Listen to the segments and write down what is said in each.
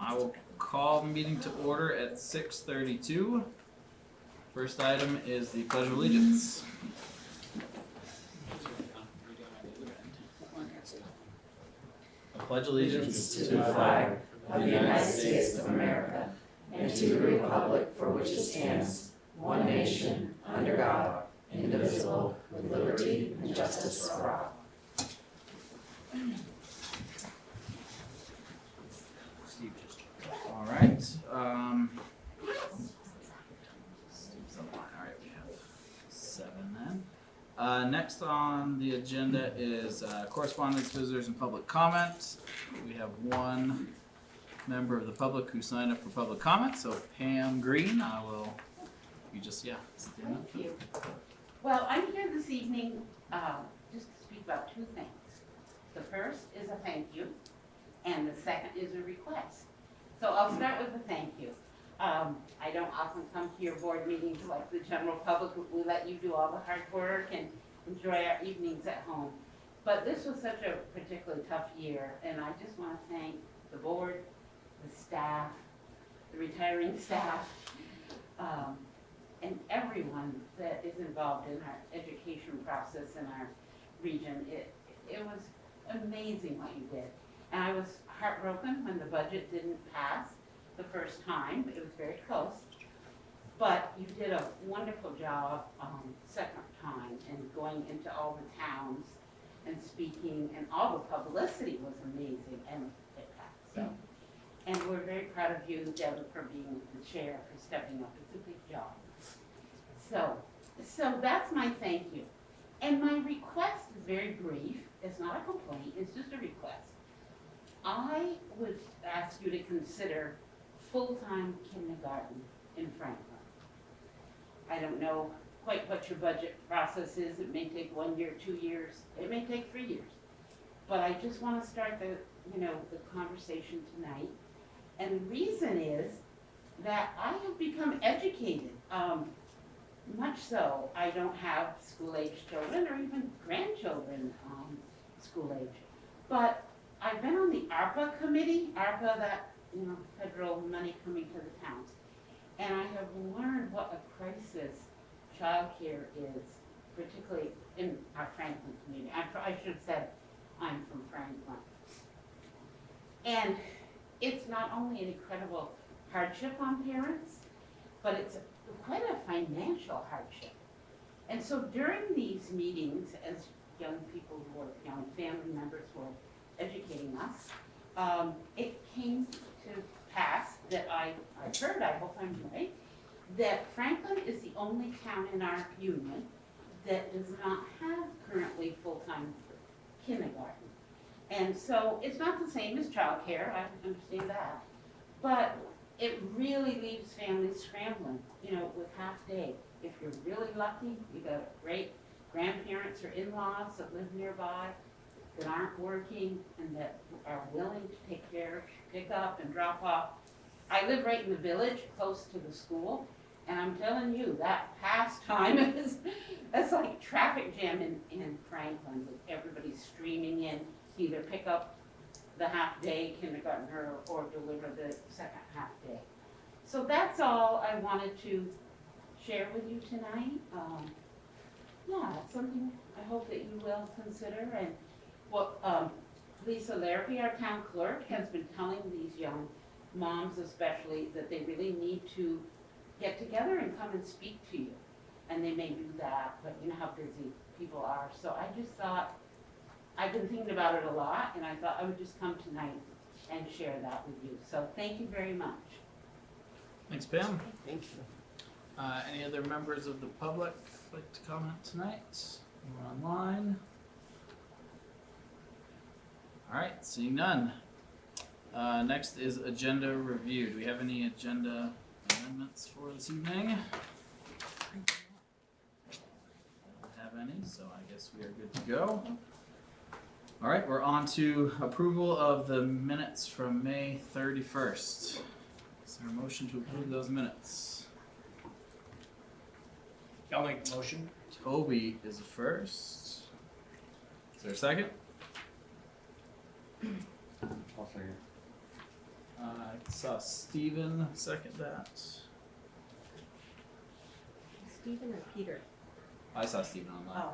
I will call the meeting to order at 6:32. First item is the Pledge of Allegiance. I pledge allegiance to the flag of the United States of America and to the republic for which it stands, one nation, under God, indivisible, with liberty and justice for all. All right. Alright, we have 7 then. Next on the agenda is correspondence, visitors, and public comment. We have one member of the public who signed up for public comment, so Pam Green, you just, stand up. Thank you. Well, I'm here this evening just to speak about two things. The first is a thank you, and the second is a request. So I'll start with the thank you. I don't often come to your board meetings like the general public. We let you do all the hard work and enjoy our evenings at home. But this was such a particularly tough year, and I just want to thank the board, the staff, the retiring staff, and everyone that is involved in our education process in our region. It was amazing what you did. And I was heartbroken when the budget didn't pass the first time. It was very close. But you did a wonderful job second time and going into all the towns and speaking, and all the publicity was amazing, and it passed. So, and we're very proud of you, Deb, for being the chair, for stepping up. It's a big job. So that's my thank you. And my request is very brief. It's not a complaint, it's just a request. I would ask you to consider full-time kindergarten in Franklin. I don't know quite what your budget process is. It may take 1 year, 2 years. It may take 3 years. But I just want to start the conversation tonight. And the reason is that I have become educated. Much so, I don't have school-age children or even grandchildren school age. But I've been on the ARPA committee, that federal money coming to the towns, and I have learned what a crisis childcare is, particularly in our Franklin community. I should have said I'm from Franklin. And it's not only an incredible hardship on parents, but it's quite a financial hardship. And so during these meetings, as young people who are young family members who are educating us, it came to pass that I heard, I hope I'm right, that Franklin is the only town in our union that does not have currently full-time kindergarten. And so it's not the same as childcare, I understand that, but it really leaves families scrambling, with half day. If you're really lucky, you got great grandparents or in-laws that live nearby that aren't working and that are willing to take care, pick up and drop off. I live right in the village, close to the school, and I'm telling you, that pastime it's like traffic jam in Franklin, with everybody streaming in to either pick up the half-day kindergartner or deliver the second half-day. So that's all I wanted to share with you tonight. It's something I hope that you will consider. And what Lisa Larrabee, our town clerk, has been telling these young moms especially that they really need to get together and come and speak to you. And they may do that, but you know how busy people are. So I just thought, I've been thinking about it a lot, and I thought I would just come tonight and share that with you. So thank you very much. Thanks, Pam. Thank you. Any other members of the public like to comment tonight? Anyone online? All right, seeing none. Next is agenda review. Do we have any agenda amendments for this evening? Don't have any, so I guess we are good to go. All right, we're on to approval of the minutes from May 31st. Is there a motion to approve those minutes? I'll make the motion. Toby is the first. Is there a second? I'll second. Saw Steven second that. Stephen or Peter? I saw Steven online. Oh.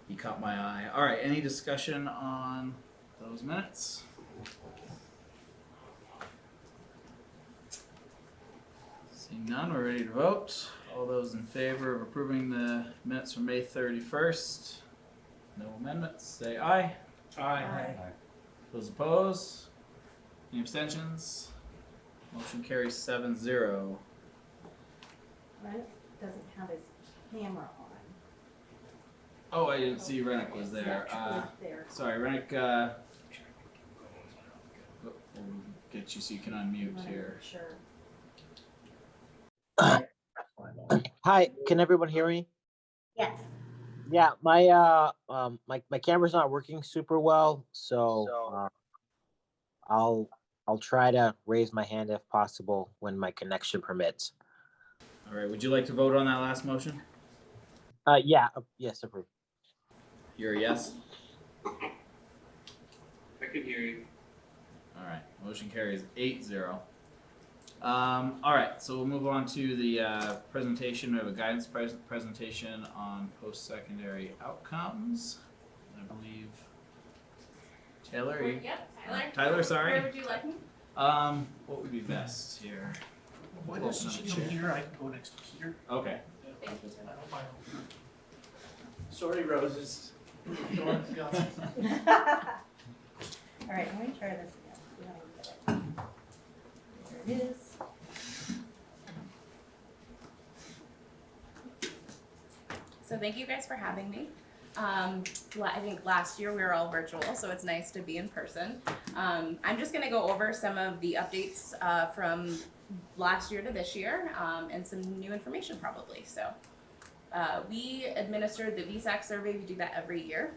He caught my eye. All right, any discussion on those minutes? Seeing none, we're ready to vote. All those in favor of approving the minutes from May 31st, no amendments, say aye. Aye. Those opposed? Any abstentions? Motion carries 7-0. Brent doesn't have his camera on. Oh, I didn't see Rennick was there. Yeah, he's there. Sorry, Rennick, we'll get you so you can unmute here. Sure. Hi, can everyone hear me? Yes. Yeah, my my camera's not working super well, so I'll try to raise my hand if possible when my connection permits. All right, would you like to vote on that last motion? Yeah, yes, approved. You're a yes? I can hear you. All right, motion carries 8-0. All right, so we'll move on to the presentation. We have a guidance presentation on post-secondary outcomes. I believe Taylor. Yep, Tyler. Tyler, sorry. Where would you like me? What would be best here? Why doesn't she come here? I can go next to Peter. Okay. Thank you. I don't mind. Sorry, roses. All right, let me try this again. See how I get it. There it is. So thank you guys for having me. I think last year we were all virtual, so it's nice to be in person. I'm just gonna go over some of the updates from last year to this year and some new information probably. So we administered the Vsac survey. We do that every year.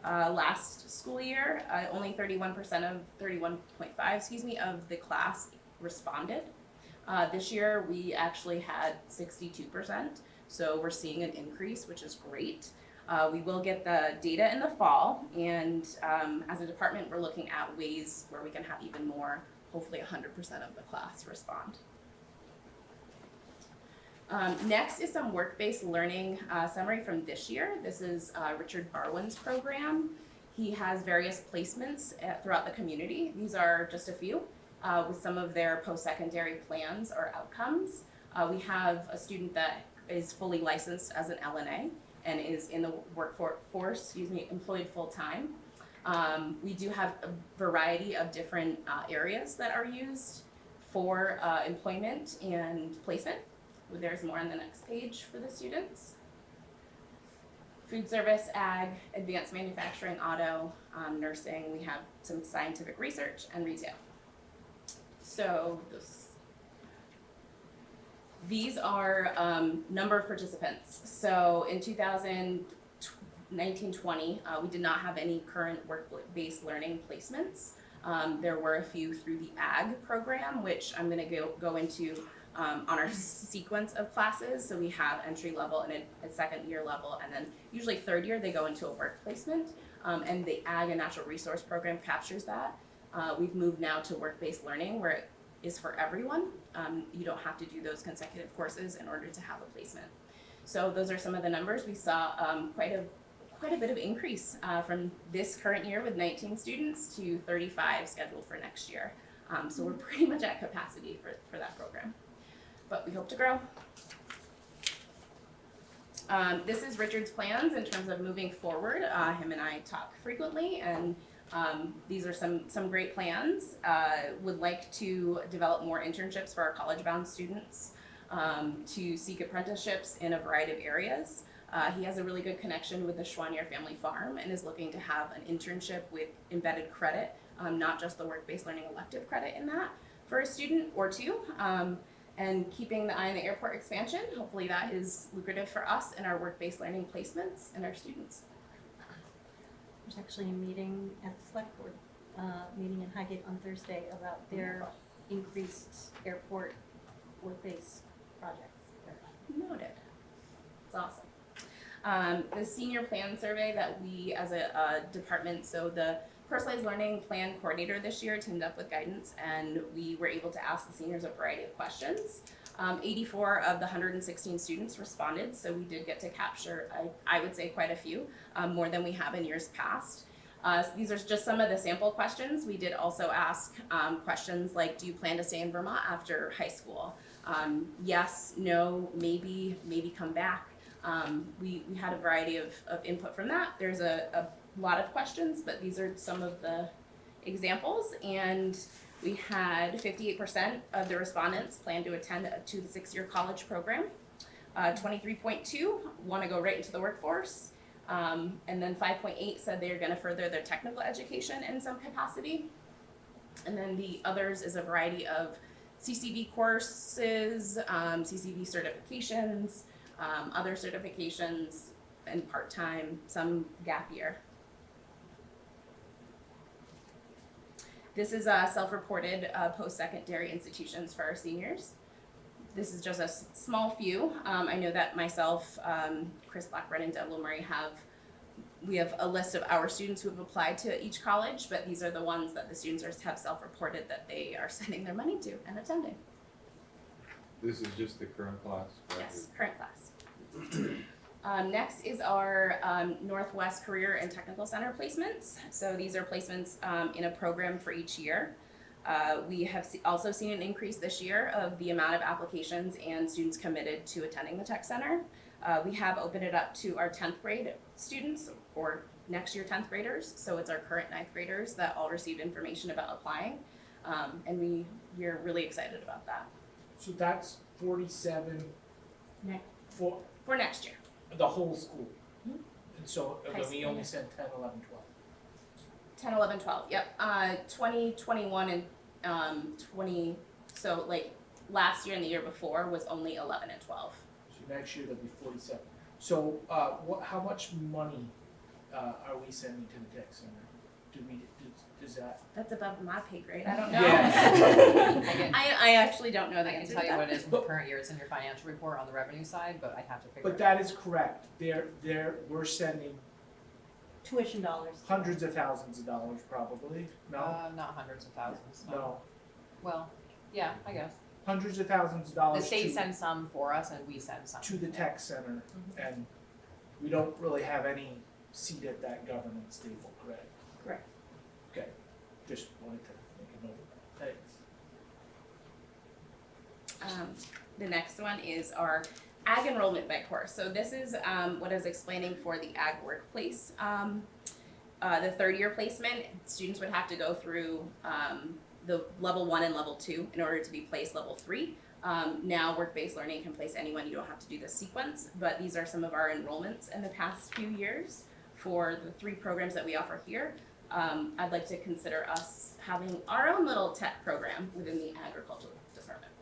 Last school year, only 31.5 of the class responded. This year we actually had 62%, so we're seeing an increase, which is great. We will get the data in the fall, and as a department, we're looking at ways where we can have even more, hopefully 100% of the class respond. Next is some work-based learning summary from this year. This is Richard Barwin's program. He has various placements throughout the community. These are just a few with some of their post-secondary plans or outcomes. We have a student that is fully licensed as an LNA and is in the workforce, employed full-time. We do have a variety of different areas that are used for employment and placement. There's more on the next page for the students. Food service, ag, advanced manufacturing, auto, nursing. We have some scientific research and retail. So these are number of participants. So in 2019-20, we did not have any current work-based learning placements. There were a few through the ag program, which I'm going to go into on our sequence of classes. So we have entry level and a second year level, and then usually third year they go into a work placement. And the ag and natural resource program captures that. We've moved now to work-based learning, where it is for everyone. You don't have to do those consecutive courses in order to have a placement. So those are some of the numbers. We saw quite a bit of increase from this current year with 19 students to 35 scheduled for next year. So we're pretty much at capacity for that program, but we hope to grow. This is Richard's plans in terms of moving forward. Him and I talk frequently, and these are some great plans. Would like to develop more internships for our college-bound students, to seek apprenticeships in a variety of areas. He has a really good connection with the Swan family farm and is looking to have an internship with embedded credit, not just the work-based learning elective credit in that for a student or two. And keeping the eye on the airport expansion. Hopefully that is lucrative for us and our work-based learning placements and our students. There's actually a meeting at the select board meeting in Highgate on Thursday about their increased airport work-based projects. Noted. It's awesome. The senior plan survey that we as a department, so the personalized learning plan coordinator this year teamed up with Guidance, and we were able to ask the seniors a variety of questions. 84 of the 116 students responded, so we did get to capture, I would say, quite a few, more than we have in years past. These are just some of the sample questions. We did also ask questions like, do you plan to stay in Vermont after high school? Yes, no, maybe come back. We had a variety of input from that. There's a lot of questions, but these are some of the examples, and we had 58% of the respondents plan to attend a 2 to 6 year college program. 23.2 want to go right into the workforce, and then 5.8 said they're going to further their technical education in some capacity. And then the others is a variety of CCV courses, CCV certifications, other certifications, and part-time, some gap year. This is self-reported post-secondary institutions for our seniors. This is just a small few. I know that myself, Chris Blackburn, and Deb Murray we have a list of our students who have applied to each college, but these are the ones that the students have self-reported that they are sending their money to and attending. This is just the current class, correct? Yes, current class. Next is our Northwest Career and Technical Center placements. So these are placements in a program for each year. We have also seen an increase this year of the amount of applications and students committed to attending the Tech Center. We have opened it up to our 10th grade students, or next year 10th graders. So it's our current 9th graders that all received information about applying. And we're really excited about that. So that's 47 for For next year. the whole school. Mhm. And so High then we school, only yeah. sent 10, 11, 12. 10, 11, 12, yep. 20, 21, and 20, so like last year and the year before was only 11 and 12. So next year there'll be 47. So how much money are we sending to the Tech Center? Does that? That's above my pay grade, I don't know. Yeah. I actually don't know the I can answer tell to you that. what it is in the current year, it's in your financial report on the revenue side, but I'd have to figure it out. But that is correct. We're sending Tuition dollars. hundreds of thousands of dollars probably. No? Not hundreds of thousands, No. Well, yeah, I guess. Hundreds of thousands of The dollars state sends some for us and we send some. to the Tech Center, and we don't really have any seat at that governance table, correct? Correct. Okay, just wanted to make a note of that. Thanks. The next one is our Ag enrollment by course. So this is what I was explaining for the Ag workplace. The third year placement, students would have to go through the level 1 and level 2 in order to be placed level 3. Now work-based learning can place anyone, you don't have to do this sequence, but these are some of our enrollments in the past few years for the 3 programs that we offer here. I'd like to consider us having our own little tech program within the agricultural department.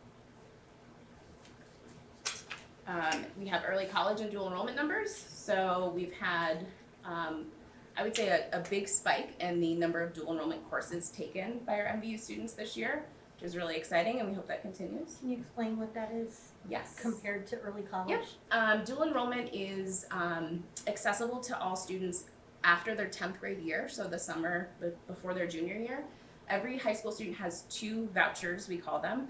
We have early college and dual enrollment numbers. So we've had, I would say, a big spike in the number of dual enrollment courses taken by our MVU students this year, which is really exciting, and we hope that continues. Can you explain what that is Yes. compared to early college? Yep. Dual enrollment is accessible to all students after their 10th grade year, so the summer before their junior year. Every high school student has 2 vouchers, we call them,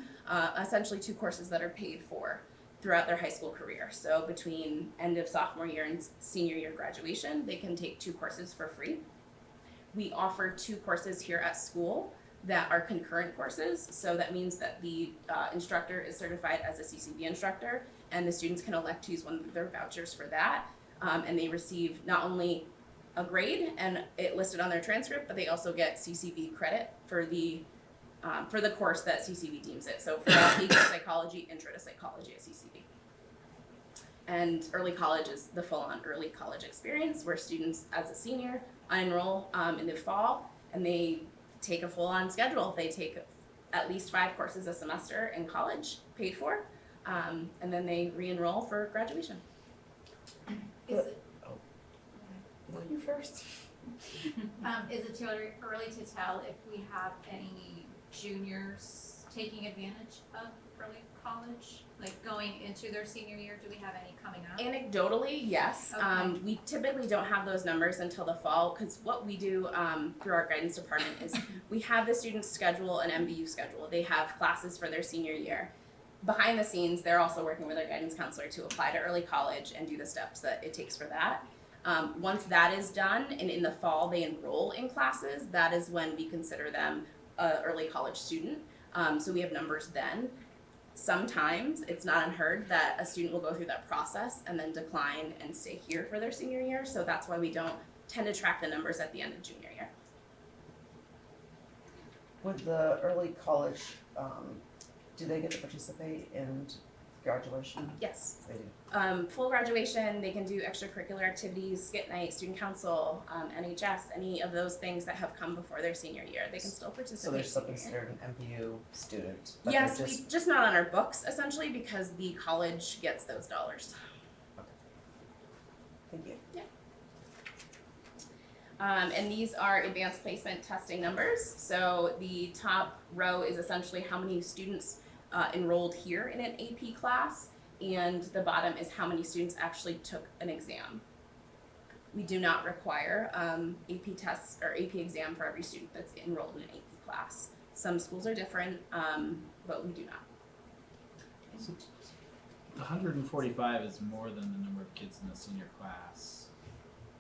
essentially 2 courses that are paid for throughout their high school career. So between end of sophomore year and senior year graduation, they can take 2 courses for free. We offer 2 courses here at school that are concurrent courses. So that means that the instructor is certified as a CCV instructor, and the students can elect to use one of their vouchers for that. And they receive not only a grade and it listed on their transcript, but they also get CCV credit for the course that CCV deems it. So for us, ego psychology, intro to psychology at CCV. And early college is the full-on early college experience where students, as a senior, unenroll in the fall, and they take a full-on schedule. They take at least 5 courses a semester in college, paid for, and then they re-enroll for graduation. Is it, You first. is it too early to tell if we have any juniors taking advantage of early college, like going into their senior year? Do we have any coming up? Anecdotally, yes. Okay. We typically don't have those numbers until the fall, because what we do through our guidance department is we have the students schedule an MVU schedule. They have classes for their senior year. Behind the scenes, they're also working with their guidance counselor to apply to early college and do the steps that it takes for that. Once that is done, and in the fall they enroll in classes, that is when we consider them an early college student. So we have numbers then. Sometimes it's not unheard that a student will go through that process and then decline and stay here for their senior year. So that's why we don't tend to track the numbers at the end of junior year. With the early college, do they get to participate in graduation? Yes. They do. Full graduation, they can do extracurricular activities, skit night, student council, NHS, any of those things that have come before their senior year. They can still participate. So they're still senior year. considered an MVU student? But they're Yes, just- we just not on our books essentially because the college gets those dollars. Thank you. And these are advanced placement testing numbers. So the top row is essentially how many students enrolled here in an AP class, and the bottom is how many students actually took an exam. We do not require AP tests or AP exam for every student that's enrolled in an AP class. Some schools are different, but we do not. So, 145 is more than the number of kids in the senior class.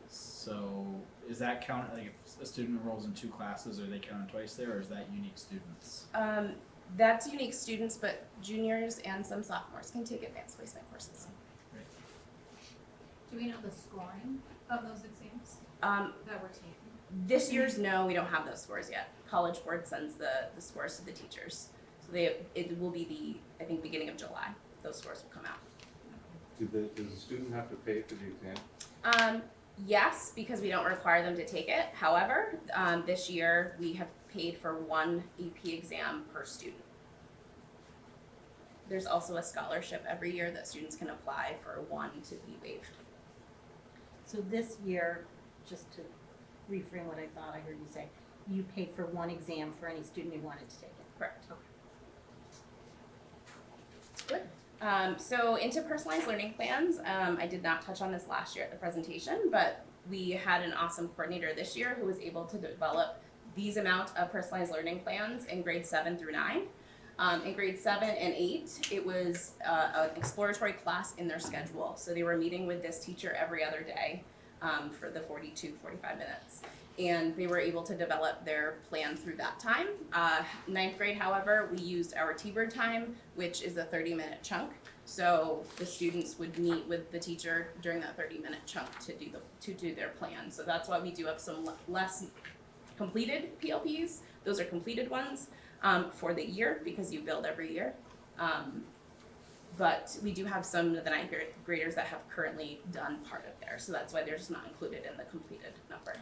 So is that count, like if a student enrolls in 2 classes, are they counted twice there, or is that unique students? That's unique students, but juniors and some sophomores can take advanced placement courses. Do we know the scoring of those exams that we're taking? This year's, no, we don't have those scores yet. College Board sends the scores to the teachers. So it will be I think beginning of July, those scores will come out. Does the student have to pay for the exam? Yes, because we don't require them to take it. However, this year we have paid for 1 AP exam per student. There's also a scholarship every year that students can apply for 1 to be waived. So this year, just to reframe what I thought I heard you say, you paid for 1 exam for any student who wanted to take it. Correct. Good. So into personalized learning plans, I did not touch on this last year at the presentation, but we had an awesome coordinator this year who was able to develop these amount of personalized learning plans in grades 7 through 9. In grades 7 and 8, it was an exploratory class in their schedule. So they were meeting with this teacher every other day for the 45 minutes. And they were able to develop their plan through that time. 9th grade, however, we used our T-Bird time, which is a 30-minute chunk. So the students would meet with the teacher during that 30-minute chunk to do their plan. So that's why we do have some less completed PLPs. Those are completed ones for the year because you build every year. But we do have some of the 9th graders that have currently done part of theirs. So that's why they're just not included in the completed number.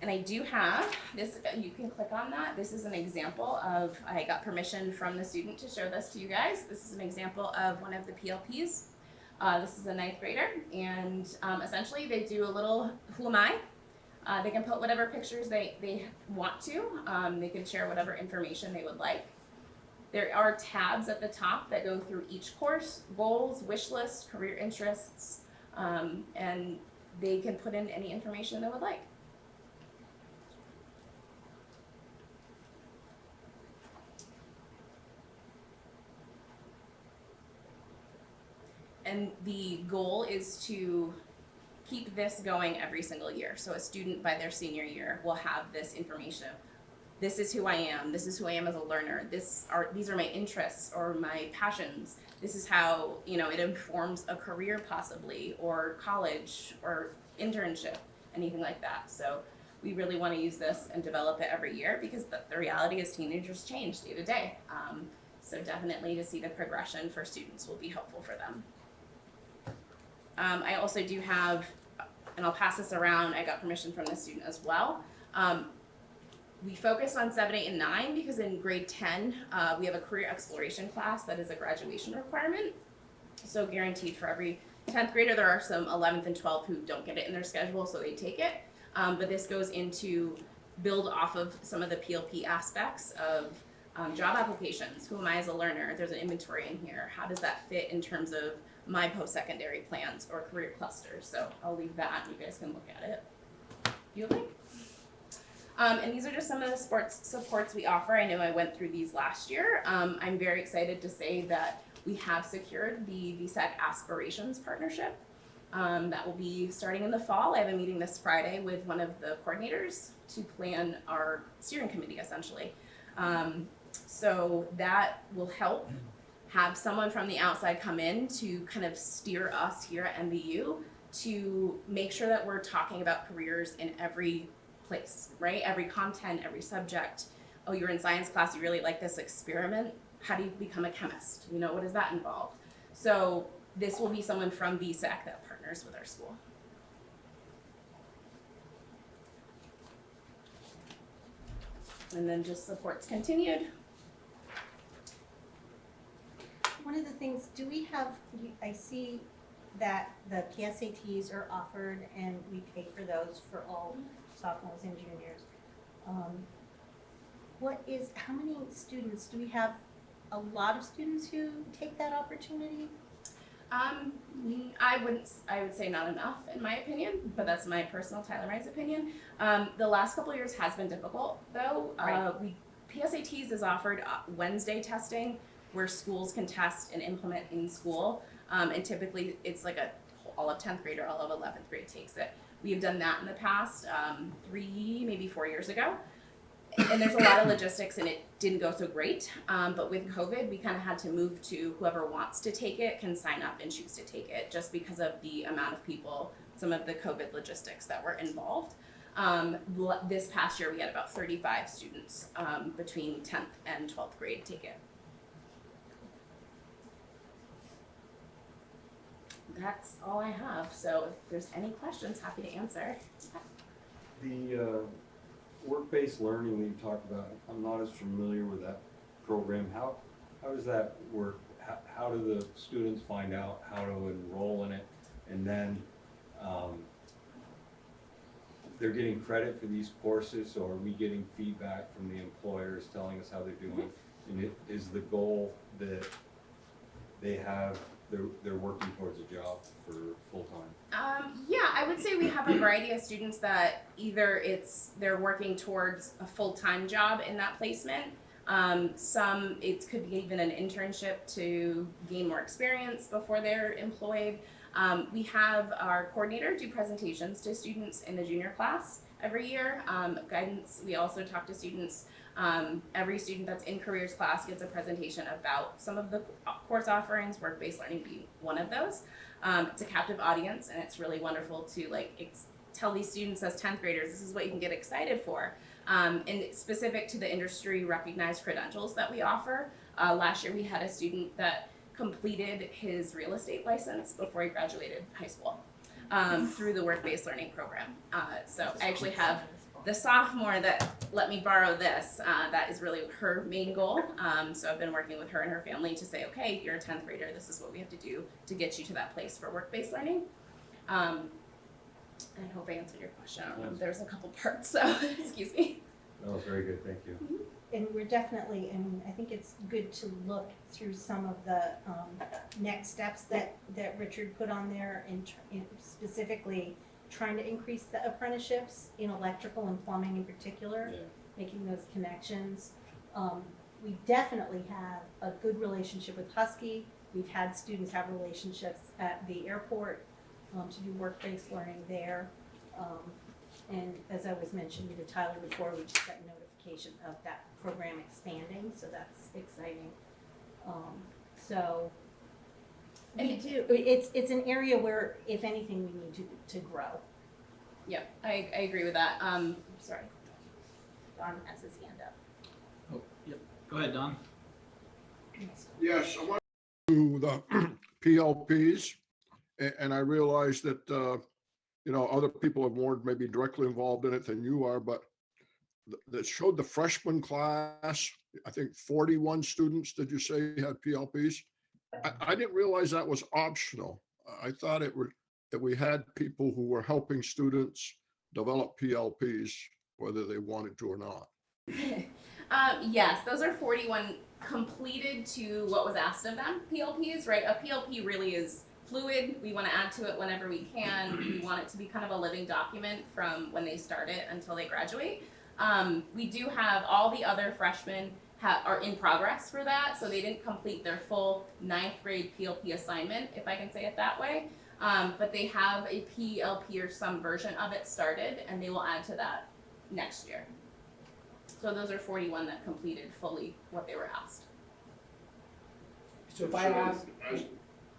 And I do have this, you can click on that. This is an example of, I got permission from the student to show this to you guys. This is an example of one of the PLPs. This is a 9th grader, and essentially they do a little who am I. They can put whatever pictures they want to. They can share whatever information they would like. There are tabs at the top that go through each course, goals, wish list, career interests, and they can put in any information they would like. And the goal is to keep this going every single year. So a student by their senior year will have this information. This is who I am. This is who I am as a learner. These are my interests or my passions. This is how, it informs a career possibly, or college or internship, anything like that. So we really want to use this and develop it every year because the reality is teenagers change day to day. So definitely to see the progression for students will be helpful for them. I also do have, and I'll pass this around, I got permission from the student as well. We focus on 7, 8, and 9 because in grade 10, we have a career exploration class that is a graduation requirement. So guaranteed for every 10th grader, there are some 11th and 12th who don't get it in their schedule, so they take it. But this goes into build off of some of the PLP aspects of job applications. Who am I as a learner? There's an inventory in here. How does that fit in terms of my post-secondary plans or career clusters? So I'll leave that, you guys can look at it if you would like. And these are just some of the sports supports we offer. I know I went through these last year. I'm very excited to say that we have secured the Vsac Aspirations partnership. That will be starting in the fall. I have a meeting this Friday with one of the coordinators to plan our steering committee, essentially. So that will help have someone from the outside come in to kind of steer us here at MVU to make sure that we're talking about careers in every place, right? Every content, every subject. Oh, you're in science class, you really like this experiment. How do you become a chemist? You know, what does that involve? So this will be someone from Vsac that partners with our school. And then just supports continued. One of the things, do we have, I see that the PSATs are offered and we pay for those for all sophomores and juniors. How many students, do we have a lot of students who take that opportunity? I would say not enough in my opinion, but that's my personal Tyler Rice opinion. The last couple of years has been difficult though. Right. PSATs is offered Wednesday testing where schools can test and implement in school. And typically it's like all of 10th grade or all of 11th grade takes it. We have done that in the past 3, maybe 4 years ago. And there's a lot of logistics and it didn't go so great. But with COVID, we kind of had to move to whoever wants to take it can sign up and choose to take it just because of the amount of people, some of the COVID logistics that were involved. This past year, we had about 35 students between 10th and 12th grade take it. That's all I have. So if there's any questions, happy to answer. The work-based learning that you talked about, I'm not as familiar with that program. How does that work? How do the students find out how to enroll in it? And then they're getting credit for these courses, so are we getting feedback from the employers telling us how they're doing? And is the goal that they have, they're working towards a job for full-time? Yeah, I would say we have a variety of students that either they're working towards a full-time job in that placement. Some, it could be even an internship to gain more experience before they're employed. We have our coordinator do presentations to students in the junior class every year. Guidance, we also talk to students. Every student that's in careers class gets a presentation about some of the course offerings, work-based learning being one of those. It's a captive audience and it's really wonderful to tell these students as 10th graders, this is what you can get excited for. And specific to the industry recognized credentials that we offer. Last year we had a student that completed his real estate license before he graduated high school through the work-based learning program. So I actually have the sophomore that let me borrow this. That is really her main goal. So I've been working with her and her family to say, okay, you're a 10th grader, this is what we have to do to get you to that place for work-based learning. I hope I answered your question. I don't know if there's a couple parts, so excuse me. That was very good, thank you. And we're definitely, I think it's good to look through some of the next steps that Richard put on there in specifically trying to increase the apprenticeships in electrical and plumbing in particular, making those connections. We definitely have a good relationship with Husky. We've had students have relationships at the airport to do work-based learning there. And as I was mentioning to Tyler before, we just got notification of that program expanding, so that's exciting. So we do. It's an area where, if anything, we need to grow. Yep, I agree with that. Sorry. Don has his hand up. Oh, yep. Go ahead, Don. Yes, I want to the PLPs, and I realize that other people are more maybe directly involved in it than you are, but that showed the freshman class, I think 41 students, did you say had PLPs? I didn't realize that was optional. I thought that we had people who were helping students develop PLPs. whether they wanted to or not. Yes, those are 41 completed to what was asked of them, PLPs, right? A PLP really is fluid. We want to add to it whenever we can. We want it to be kind of a living document from when they start it until they graduate. We do have all the other freshmen are in progress for that, so they didn't complete their full 9th grade PLP assignment, if I can say it that way. But they have a PLP or some version of it started, and they will add to that next year. So those are 41 that completed fully what they were asked. So if I ask,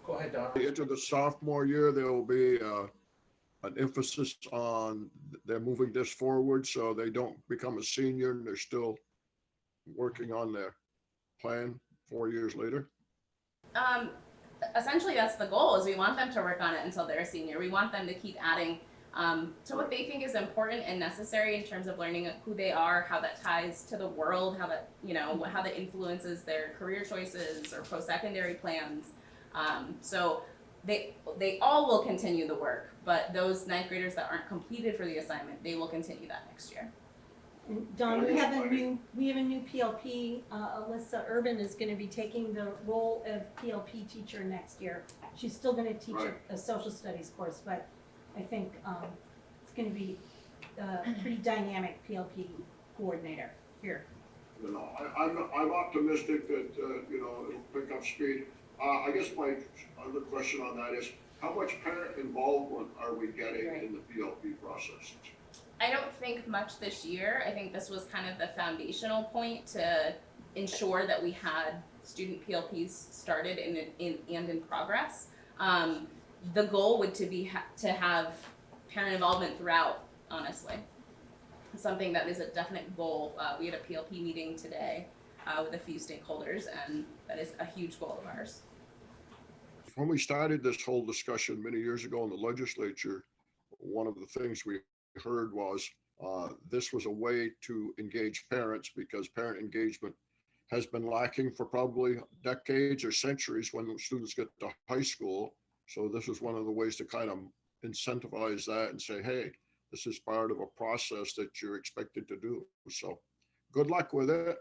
go ahead, Don. Into the sophomore year, there will be an emphasis on they're moving this forward so they don't become a senior and they're still working on their plan 4 years later. Essentially, that's the goal. Is we want them to work on it until they're a senior. We want them to keep adding to what they think is important and necessary in terms of learning who they are, how that ties to the world, how that how that influences their career choices or post-secondary plans. So they all will continue the work, but those 9th graders that aren't completed for the assignment, they will continue that next year. And Don, we have a new PLP. Alyssa Urban is going to be taking the role of PLP teacher next year. She's still going to teach a social studies course, but I think it's going to be a pretty dynamic PLP coordinator here. I'm optimistic that it'll pick up speed. I guess my other question on that is, how much parent involvement are we getting in the PLP process? I don't think much this year. I think this was kind of the foundational point to ensure that we had student PLPs started and in progress. The goal would to have parent involvement throughout, honestly. Something that is a definite goal. We had a PLP meeting today with a few stakeholders, and that is a huge goal of ours. When we started this whole discussion many years ago in the legislature, one of the things we heard was this was a way to engage parents, because parent engagement has been lacking for probably decades or centuries when students get to high school. So this is one of the ways to kind of incentivize that and say, hey, this is part of a process that you're expected to do. So good luck with it.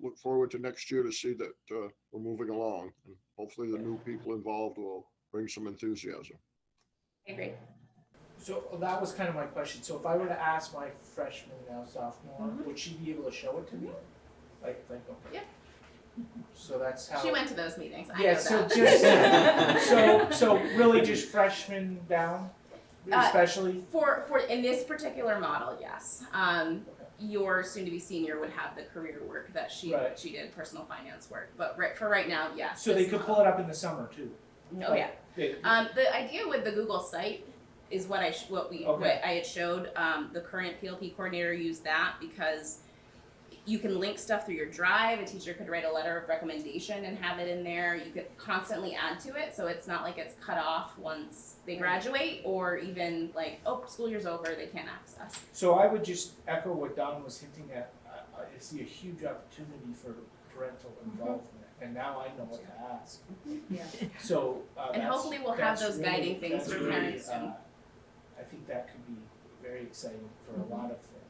Look forward to next year to see that we're moving along, and hopefully the new people involved will bring some enthusiasm. I agree. So that was kind of my question. So if I were to ask my freshman, now sophomore, would she be able to show it to me? Like okay. Yeah. So that's how. She went to those meetings. I Yeah. know So that. just so really just freshmen down, especially for in this particular model, yes. Your soon-to-be senior would have the career work that she did, personal finance work. But for right now, yes. So they could pull it up in the summer too. Oh yeah. The idea with the Google site is what I had showed. The current PLP coordinator used that because you can link stuff through your drive. A teacher could write a letter of recommendation and have it in there. You could constantly add to it, so it's not like it's cut off once they graduate, or even like, oh, school year's over, they can't access. So I would just echo what Don was hinting at. I see a huge opportunity for parental involvement, and now I know what to ask. Yeah. So and hopefully we'll have those guiding things for parents soon. I think that could be very exciting for a lot of things.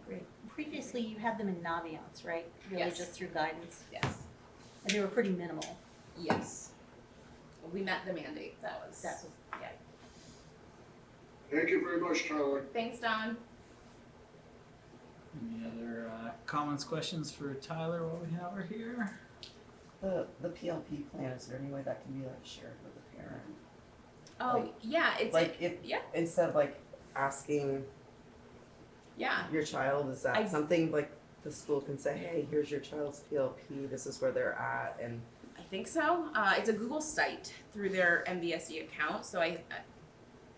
Great. Previously, you had them in Naviance, right? Really Yes. just through guidance? Yes. And they were pretty minimal. Yes. We met the mandate. That was yeah. Thank you very much, Tyler. Thanks, Don. Any other comments, questions for Tyler while we have her here? The PLP plan, is there any way that can be like shared with the parent? Oh yeah, it's Like instead of like asking your child, is that something like the school can say, hey, here's your child's PLP, this is where they're at, and I think so. It's a Google site through their MVSD account, so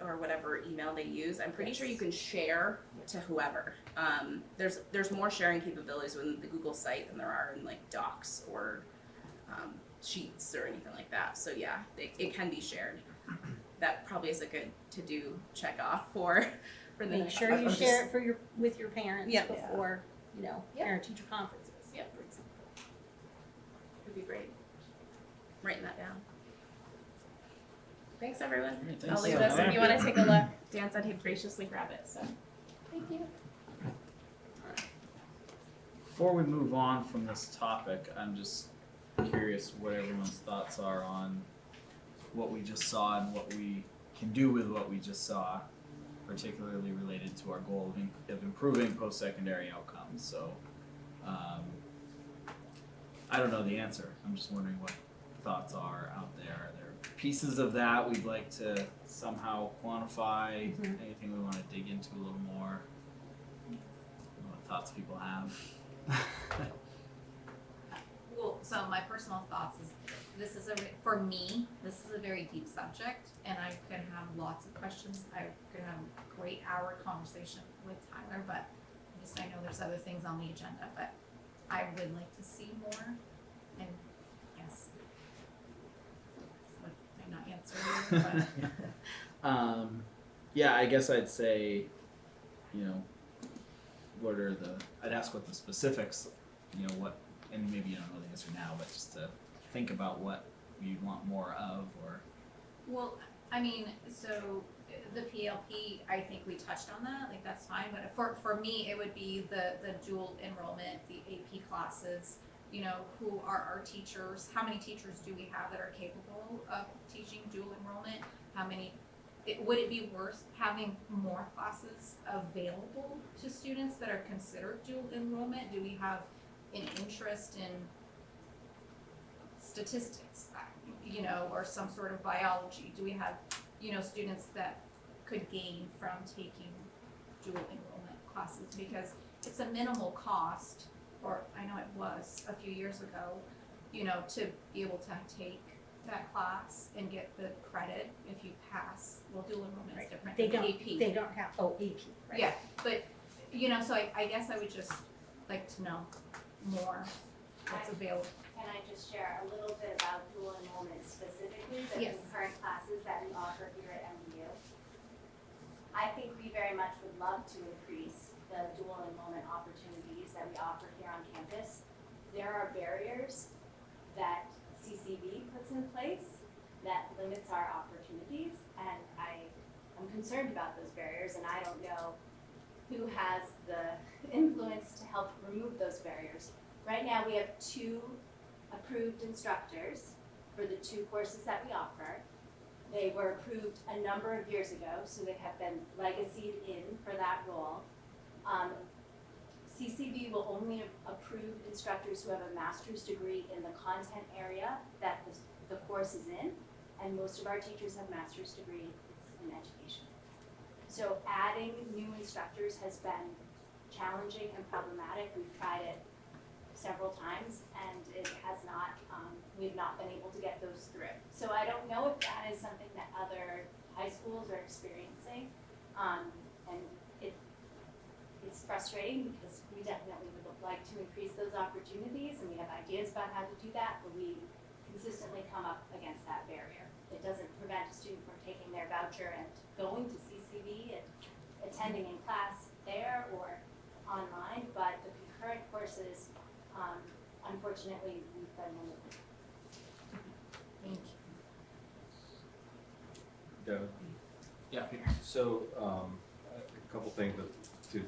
or whatever email they use. I'm pretty sure you can share to whoever. There's more sharing capabilities within the Google site than there are in like Docs or Sheets or anything like that. So yeah, it can be shared. That probably is a good to-do check off for the Make next. sure you share it with your parents Yep. before, parent-teacher conferences. Yep. Would be great. Writing that down. Thanks, everyone. All right, I'll thanks, leave this Tyler. if you want to take a look. Dan said he'd graciously grab it, so. Thank you. Before we move on from this topic, I'm just curious what everyone's thoughts are on what we just saw and what we can do with what we just saw, particularly related to our goal of improving post-secondary outcomes. So, I don't know the answer. I'm just wondering what thoughts are out there. Are there pieces of that we'd like to somehow quantify? Anything we want to dig into a little more? What thoughts people have? Well, so my personal thoughts is this is for me, this is a very deep subject, and I could have lots of questions. I could have a great hour conversation with Tyler, but I know there's other things on the agenda, but I would like to see more, and yes. So I'm not answering, but Yeah, I guess I'd say, I'd ask what the specifics, what, and maybe you don't know the answer now, but just to think about what you'd want more of, or. well, I mean, so the PLP, I think we touched on that, like that's fine, but for me, it would be the dual enrollment, the AP classes, who are our teachers, how many teachers do we have that are capable of teaching dual enrollment, would it be worth having more classes available to students that are considered dual enrollment? Do we have an interest in statistics, or some sort of biology? Do we have, students that could gain from taking dual enrollment classes? Because it's a minimal cost, or I know it was a few years ago, to be able to take that class and get the credit if you pass. Well, dual enrollment is different than AP. They don't have, AP, right? Yeah, but, so I guess I would just like to know more what's available. Can I just share a little bit about dual enrollment specifically, the Yes. concurrent classes that we offer here at MVU? I think we very much would love to increase the dual enrollment opportunities that we offer here on campus. There are barriers that CCV puts in place that limits our opportunities, and I'm concerned about those barriers, and I don't know who has the influence to help remove those barriers. Right now, we have 2 approved instructors for the 2 courses that we offer. They were approved a number of years ago, so they have been legacied in for that role. CCV will only approve instructors who have a master's degree in the content area that the course is in, and most of our teachers have master's degrees in education. So adding new instructors has been challenging and problematic. We've tried it several times, and it has not, we've not been able to get those through. So I don't know if that is something that other high schools are experiencing, and it's frustrating because we definitely would like to increase those opportunities, and we have ideas about how to do that, but we consistently come up against that barrier. It doesn't prevent a student from taking their voucher and going to CCV and attending in class there or online, but the concurrent courses, unfortunately, we've been limited. Thank you. Devin? Yeah, Peter. So, a couple things to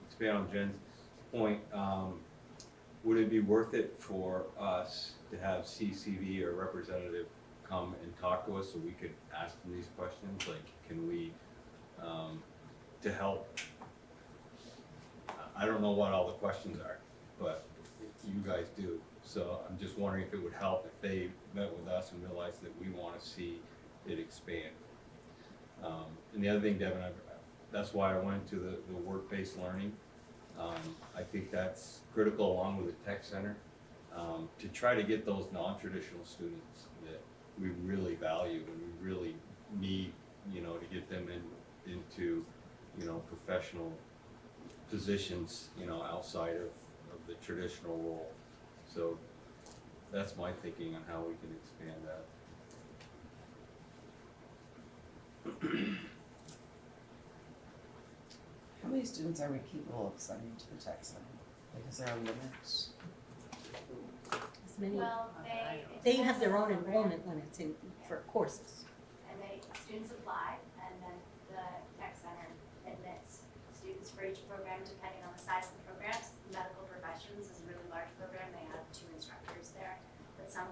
expand on Jen's point. Would it be worth it for us to have CCV or representative come and talk to us so we could ask them these questions? Like, can we, to help? I don't know what all the questions are, but you guys do. So I'm just wondering if it would help if they met with us and realized that we want to see it expand. And the other thing, Devin, that's why I went to the work-based learning. I think that's critical along with the tech center to try to get those non-traditional students that we really value and we really need, to get them into, professional positions, outside of the traditional role. So that's my thinking on how we can expand that. How many students are we capable of sending to the tech center? Like, is there a limit? As many, Well, they have their own enrollment limits for courses. And students apply, and then the tech center admits for each program depending on the size of the programs. Medical professions is a really large program, they have 2 instructors there, but some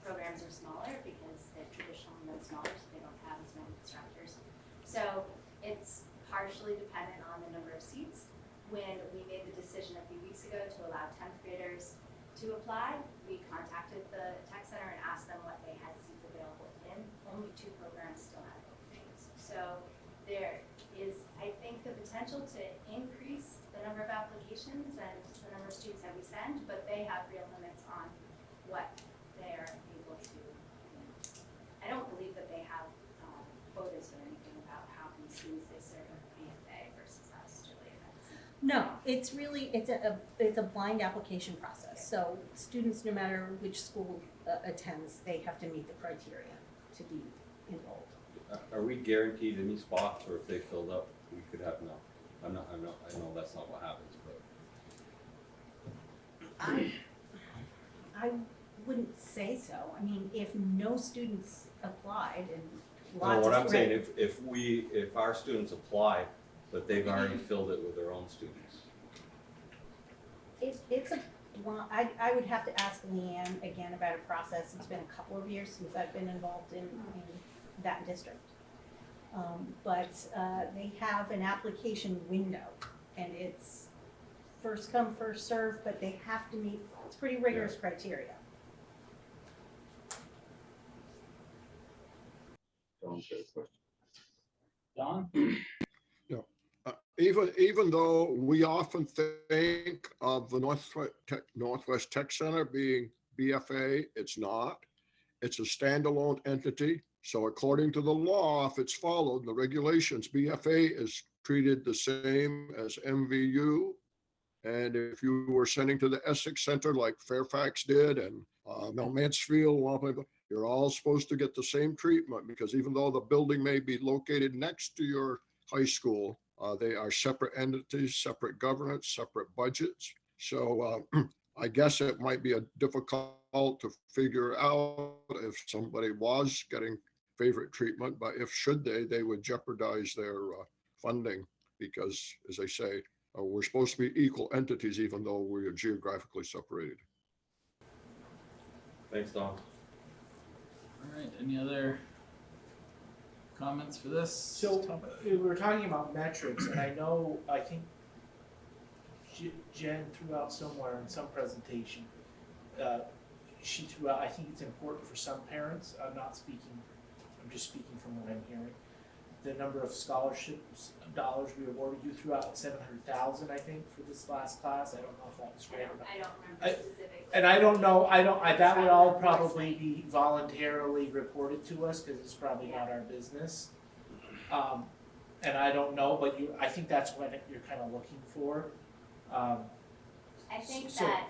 programs are smaller because they're traditionally been smaller, so they don't have as many instructors. So it's partially dependent on the number of seats. When we made the decision a few weeks ago to allow 10th graders to apply, we contacted the tech center and asked them what they had seats available in. Only 2 programs still had openings. So there is, I think, the potential to increase the number of applications and the number of students that we send, but they have real limits on what they're able to. I don't believe that they have quotas or anything about how many students they serve in the BFA versus us, Julia. No, it's really, it's a blind application process. So students, no matter which school attends, they have to meet the criteria to be enrolled. Are we guaranteed any spots, or if they filled up, we could have no? I know that's not what happens, but. I wouldn't say so. I mean, if no students applied and No, lots of. what I'm saying, if our students apply, but they've already filled it with their own students. It's a, well, I would have to ask Leanne again about a process. It's been a couple of years since I've been involved in that district. But they have an application window, and it's first come, first served, but they have to meet, it's pretty rigorous criteria. Don? Even though we often think of the Northwest Tech Center being BFA, it's not. It's a standalone entity. So according to the law, if it's followed, the regulations, BFA is treated the same as MVU. And if you were sending to the Essex Center like Fairfax did and Mount Mansfield, you're all supposed to get the same treatment, because even though the building may be located next to your high school, they are separate entities, separate governance, separate budgets. So I guess it might be difficult to figure out if somebody was getting favorite treatment, but if they would jeopardize their funding, because, as I say, we're supposed to be equal entities even though we are geographically separated. Thanks, Don. All right, any other comments for this So topic? we were talking about metrics, and I think Jen threw out somewhere in some presentation, she threw out, I think it's important for some parents, I'm just speaking from what I'm hearing, the number of scholarships dollars we awarded. You threw out 700,000, I think, for this last class. I don't know if that was great or not. I don't remember specifically. And I don't know, that would all probably be voluntarily reported to us, because it's probably not our business. And I don't know, but I think that's what you're kind of looking for. I think So- that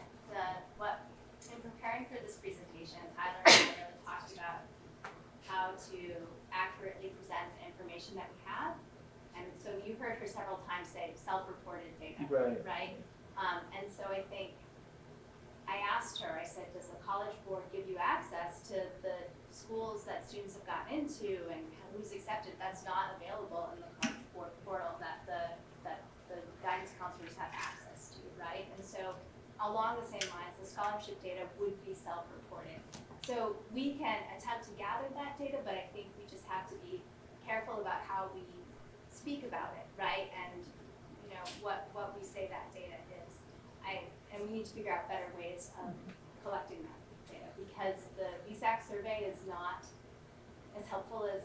in preparing for this presentation, Tyler and I really talked about how to accurately present the information that we have. And so you heard her several times say self-reported data, right? And so I think, I asked her, I said, does the College Board give you access to the schools that students have gotten into and who's accepted? That's not available in the College Board portal that the guidance counselors have access to, right? And so along the same lines, the scholarship data would be self-reported. So we can attempt to gather that data, but I think we just have to be careful about how we speak about it, right? And what we say that data is. And we need to figure out better ways of collecting that data, because the Vsac survey is not as helpful as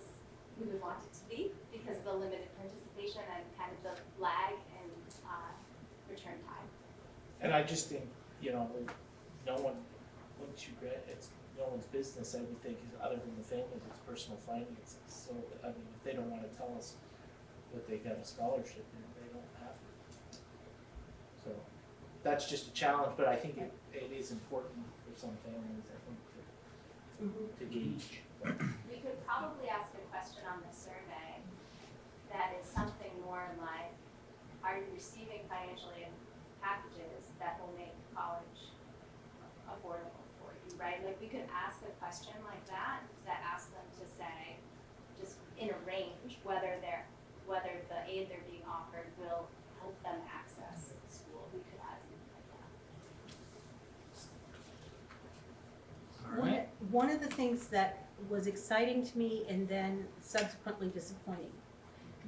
we would want it to be because of the limited participation and kind of the lag in return time. And I just think, no one, once you grant, it's no one's business, I would think, is other than the families, it's personal finances. So, I mean, if they don't want to tell us that they got a scholarship, then they don't have to. So, that's just a challenge, but I think it is important for some families, I think, to gauge. We could probably ask a question on the survey that is something more like, are you receiving financial aid packages that will make college affordable for you, right? Like, we could ask a question like that asks them to say, just in a range, whether the aid they're being offered will help them one of the things that was exciting to me and then subsequently disappointing,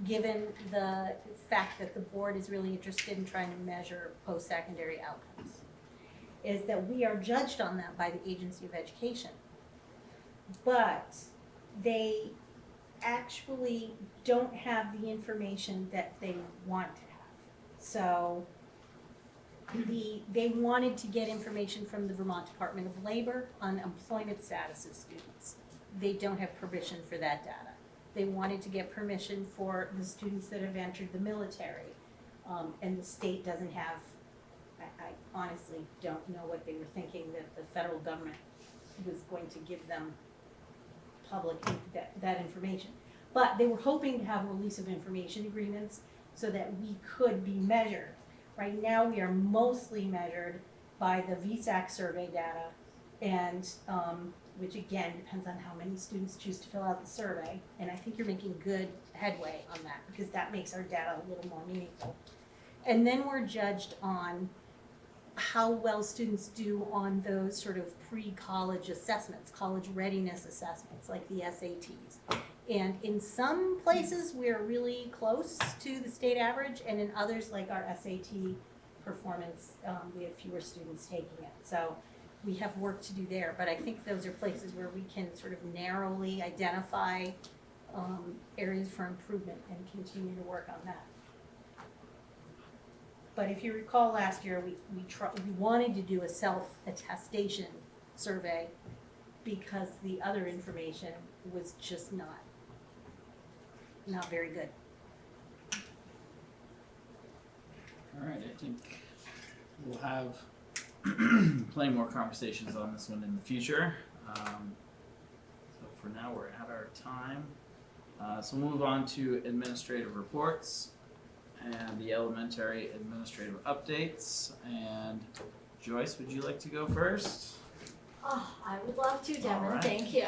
given the fact that the board is really interested in trying to measure post-secondary outcomes, is that we are judged on that by the Agency of Education. But they actually don't have the information that they want to have. So they wanted to get information from the Vermont Department of Labor on employment status of students. They don't have permission for that data. They wanted to get permission for the students that have entered the military, and the state doesn't have. I honestly don't know what they were thinking that the federal government was going to give them that information. But they were hoping to have a release of information agreements so that we could be measured. Right now, we are mostly measured by the Vsac survey data, and which again depends on how many students choose to fill out the survey. And I think you're making good headway on that because that makes our data a little more meaningful. And then we're judged on how well students do on those sort of pre-college assessments, college readiness assessments like the SATs. And in some places, we're really close to the state average, and in others, like our SAT performance, we have fewer students taking it. So we have work to do there, but I think those are places where we can sort of narrowly identify areas for improvement and continue to work on that. But if you recall last year, we wanted to do a self-attestation survey because the other information was just not very good. All right, I think we'll have plenty more conversations on this one in the future. So for now, we're at our time. So we'll move on to administrative reports and the elementary administrative updates. And Joyce, would you like to go first? Oh, I would love to, All Devin, right. thank you.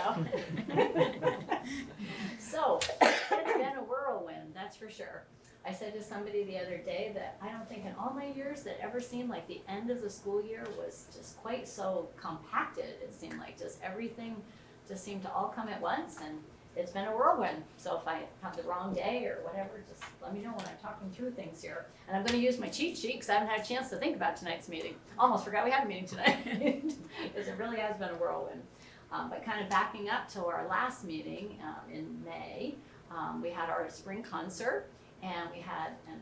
So, it's been a whirlwind, that's for sure. I said to somebody the other day that I don't think in all my years that ever seemed like the end of the school year was just quite so compacted. It seemed like just everything just seemed to all come at once, and it's been a whirlwind. So if I have the wrong day or whatever, just let me know when I'm talking through things here. And I'm gonna use my cheat sheet because I haven't had a chance to think about tonight's meeting. Almost forgot we had a meeting tonight, because it really has been a whirlwind. But kind of backing up to our last meeting in May, we had our spring concert, and we had, and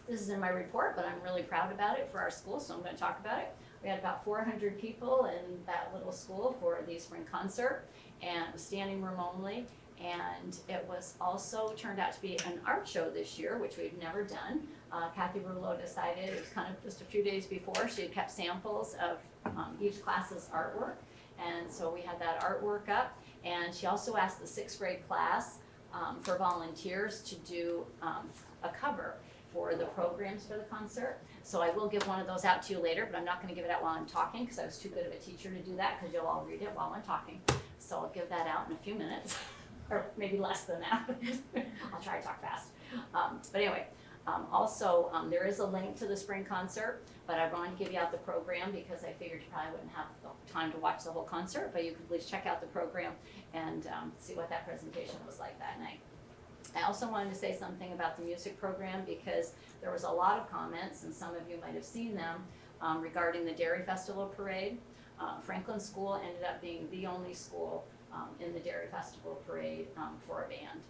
this is in my report, but I'm really proud about it for our school, so I'm gonna talk about it. We had about 400 people in that little school for the spring concert, and it was standing room only. And it was also turned out to be an art show this year, which we've never done. Kathy Rouleau decided, it was kind of just a few days before, she had kept samples of each class's artwork. And so we had that artwork up, and she also asked the 6th grade class for volunteers to do a cover for the programs for the concert. So I will give one of those out to you later, but I'm not gonna give it out while I'm talking because I was too good of a teacher to do that because you'll all read it while I'm talking. So I'll give that out in a few minutes, or maybe less than that. I'll try to talk fast. But anyway, also there is a link to the spring concert, but I wanted to give you out the program because I figured you probably wouldn't have the time to watch the whole concert, but you could please check out the program and see what that presentation was like that night. I also wanted to say something about the music program because there was a lot of comments, and some of you might have seen them, regarding the Dairy Festival Parade. Franklin School ended up being the only school in the Dairy Festival Parade for a band.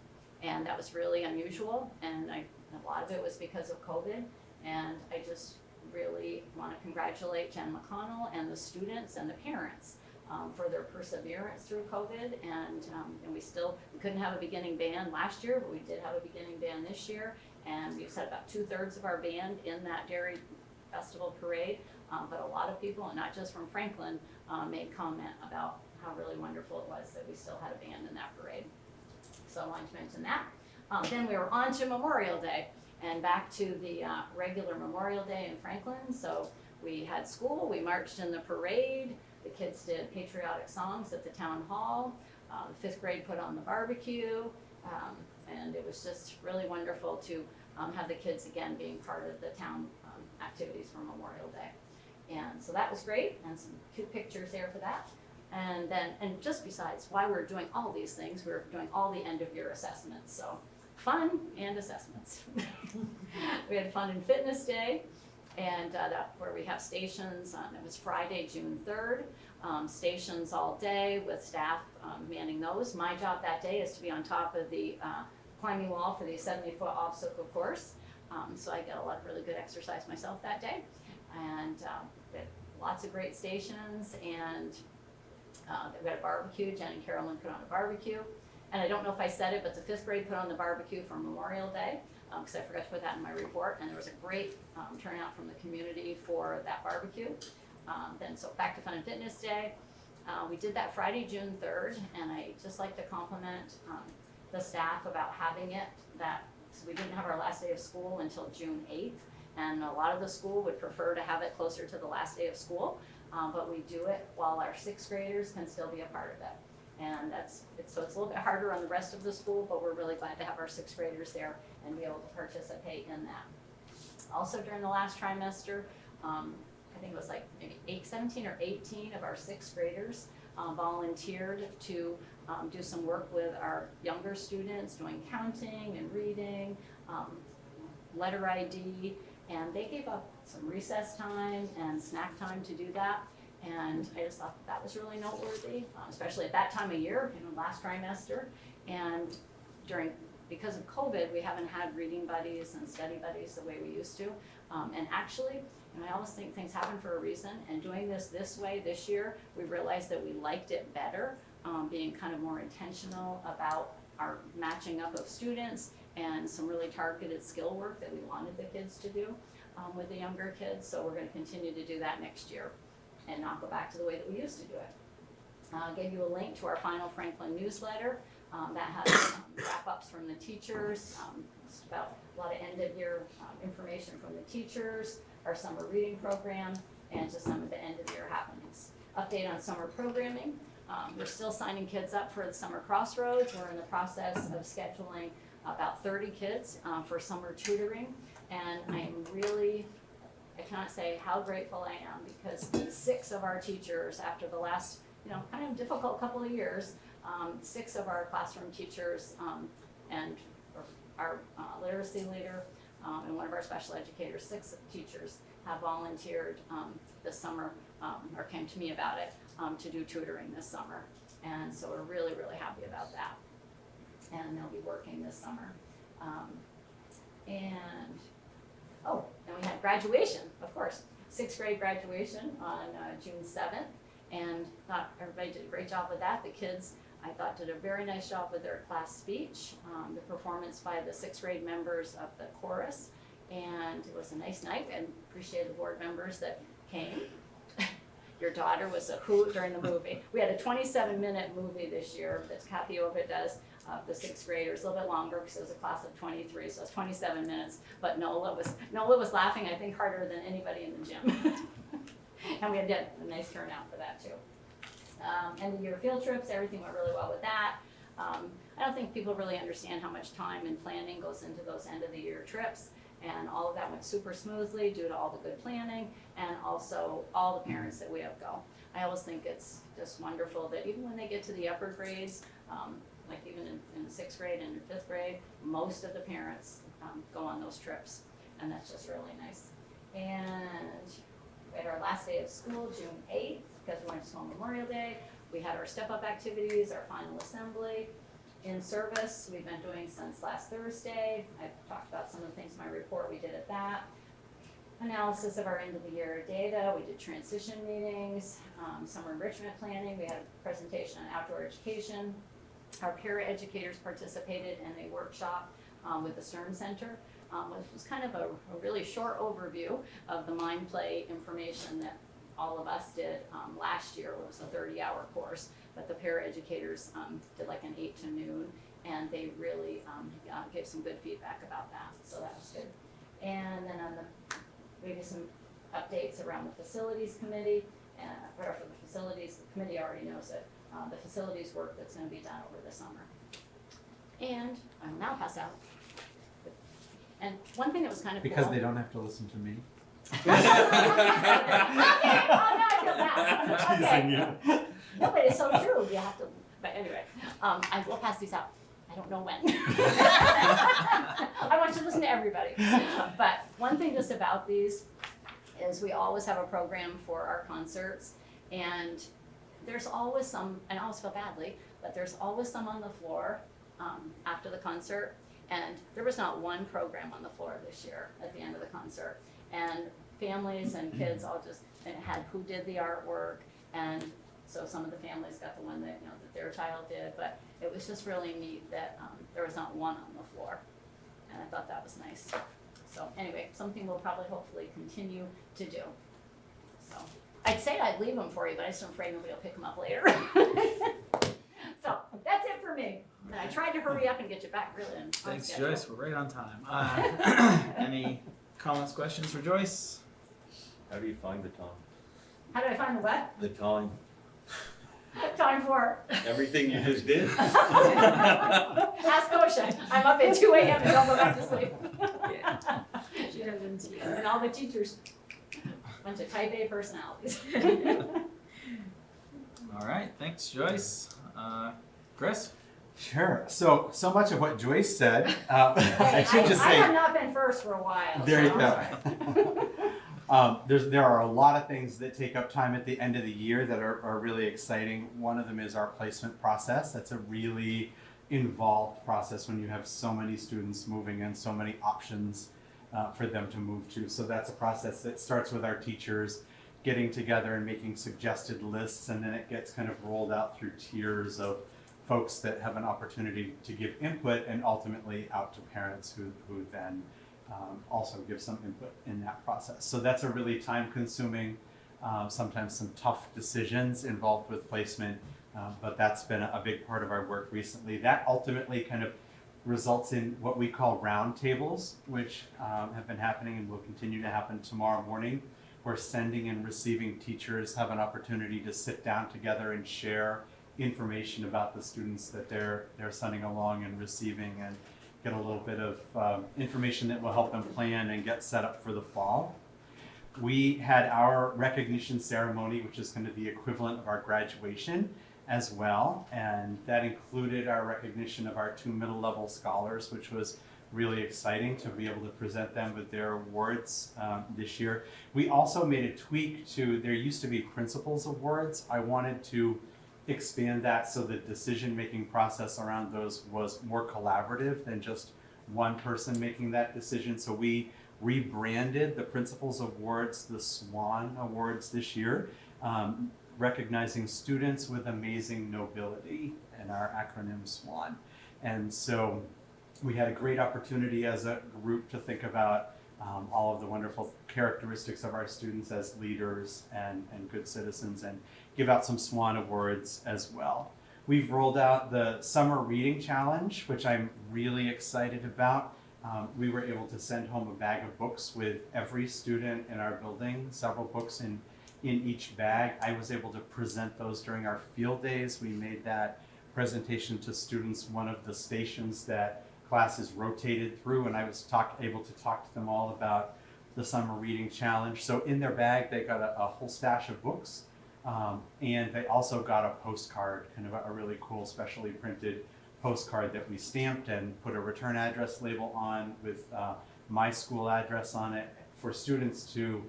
And that was really unusual, and a lot of it was because of COVID. And I just really want to congratulate Jen McConnell and the students and the parents for their perseverance through COVID. And we couldn't have a beginning band last year, but we did have a beginning band this year. And we set about 2/3 of our band in that Dairy Festival Parade. But a lot of people, and not just from Franklin, made comment about how really wonderful it was that we still had a band in that parade. So I wanted to mention that. Then we were on to Memorial Day and back to the regular Memorial Day in Franklin. So we had school, we marched in the parade, the kids did patriotic songs at the town hall, the 5th grade put on the barbecue, and it was just really wonderful to have the kids again being part of the town activities for Memorial Day. And so that was great, and some cute pictures there for that. And just besides, while we were doing all these things, we were doing all the end of year assessments, so fun and assessments. We had Fun and Fitness Day, and that where we have stations on, it was Friday, June 3rd, stations all day with staff manning those. My job that day is to be on top of the climbing wall for the 70-foot obstacle course, so I get a lot of really good exercise myself that day, and we had lots of great stations, and we had a barbecue. Jen and Carolyn put on a barbecue. And I don't know if I said it, but the 5th grade put on the barbecue for Memorial Day, because I forgot to put that in my report. And there was a great turnout from the community for that barbecue. Then so back to Fun and Fitness Day. We did that Friday, June 3rd. And I just like to compliment the staff about having it that, so we didn't have our last day of school until June 8th. And a lot of the school would prefer to have it closer to the last day of school. But we do it while our 6th graders can still be a part of it. And so it's a little bit harder on the rest of the school, but we're really glad to have our 6th graders there and be able to participate in that. Also during the last trimester, I think it was like maybe 17 or 18 of our 6th graders volunteered to do some work with our younger students, doing counting and reading, letter ID, and they gave up some recess time and snack time to do that. And I just thought that was really noteworthy, especially at that time of year, last trimester. And because of COVID, we haven't had reading buddies and study buddies the way we used to. And actually, I always think things happen for a reason. And doing this way this year, we realized that we liked it better, being kind of more intentional about our matching up of students and some really targeted skill work that we wanted the kids to do with the younger kids. So we're going to continue to do that next year and not go back to the way that we used to do it. I'll give you a link to our final Franklin newsletter that has wrap-ups from the teachers, just about a lot of end-of-year information from the teachers, our summer reading program, and just some of the end-of-year happenings. Update on summer programming. We're still signing kids up for the summer crossroads. We're in the process of scheduling about 30 kids for summer tutoring, and I cannot say how grateful I am, because 6 of our teachers, after the last, kind of difficult couple of years, 6 of our classroom teachers and our literacy leader and one of our special educators, 6 teachers have volunteered this summer, or came to me about it, to do tutoring this summer. And so we're really, really happy about that. And they'll be working this summer. And we had graduation, of course, 6th grade graduation on June 7th, and thought everybody did a great job with that. The kids, I thought, did a very nice job with their class speech, the performance by the 6th grade members of the chorus, and it was a nice night, and appreciate the board members that came. Your daughter was a hoot during the movie. We had a 27-minute movie this year that Kathy Ovid does of the 6th graders, a little bit longer because it was a class of 23, so it's 27 minutes. But Nola was laughing, I think, harder than anybody in the gym. And we had a nice turnout for that too. End of year field trips, everything went really well with that. I don't think people really understand how much time and planning goes into those end of the year trips. And all of that went super smoothly due to all the good planning, and also all the parents that we have go. I always think it's just wonderful that even when they get to the upper grades, like even in the 6th grade and 5th grade, most of the parents go on those trips, and that's just really nice. And we had our last day of school, June 8th, because we went to school on Memorial Day. We had our step-up activities, our final assembly. In service, we've been doing since last Thursday. I've talked about some of the things in my report we did at that. Analysis of our end of the year data. We did transition meetings, summer enrichment planning. We had a presentation on outdoor education. Our para-educators participated in a workshop with the Stern Center, which was kind of a really short overview of the mind play information that all of us did last year. It was a 30-hour course, but the para-educators did like an 8 to noon, and they really gave some good feedback about that, so that was good. And then we did some updates around the facilities committee, and for the facilities, the committee already knows it, the facilities work that's going to be done over the summer. And I will now pass out. And one thing that was kind of because cool, they don't have to listen to me. Okay, oh, now I feel bad. I'm teasing you. No, but it's so true, you have to, but anyway, I will pass these out. I don't know when. I want you to listen to everybody. But one thing just about these is we always have a program for our concerts, and there's always some, and I always feel badly, but there's always some on the floor after the concert, and there was not one program on the floor this year at the end of the concert. And families and kids all just had who did the artwork, and so some of the families got the one that, you know, that their child did, but it was just really neat that there was not one on the floor, and I thought that was nice. So anyway, something we'll probably hopefully continue to do. So I'd say I'd leave them for you, but I just am afraid nobody will pick them up later. So that's it for me. And I tried to hurry up and get you back really on Thanks, schedule. Joyce. We're right on time. Any comments, questions for Joyce? How do you find the time? How do I find the what? The time. Time for. Everything you just did? Ask OSHA. I'm up at 2 a.m. and don't go back to sleep. She doesn't. And all the teachers, bunch of type A personalities. All right, thanks, Joyce. Chris? Sure. So much of what Joyce said, I should just I say. have not been first for a while. There you so go. There are a lot of things that take up time at the end of the year that are really exciting. One of them is our placement process. That's a really involved process when you have so many students moving and so many options for them to move to. So that's a process that starts with our teachers getting together and making suggested lists, and then it gets kind of rolled out through tiers of folks that have an opportunity to give input, and ultimately out to parents who then also give some input in that process. So that's a really time-consuming, sometimes some tough decisions involved with placement, but that's been a big part of our work recently. That ultimately kind of results in what we call roundtables, which have been happening and will continue to happen tomorrow morning, where sending and receiving teachers have an opportunity to sit down together and share information about the students that they're sending along and receiving, and get a little bit of information that will help them plan and get set up for the fall. We had our recognition ceremony, which is kind of the equivalent of our graduation as well, and that included our recognition of our 2 middle level scholars, which was really exciting to be able to present them with their awards this year. We also made a tweak to, there used to be principals awards. I wanted to expand that so the decision-making process around those was more collaborative than just one person making that decision. So we rebranded the Principals Awards, the Swan Awards this year, recognizing students with amazing nobility, and our acronym SWAN. And so we had a great opportunity as a group to think about all of the wonderful characteristics of our students as leaders and good citizens, and give out some SWAN awards as well. We've rolled out the Summer Reading Challenge, which I'm really excited about. We were able to send home a bag of books with every student in our building, several books in each bag. I was able to present those during our field days. We made that presentation to students one of the stations that classes rotated through, and I was able to talk to them all about the Summer Reading Challenge. So in their bag, they got a whole stash of books, and they also got a postcard, kind of a really cool, specially printed postcard that we stamped and put a return address label on with my school address on it, for students to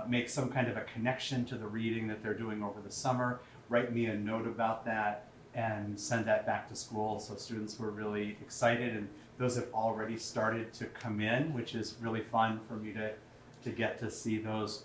make some kind of a connection to the reading that they're doing over the summer, write me a note about that, and send that back to school. So students were really excited, and those have already started to come in, which is really fun for me to get to see those.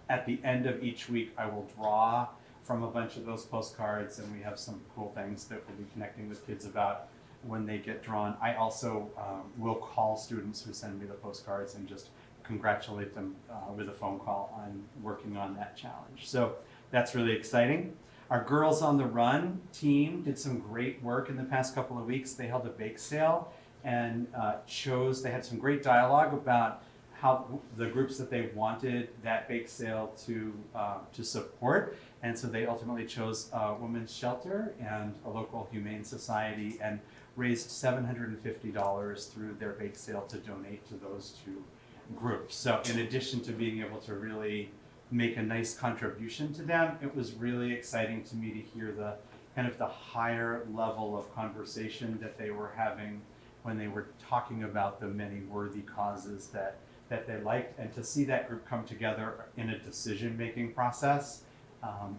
At the end of each week, I will draw from a bunch of those postcards, and we have some cool things that we'll be connecting with kids about when they get drawn. I also will call students who send me the postcards and just congratulate them with a phone call on working on that challenge. So that's really exciting. Our Girls on the Run team did some great work in the past couple of weeks. They held a bake sale and they had some great dialogue about how the groups that they wanted that bake sale to support. And so they ultimately chose a women's shelter and a local humane society, and raised $750 through their bake sale to donate to those two groups. So in addition to being able to really make a nice contribution to them. It was really exciting to me to hear the kind of the higher level of conversation that they were having when they were talking about the many worthy causes that they liked, and to see that group come together in a decision-making process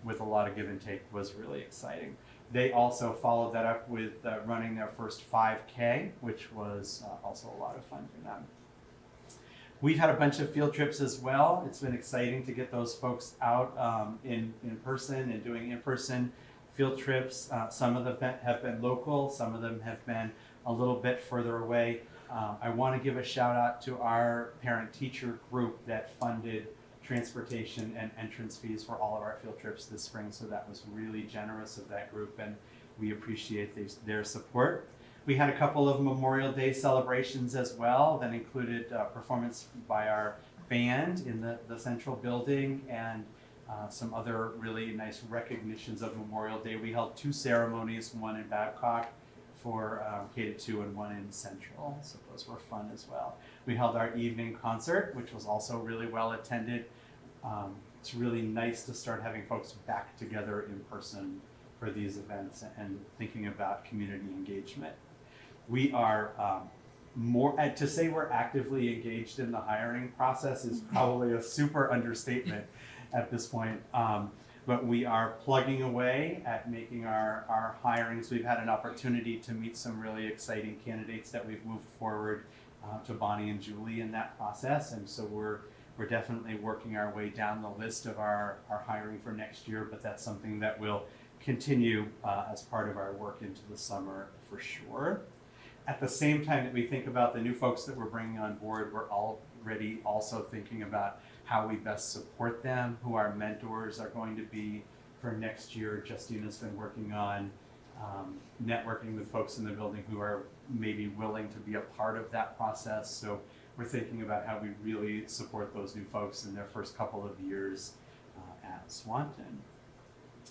with a lot of give and take was really exciting. They also followed that up with running their first 5K, which was also a lot of fun for them. We've had a bunch of field trips as well. It's been exciting to get those folks out in person and doing in-person field trips. Some of them have been local, some of them have been a little bit further away. I want to give a shout out to our parent-teacher group that funded transportation and entrance fees for all of our field trips this spring, so that was really generous of that group, and we appreciate their support. We had a couple of Memorial Day celebrations as well that included performance by our band in the central building, and some other really nice recognitions of Memorial Day. We held 2 ceremonies, one in Babcock for K-2 and one in Central, so those were fun as well. We held our evening concert, which was also really well attended. It's really nice to start having folks back together in person for these events and thinking about community engagement. We are to say we're actively engaged in the hiring process is probably a super understatement at this point. But we are plugging away at making our hirings. We've had an opportunity to meet some really exciting candidates that we've moved forward to Bonnie and Julie in that process. And so we're definitely working our way down the list of our hiring for next year, but that's something that will continue as part of our work into the summer for sure. At the same time that we think about the new folks that we're bringing on board, we're already also thinking about how we best support them, who our mentors are going to be for next year. Justina's been working on networking with folks in the building who are maybe willing to be a part of that process. So we're thinking about how we really support those new folks in their first couple of years at Swanton.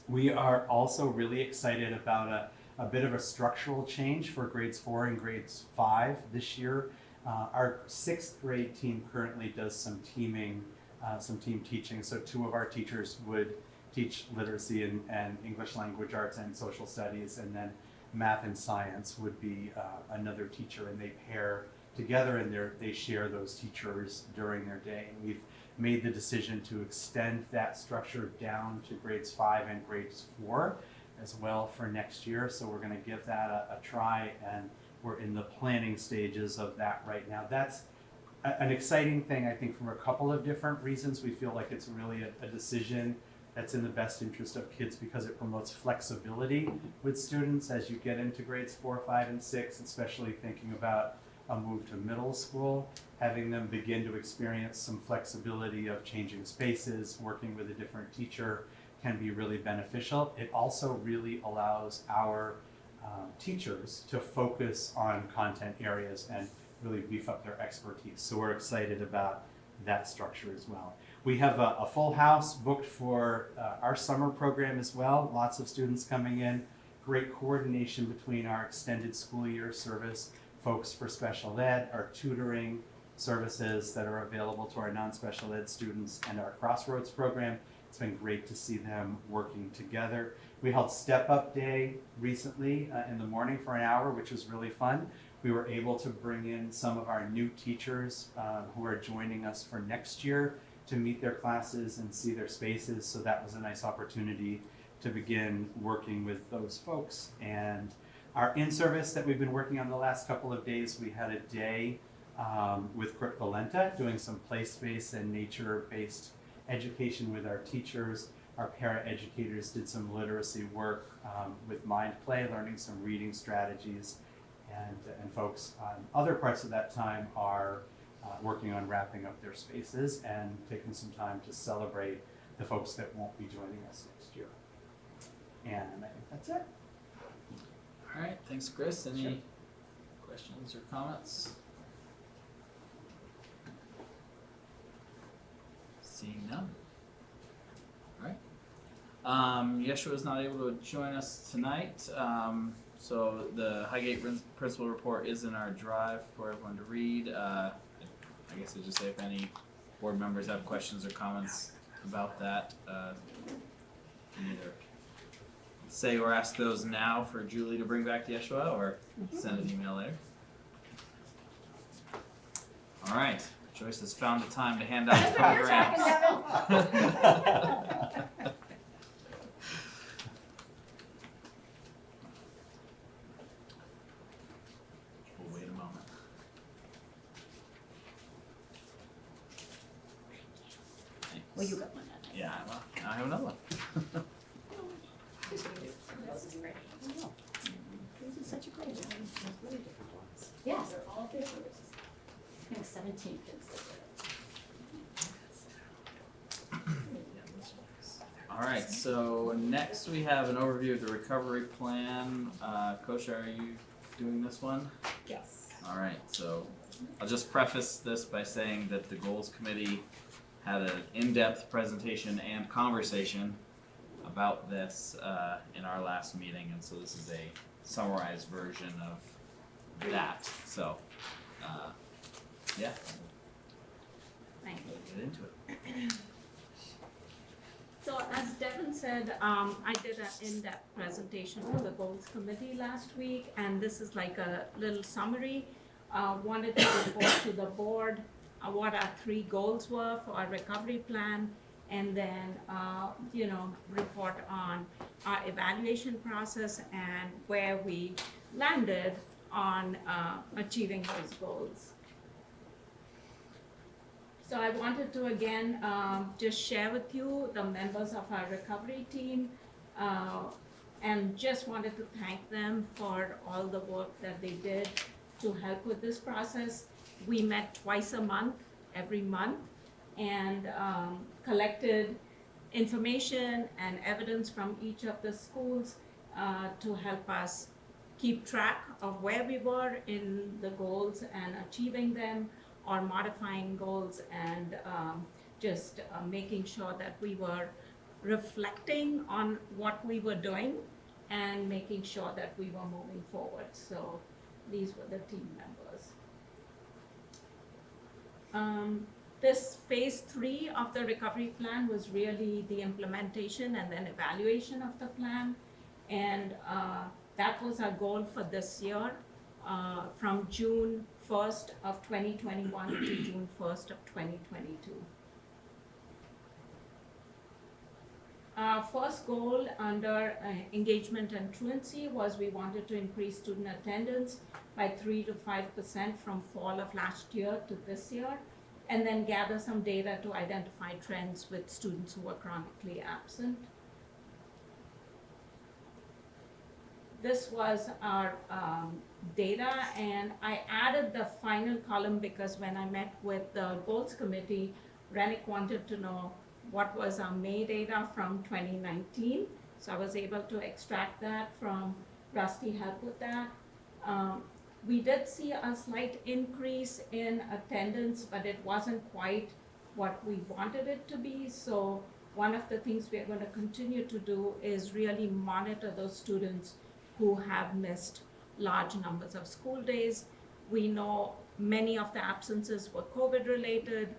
We are also really excited about a bit of a structural change for grades 4 and grades 5 this year. Our 6th grade team currently does some teaming, some team teaching. So 2 of our teachers would teach literacy and English language arts and social studies, and then math and science would be another teacher, and they pair together and they share those teachers during their day. And we've made the decision to extend that structure down to grades 5 and grades 4 as well for next year. So we're going to give that a try, and we're in the planning stages of that right now. That's an exciting thing, I think, for a couple of different reasons. We feel like it's really a decision that's in the best interest of kids because it promotes flexibility with students as you get into grades 4, 5, and 6, especially thinking about a move to middle school, having them begin to experience some flexibility of changing spaces, working with a different teacher can be really beneficial. It also really allows our teachers to focus on content areas and really beef up their expertise. So we're excited about that structure as well. We have a full house booked for our summer program as well. Lots of students coming in. Great coordination between our extended school year service folks for special ed, our tutoring services that are available to our non-special ed students, and our Crossroads program. It's been great to see them working together. We held Step Up Day recently in the morning for an hour, which was really fun. We were able to bring in some of our new teachers who are joining us for next year to meet their classes and see their spaces. So that was a nice opportunity to begin working with those folks. And our in-service that we've been working on the last couple of days, we had a day with Kurt Valenta doing some place-based and nature-based education with our teachers. Our para-educators did some literacy work with mind play, learning some reading strategies. And folks on other parts of that time are working on wrapping up their spaces and taking some time to celebrate the folks that won't be joining us next year. And I think that's it. All right, thanks, Chris. Any questions or comments? Seeing none. All right. Yeshua is not able to join us tonight, so the Highgate principal report is in our drive for everyone to read. I guess I just say if any board members have questions or comments about that, can either say or ask those now for Julie to bring back to Yeshua, or send an email later. All right, Joyce has found the time to hand out the programs. We'll wait a moment. Thanks. Well, you got one. Yeah, well, now I have another one. This is great. This is such a great one. Yeah, they're all different. I think 17 kids. All right, so next we have an overview of the recovery plan. Kosha, are you doing this one? Yes. All right, so I'll just preface this by saying that the goals committee had an in-depth presentation and conversation about this in our last meeting, and so this is a summarized version of that. So, yeah, Thank you. we'll get into it. So as Devin said, I did an in-depth presentation for the goals committee last week, and this is like a little summary. Wanted to report to the board what our 3 goals were for our recovery plan, and then, report on our evaluation process and where we landed on achieving those goals. So I wanted to again just share with you the members of our recovery team, and just wanted to thank them for all the work that they did to help with this process. We met twice a month, every month, and collected information and evidence from each of the schools to help us keep track of where we were in the goals and achieving them, or modifying goals, and just making sure that we were reflecting on what we were doing and making sure that we were moving forward. So these were the team members. This phase 3 of the recovery plan was really the implementation and then evaluation of the plan. And that was our goal for this year, from June 1st of 2021 to June 1st of 2022. Our first goal under engagement and truancy was we wanted to increase student attendance by 3 to 5% from fall of last year to this year, and then gather some data to identify trends with students who were chronically absent. This was our data, and I added the final column because when I met with the goals committee, Rennick wanted to know what was our May data from 2019. So I was able to extract that from Rusty helped with that. We did see a slight increase in attendance, but it wasn't quite what we wanted it to be. So one of the things we are going to continue to do is really monitor those students who have missed large numbers of school days. We know many of the absences were COVID related.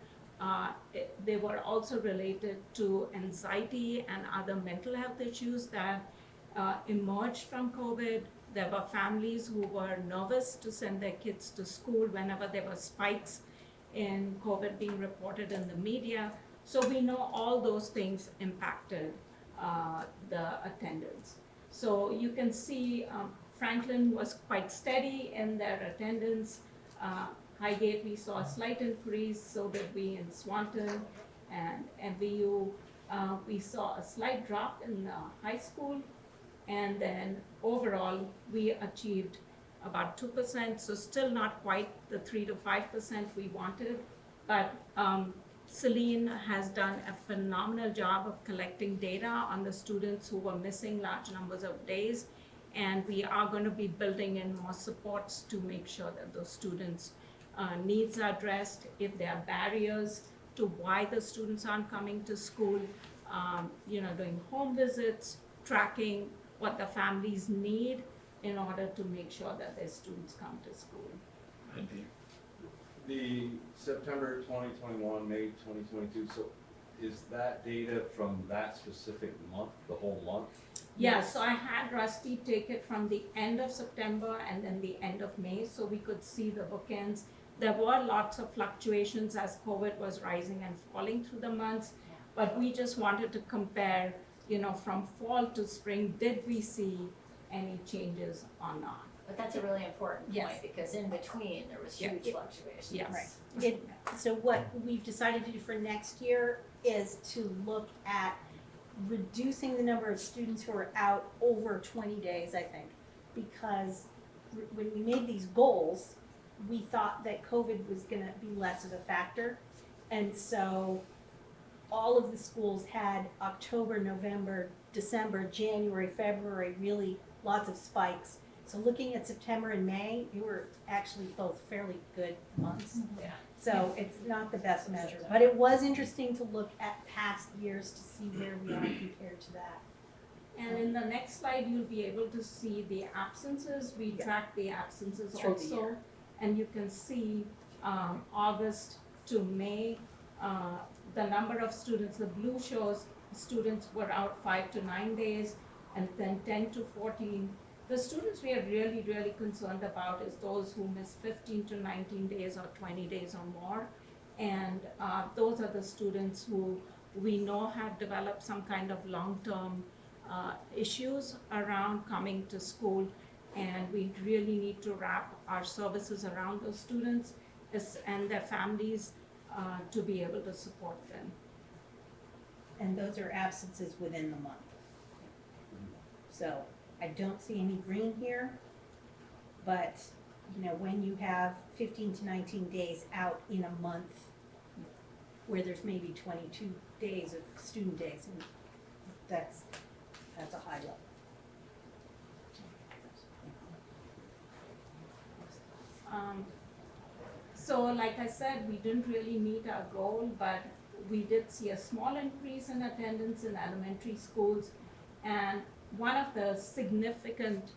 They were also related to anxiety and other mental health issues that emerged from COVID. There were families who were nervous to send their kids to school whenever there were spikes in COVID being reported in the media. So we know all those things impacted the attendance. So you can see Franklin was quite steady in their attendance. Highgate, we saw a slight increase, so did we in Swanton, and MVU, we saw a slight drop in high school, and then overall, we achieved about 2%, so still not quite the 3 to 5% we wanted, but Celine has done a phenomenal job of collecting data on the students who were missing large numbers of days, and we are going to be building in more supports to make sure that those students' needs are addressed. If there are barriers to why the students aren't coming to school, doing home visits, tracking what the families need in order to make sure that their students come to school. The September 2021, May 2022, so is that data from that specific month, the whole month? Yeah, so I had Rusty take it from the end of September and then the end of May, so we could see the bookends. There were lots of fluctuations as COVID was rising and falling through the months, but we just wanted to compare, from fall to spring, did we see any changes or not? But that's a really important point, Yes. because in between, there was huge fluctuations. Yes. So what we've decided to do for next year is to look at reducing the number of students who are out over 20 days, I think. Because when we made these goals, we thought that COVID was gonna be less of a factor. And so all of the schools had October, November, December, January, February, really lots of spikes. So looking at September and May, they were actually both fairly good months. Yeah. So it's not the best measure, but it was interesting to look at past years to see where we are compared to that. And in the next slide, you'll be able to see the absences. We track the absences Through the also. year. And you can see August to May, the number of students, the blue shows students were out 5 to 9 days, and then 10 to 14. The students we are really, really concerned about is those who miss 15 to 19 days or 20 days or more. And those are the students who we know have developed some kind of long-term issues around coming to school. And we really need to wrap our services around those students and their families to be able to support them. And those are absences within the month. So I don't see any green here, but when you have 15 to 19 days out in a month where there's maybe 22 days of student days, and that's a high level. So like I said, we didn't really meet our goal, but we did see a small increase in attendance in elementary schools. And one of the significant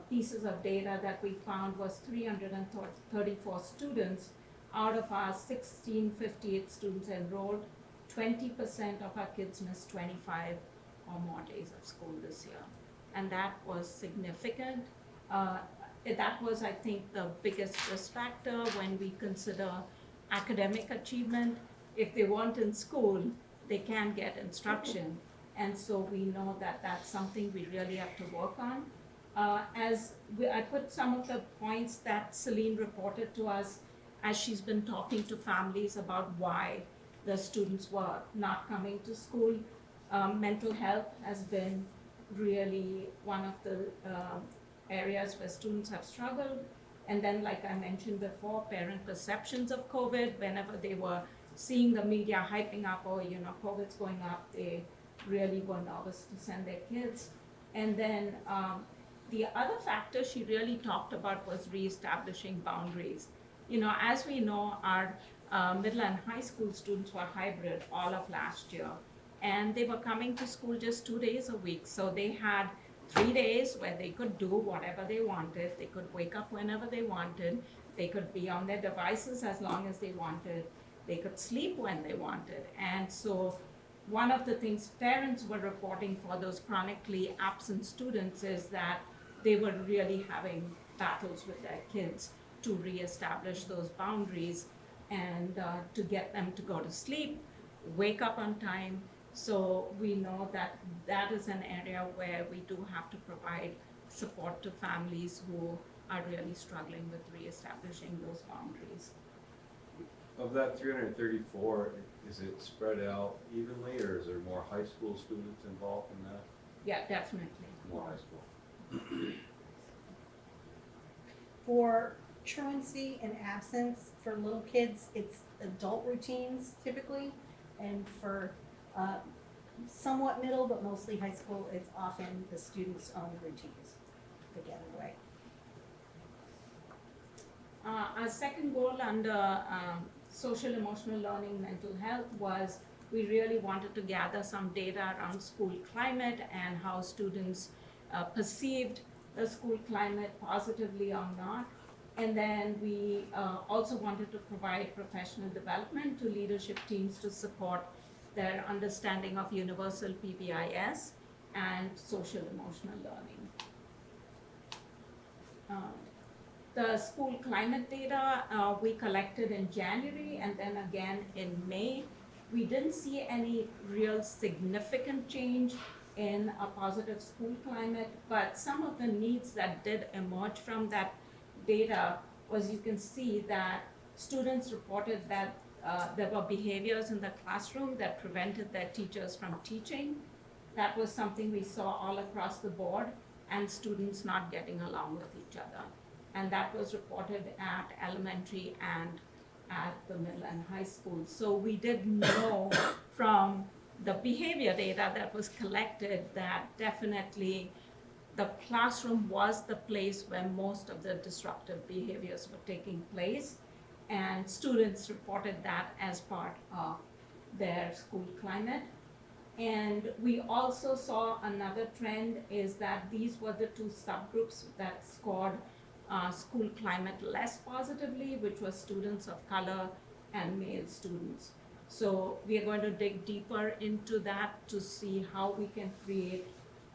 pieces of data that we found was 334 students out of our 1658 students enrolled. 20% of our kids missed 25 or more days of school this year. And that was significant. That was, I think, the biggest risk factor when we consider academic achievement. If they weren't in school, they can't get instruction. And so we know that that's something we really have to work on. I put some of the points that Celine reported to us as she's been talking to families about why the students were not coming to school. Mental health has been really one of the areas where students have struggled. And then, like I mentioned before, parent perceptions of COVID. Whenever they were seeing the media hyping up, COVID's going up, they really were nervous to send their kids. And then the other factor she really talked about was reestablishing boundaries. As we know, our middle and high school students were hybrid all of last year, and they were coming to school just 2 days a week. So they had 3 days where they could do whatever they wanted. They could wake up whenever they wanted. They could be on their devices as long as they wanted. They could sleep when they wanted. And so one of the things parents were reporting for those chronically absent students is that they were really having battles with their kids to reestablish those boundaries and to get them to go to sleep, wake up on time. So we know that that is an area where we do have to provide support to families who are really struggling with reestablishing those boundaries. Of that 334, is it spread out evenly, or is there more high school students involved in that? Yeah, definitely. More high school. For truancy and absence, for little kids, it's adult routines typically, and for somewhat middle, but mostly high school, it's often the students' own routines that get in the way. Our second goal under social emotional learning, mental health, was we really wanted to gather some data around school climate and how students perceived the school climate positively or not. And then we also wanted to provide professional development to leadership teams to support their understanding of universal PBIS and social emotional learning. The school climate data we collected in January and then again in May. We didn't see any real significant change in a positive school climate, but some of the needs that did emerge from that data was, you can see that students reported that there were behaviors in the classroom that prevented their teachers from teaching. That was something we saw all across the board, and students not getting along with each other. And that was reported at elementary and at the middle and high school. So we did know from the behavior data that was collected that definitely the classroom was the place where most of the disruptive behaviors were taking place. And students reported that as part of their school climate. And we also saw another trend is that these were the two subgroups that scored school climate less positively, which was students of color and male students. So we are going to dig deeper into that to see how we can create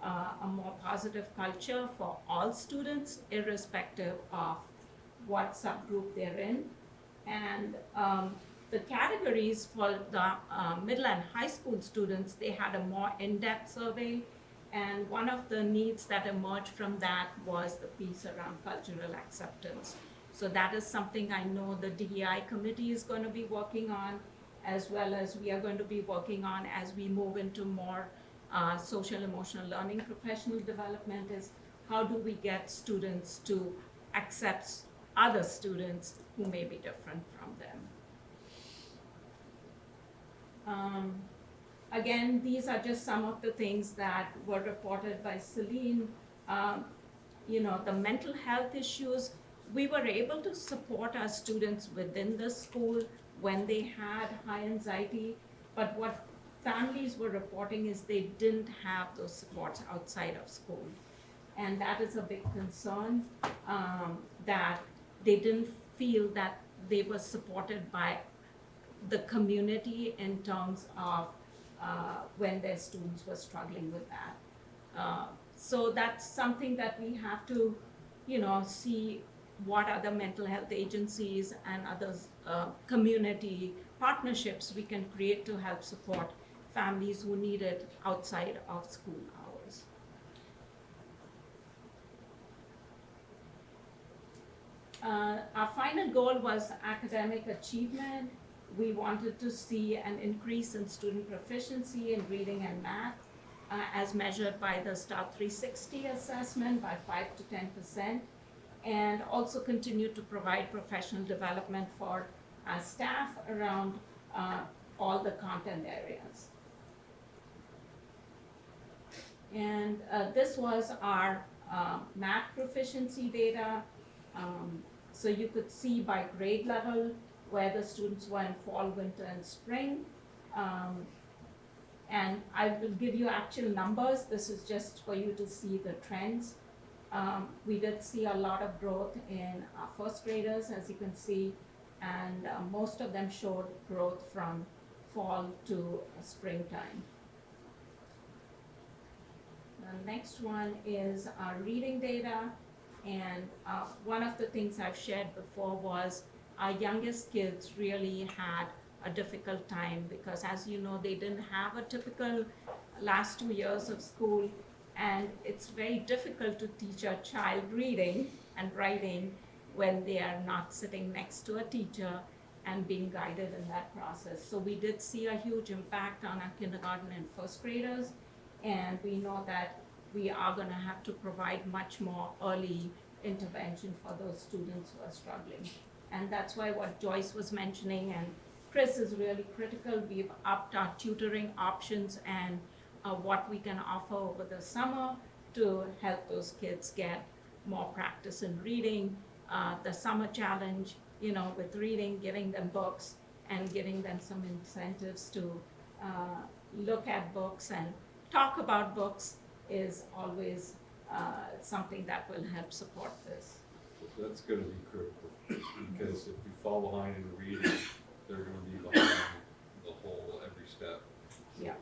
a more positive culture for all students, irrespective of what subgroup they're in. And the categories for the middle and high school students, they had a more in-depth survey. And one of the needs that emerged from that was the piece around cultural acceptance. So that is something I know the DEI committee is going to be working on, as well as we are going to be working on as we move into more social emotional learning professional development, is how do we get students to accept other students who may be different from them. Again, these are just some of the things that were reported by Celine. The mental health issues, we were able to support our students within the school when they had high anxiety, but what families were reporting is they didn't have those supports outside of school. And that is a big concern, that they didn't feel that they were supported by the community in terms of when their students were struggling with that. So that's something that we have to, see what other mental health agencies and other community partnerships we can create to help support families who need it outside of school hours. Our final goal was academic achievement. We wanted to see an increase in student proficiency in reading and math as measured by the STAR 360 assessment by 5 to 10%, and also continue to provide professional development for our staff around all the content areas. And this was our math proficiency data. So you could see by grade level where the students were in fall, winter, and spring. And I will give you actual numbers. This is just for you to see the trends. We did see a lot of growth in our first graders, as you can see, and most of them showed growth from fall to springtime. The next one is our reading data. And one of the things I've shared before was our youngest kids really had a difficult time because, as you know, they didn't have a typical last 2 years of school, and it's very difficult to teach a child reading and writing when they are not sitting next to a teacher and being guided in that process. So we did see a huge impact on our kindergarten and first graders, and we know that we are going to have to provide much more early intervention for those students who are struggling. And that's why what Joyce was mentioning and Chris is really critical. We've upped our tutoring options and what we can offer over the summer to help those kids get more practice in reading. The summer challenge, with reading, giving them books and giving them some incentives to look at books and talk about books is always something that will help support this. That's gonna be critical, because if you fall behind in reading, they're gonna be behind the whole every step. Yeah.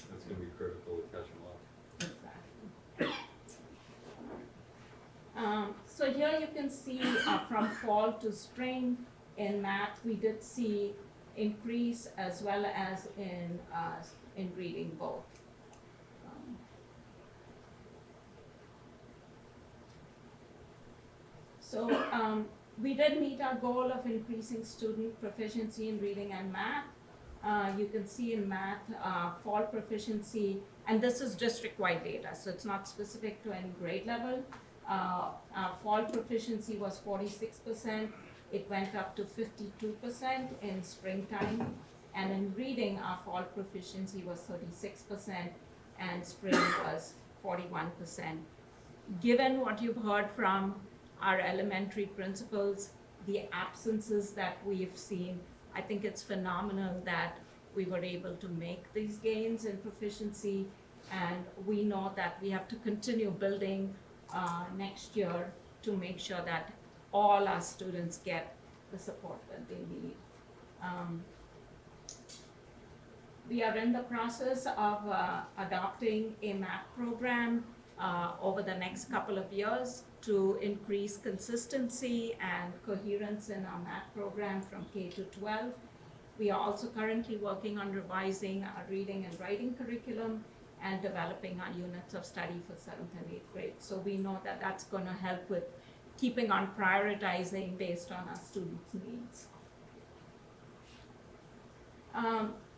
That's gonna be critical to catch them up. Exactly. So here you can see from fall to spring in math, we did see increase as well as in reading both. We did meet our goal of increasing student proficiency in reading and math. You can see in math, fall proficiency, and this is district-wide data, so it's not specific to any grade level. Our fall proficiency was 46%. It went up to 52% in springtime. And in reading, our fall proficiency was 36%, and spring was 41%. Given what you've heard from our elementary principals, the absences that we've seen, I think it's phenomenal that we were able to make these gains in proficiency, and we know that we have to continue building next year to make sure that all our students get the support that they need. We are in the process of adopting a math program over the next couple of years to increase consistency and coherence in our math program from K to 12. We are also currently working on revising our reading and writing curriculum and developing our units of study for 7th and 8th grade. So we know that that's going to help with keeping on prioritizing based on our students' needs.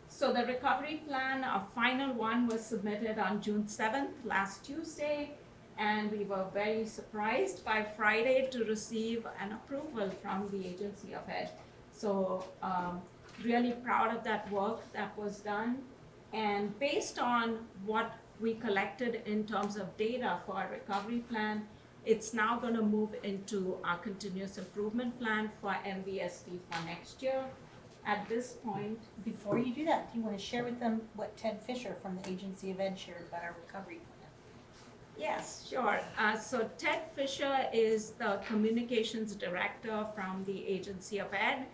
So the recovery plan, our final one was submitted on June 7th, last Tuesday, and we were very surprised by Friday to receive an approval from the Agency of Ed. So really proud of that work that was done. And based on what we collected in terms of data for our recovery plan, it's now going to move into our continuous improvement plan for MVSD for next year. At this point, Before you do that, do you want to share with them what Ted Fisher from the Agency of Ed shared about our recovery plan? yes, sure. So Ted Fisher is the communications director from the Agency of Ed,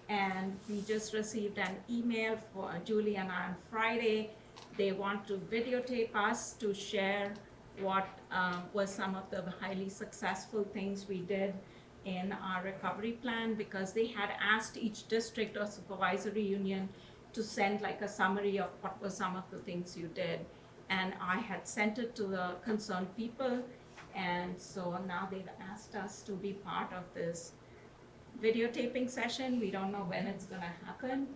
and we just received an email for Julie and I on Friday. They want to videotape us to share what was some of the highly successful things we did in our recovery plan, because they had asked each district or supervisory union to send like a summary of what were some of the things you did. And I had sent it to the concerned people, and so now they've asked us to be part of this videotaping session. We don't know when it's gonna happen,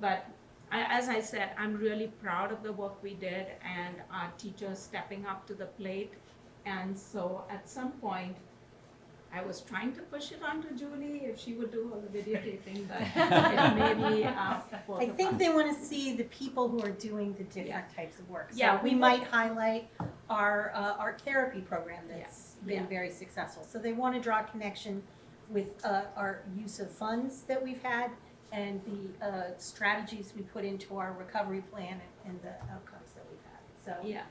but as I said, I'm really proud of the work we did and our teachers stepping up to the plate. And so at some point, I was trying to push it onto Julie if she would do all the videotaping, but it may be both I of think us. they want to see the people who are doing the different types of work. So Yeah, we we might highlight our art therapy program that's been Yeah. very successful. So they want to draw a connection with our use of funds that we've had and the strategies we put into our recovery plan and the outcomes that we've had. So Yeah,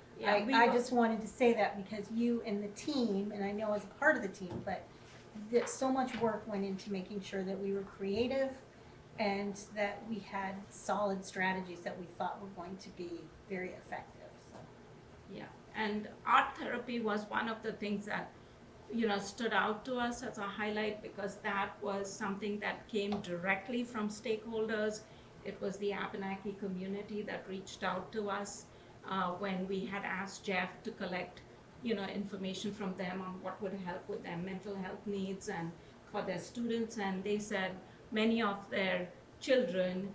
I just wanted to say that because you and the team, and I know as a part of the team, but that so much work went into making sure that we were creative and that we had solid strategies that we thought were going to be very effective. So. Yeah, and art therapy was one of the things that, stood out to us as a highlight, because that was something that came directly from stakeholders. It was the Abenaki community that reached out to us when we had asked Jeff to collect, information from them on what would help with their mental health needs and for their students. And they said many of their children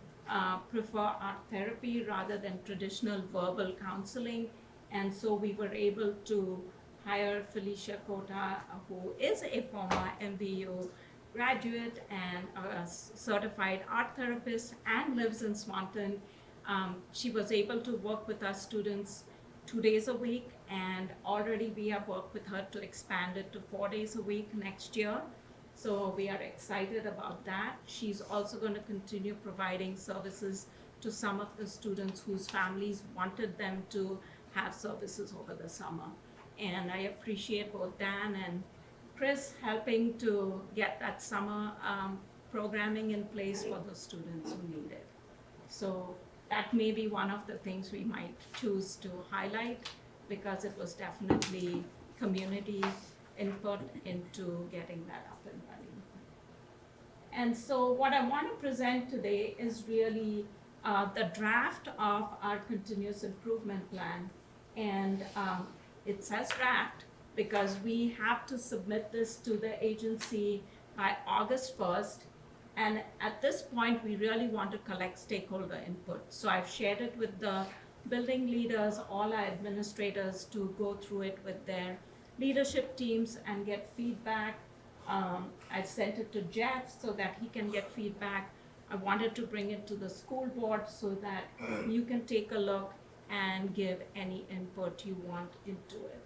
prefer art therapy rather than traditional verbal counseling. And so we were able to hire Felicia Kota, who is a former MVU graduate and a certified art therapist and lives in Swanton. She was able to work with our students 2 days a week, and already we have worked with her to expand it to 4 days a week next year. So we are excited about that. She's also going to continue providing services to some of the students whose families wanted them to have services over the summer. And I appreciate both Dan and Chris helping to get that summer programming in place for the students who need it. So that may be one of the things we might choose to highlight, because it was definitely community input into getting that up and running. And so what I want to present today is really the draft of our continuous improvement plan. And it says draft because we have to submit this to the agency by August 1st. And at this point, we really want to collect stakeholder input. So I've shared it with the building leaders, all our administrators, to go through it with their leadership teams and get feedback. I've sent it to Jeff so that he can get feedback. I wanted to bring it to the school board so that you can take a look and give any input you want into it.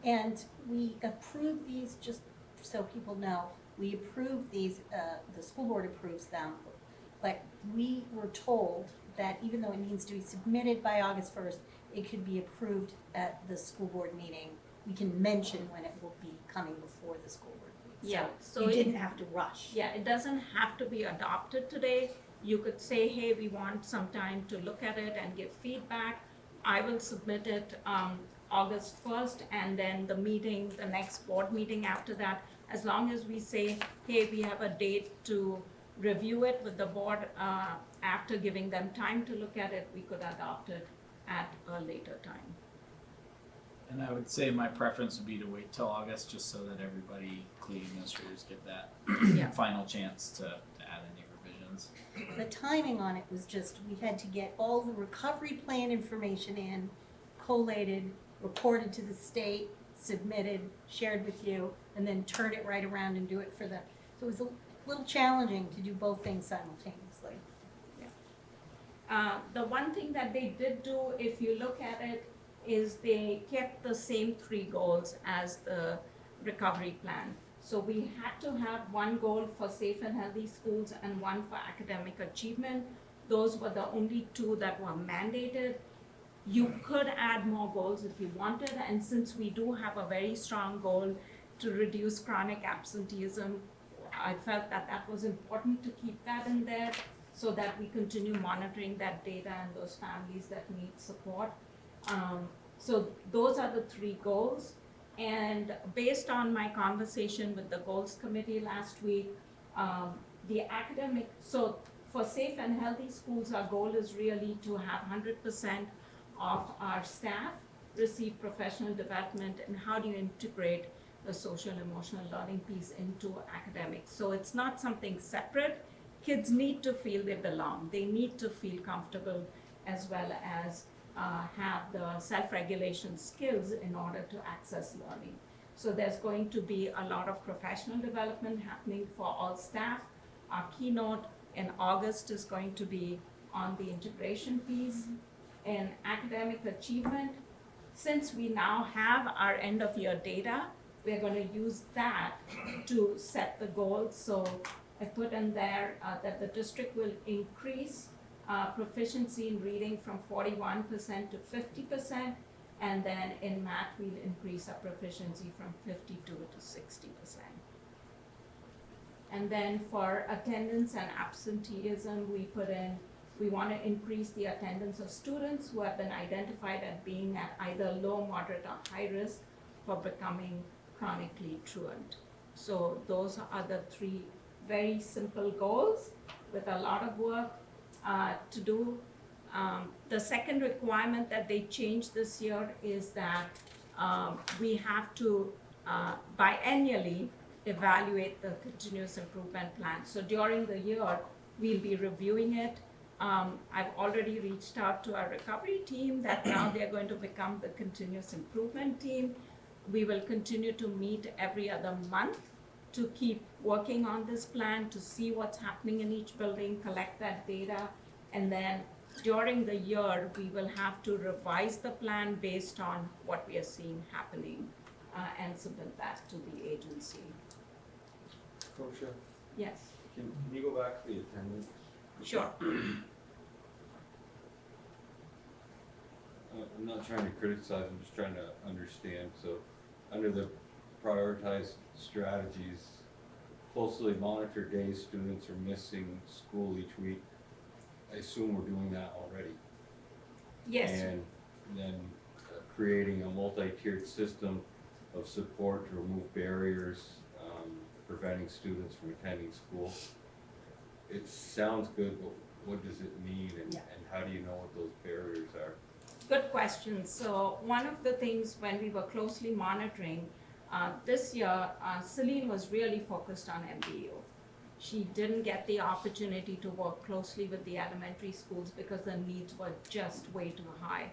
And we approve these, just so people know, we approve these, the school board approves them, but we were told that even though it needs to be submitted by August 1st, it could be approved at the school board meeting. We can mention when it will be coming before the school board meeting. Yeah, So you didn't have to rush. Yeah, it doesn't have to be adopted today. You could say, hey, we want some time to look at it and give feedback. I will submit it August 1st, and then the meeting, the next board meeting after that, as long as we say, hey, we have a date to review it with the board after giving them time to look at it, we could adopt it at a later time. And I would say my preference would be to wait till August, just so that everybody, including administrators, get that Yeah. final chance to add any revisions. The timing on it was just, we had to get all the recovery plan information in, collated, reported to the state, submitted, shared with you, and then turn it right around and do it for the, so it was a little challenging to do both things simultaneously. The one thing that they did do, if you look at it, is they kept the same 3 goals as the recovery plan. So we had to have one goal for safe and healthy schools and one for academic achievement. Those were the only 2 that were mandated. You could add more goals if you wanted, and since we do have a very strong goal to reduce chronic absenteeism, I felt that that was important to keep that in there so that we continue monitoring that data and those families that need support. So those are the 3 goals. And based on my conversation with the goals committee last week, the academic, so for safe and healthy schools, our goal is really to have 100% of our staff receive professional development, and how do you integrate the social emotional learning piece into academics. So it's not something separate. Kids need to feel they belong. They need to feel comfortable, as well as have the self-regulation skills in order to access learning. So there's going to be a lot of professional development happening for all staff. Our keynote in August is going to be on the integration piece. And academic achievement, since we now have our end of year data, we're going to use that to set the goals. So I put in there that the district will increase proficiency in reading from 41% to 50%, and then in math we'll increase our proficiency from 52 to 60%. And then for attendance and absenteeism, we put in, we want to increase the attendance of students who have been identified as being at either low, moderate, or high risk for becoming chronically truant. So those are the 3 very simple goals with a lot of work to do. The second requirement that they changed this year is that we have to biennially evaluate the continuous improvement plan. So during the year, we'll be reviewing it. I've already reached out to our recovery team that now they're going to become the continuous improvement team. We will continue to meet every other month to keep working on this plan, to see what's happening in each building, collect that data, and then during the year, we will have to revise the plan based on what we are seeing happening and submit that to the agency. Kosha, Yes, can you go back to the attendance? sure. I'm not trying to criticize, I'm just trying to understand. So under the prioritized strategies, closely monitor days students are missing school each week. I assume we're doing that already. Yes, And then creating a multi-tiered system of support to remove barriers, preventing students from attending school. It sounds good, but what does it mean, and how do you know what those barriers are? good question. So one of the things when we were closely monitoring, this year, Celine was really focused on MBU. She didn't get the opportunity to work closely with the elementary schools because the needs were just way too high.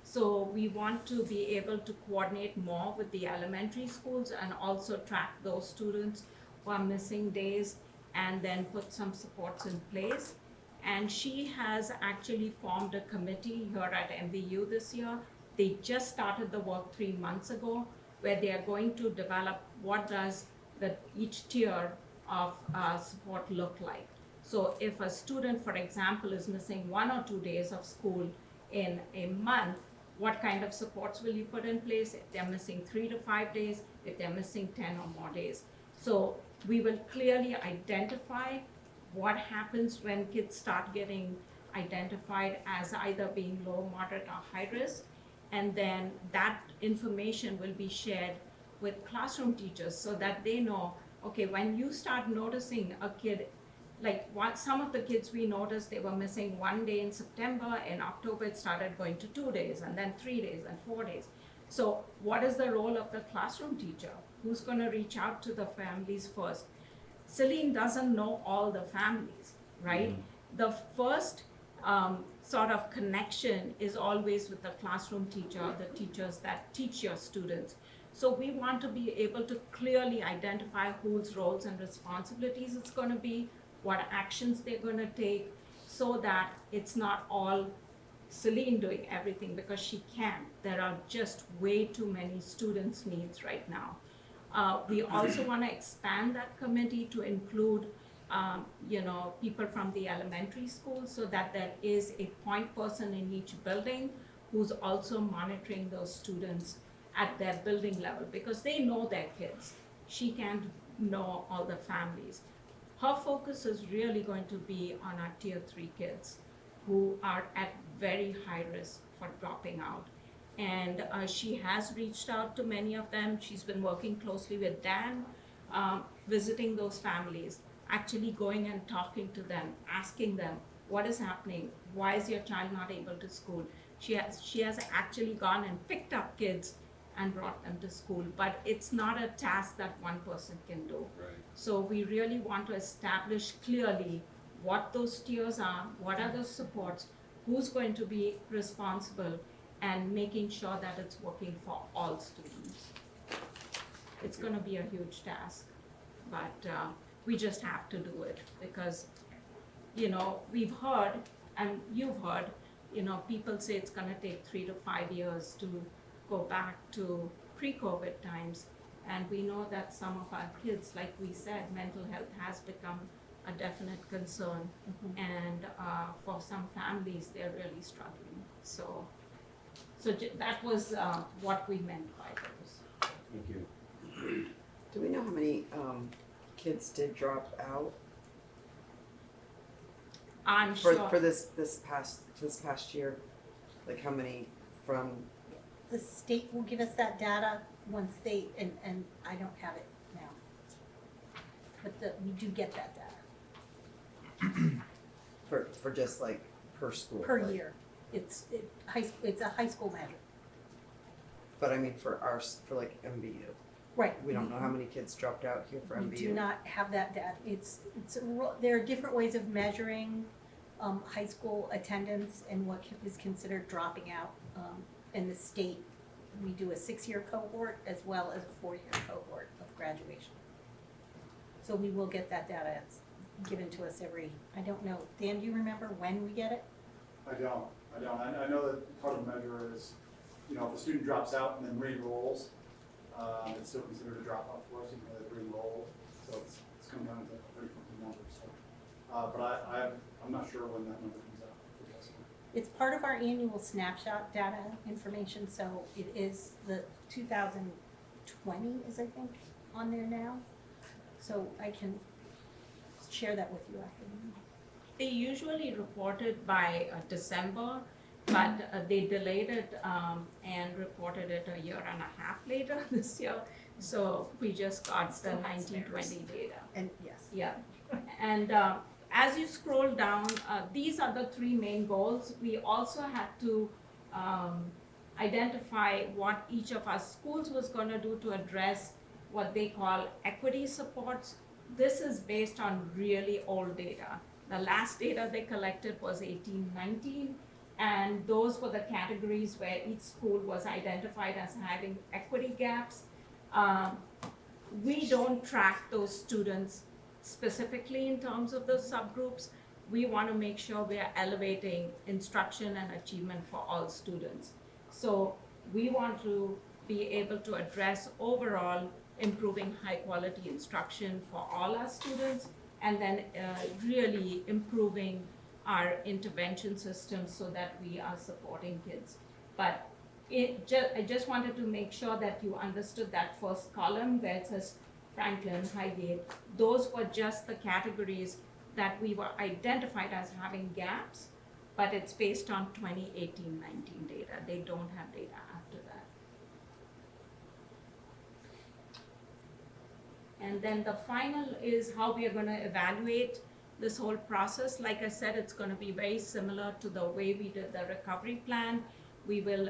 So we want to be able to coordinate more with the elementary schools and also track those students who are missing days and then put some supports in place. And she has actually formed a committee here at MVU this year. They just started the work 3 months ago, where they are going to develop what does each tier of support look like. So if a student, for example, is missing 1 or 2 days of school in a month, what kind of supports will you put in place? If they're missing 3 to 5 days, if they're missing 10 or more days. So we will clearly identify what happens when kids start getting identified as either being low, moderate, or high risk. And then that information will be shared with classroom teachers so that they know, okay, when you start noticing a kid, like some of the kids we noticed, they were missing 1 day in September. In October, it started going to 2 days, and then 3 days, and 4 days. So what is the role of the classroom teacher? Who's going to reach out to the families first? Celine doesn't know all the families, right? Mm-hmm. The first sort of connection is always with the classroom teacher, the teachers that teach your students. So we want to be able to clearly identify whose roles and responsibilities it's going to be, what actions they're going to take, so that it's not all Celine doing everything, because she can't. There are just way too many students' needs right now. We also want to expand that committee to include people from the elementary schools, so that there is a point person in each building who's also monitoring those students at their building level, because they know their kids. She can't know all the families. Her focus is really going to be on our tier 3 kids who are at very high risk for dropping out. And she has reached out to many of them. She's been working closely with Dan, visiting those families, actually going and talking to them, asking them, what is happening? Why is your child not able to school? She has actually gone and picked up kids and brought them to school, but it's not a task that one person can do. Right. So we really want to establish clearly what those tiers are, what are those supports, who's going to be responsible, and making sure that it's working for all students. It's going to be a huge task, but we just have to do it, because we've heard, and you've heard, people say it's going to take 3 to 5 years to go back to pre-COVID times. And we know that some of our kids, like we said, mental health has become a definite concern. Mm-hmm. And for some families, they're really struggling. So that was what we meant by those. Thank you. Do we know how many kids did drop out I'm for sure this past year? Like how many from? The state will give us that data once they, and I don't have it now. But we do get that data. For just like per school? Per year. It's a high school measure. But I mean for like MVU. Right. We don't know how many kids dropped out here for MVU. We do not have that data. There are different ways of measuring high school attendance and what is considered dropping out. In the state, we do a 6-year cohort as well as a 4-year cohort of graduation. So we will get that data. It's given to us I don't know. Dan, do you remember when we get it? I don't. I know that part of the measure is, if a student drops out and then re-enrolls, it's still considered a dropout for us, even though they re-enroll. So it's come down to a pretty funky number. So, but I'm not sure when that number comes out. It's part of our annual snapshot data information, so it is the 2020 is, I think, on there now. So I can share that with you after the meeting. they usually reported by December, but they delayed it and reported it a year and a half later this year. So we just got the 1920 data. And yes. Yeah, and as you scroll down, these are the three main goals. We also had to identify what each of our schools was going to do to address what they call equity supports. This is based on really old data. The last data they collected was 1819, and those were the categories where each school was identified as having equity gaps. We don't track those students specifically in terms of those subgroups. We want to make sure we are elevating instruction and achievement for all students. So we want to be able to address overall improving high quality instruction for all our students, and then really improving our intervention systems so that we are supporting kids. But I just wanted to make sure that you understood that first column where it says Franklin, Highgate. Those were just the categories that we were identified as having gaps, but it's based on 2018-19 data. They don't have data after that. And then the final is how we are going to evaluate this whole process. Like I said, it's going to be very similar to the way we did the recovery plan. We will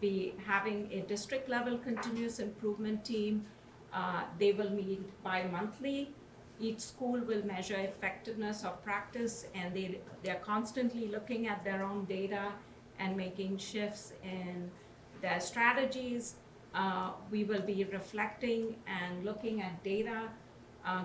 be having a district level continuous improvement team. They will meet bi-monthly. Each school will measure effectiveness of practice, and they're constantly looking at their own data and making shifts in their strategies. We will be reflecting and looking at data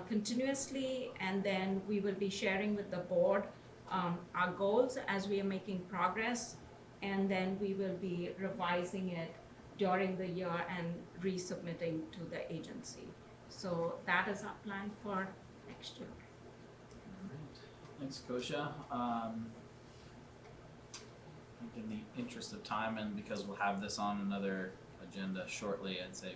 continuously, and then we will be sharing with the board our goals as we are making progress, and then we will be revising it during the year and resubmitting to the agency. So that is our plan for next year. All right. Thanks, Kosha. I think in the interest of time, and because we'll have this on another agenda shortly, I'd say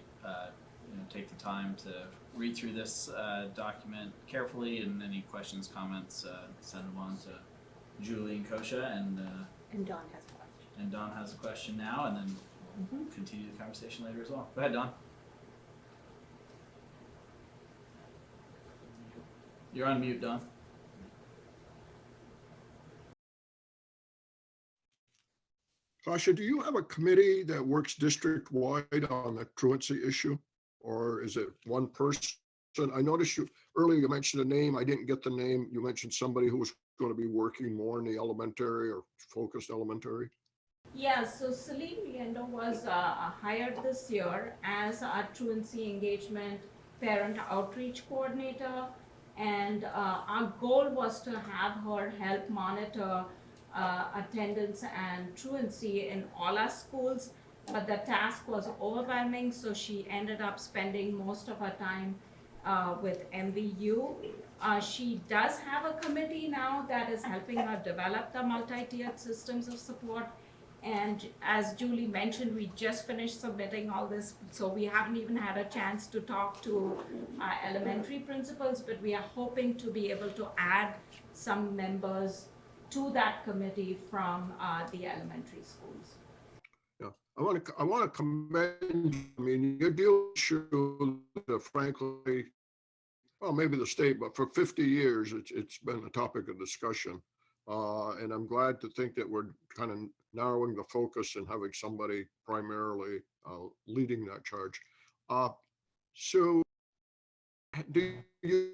take the time to read through this document carefully, and any questions, comments, send them on to Julie and Kosha, and Dawn has a question. And Dawn has a question now, and then we'll continue the conversation later as well. Go ahead, Dawn. You're on mute, Dawn. Kasha, do you have a committee that works district-wide on the truancy issue? Or is it one person? I noticed earlier you mentioned a name. I didn't get the name. You mentioned somebody who was going to be working more in the elementary or focused elementary. Yeah, so Celine Liendo was hired this year as our truancy engagement parent outreach coordinator. And our goal was to have her help monitor attendance and truancy in all our schools, but the task was overwhelming, so she ended up spending most of her time with MVU. She does have a committee now that is helping her develop the multi-tiered systems of support. And as Julie mentioned, we just finished submitting all this, so we haven't even had a chance to talk to elementary principals, but we are hoping to be able to add some members to that committee from the elementary schools. Yeah, I want to commend. I mean, your deal should, frankly, well, maybe the state, but for 50 years, it's been a topic of discussion. And I'm glad to think that we're kind of narrowing the focus and having somebody primarily leading that charge. So do you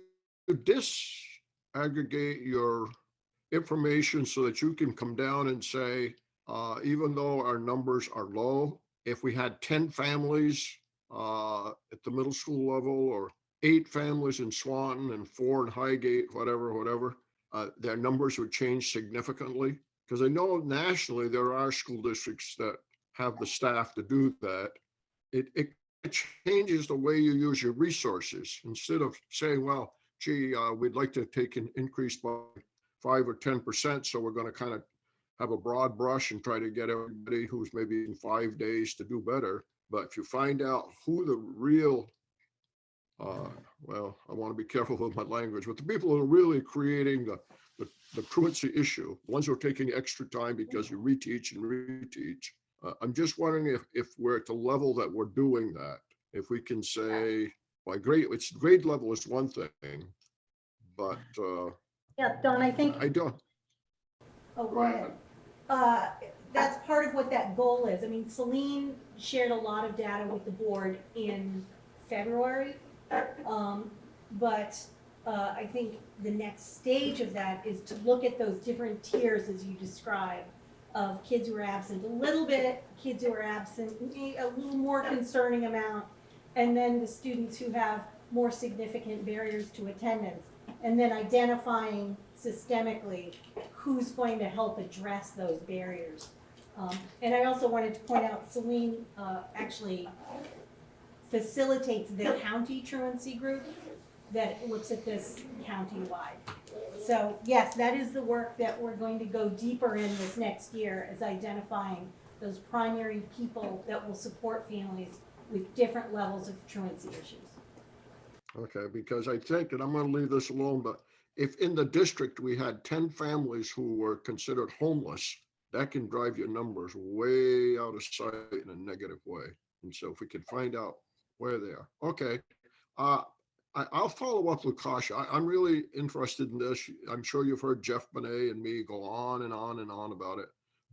disaggregate your information so that you can come down and say, even though our numbers are low, if we had 10 families at the middle school level, or 8 families in Swanton and 4 in Highgate, whatever, their numbers would change significantly? Because I know nationally there are school districts that have the staff to do that. It changes the way you use your resources. Instead of saying, well, gee, we'd like to take an increase by 5 or 10%, so we're going to kind of have a broad brush and try to get everybody who's maybe in 5 days to do better. But if you find out who the real well, I want to be careful with my language, but the people who are really creating the the truancy issue, ones who are taking extra time because you reteach and reteach. I'm just wondering if we're at the level that we're doing that, if we can say, well, grade level is one thing, but Yeah, Don, I think, I don't. oh, go ahead. That's part of what that goal is. I mean, Celine shared a lot of data with the board in February. But I think the next stage of that is to look at those different tiers as you describe of kids who are absent a little bit, kids who are absent a little more concerning amount, and then the students who have more significant barriers to attendance, and then identifying systemically who's going to help address those barriers. And I also wanted to point out, Celine actually facilitates the county truancy group that looks at this county-wide. So yes, that is the work that we're going to go deeper in this next year, is identifying those primary people that will support families with different levels of truancy issues. Okay, because I think, and I'm going to leave this alone, but if in the district we had 10 families who were considered homeless, that can drive your numbers way out of sight in a negative way. And so if we could find out where they are. Okay. I'll follow up with Kasha. I'm really interested in this. I'm sure you've heard Jeff Bonet and me go on and on and on about it,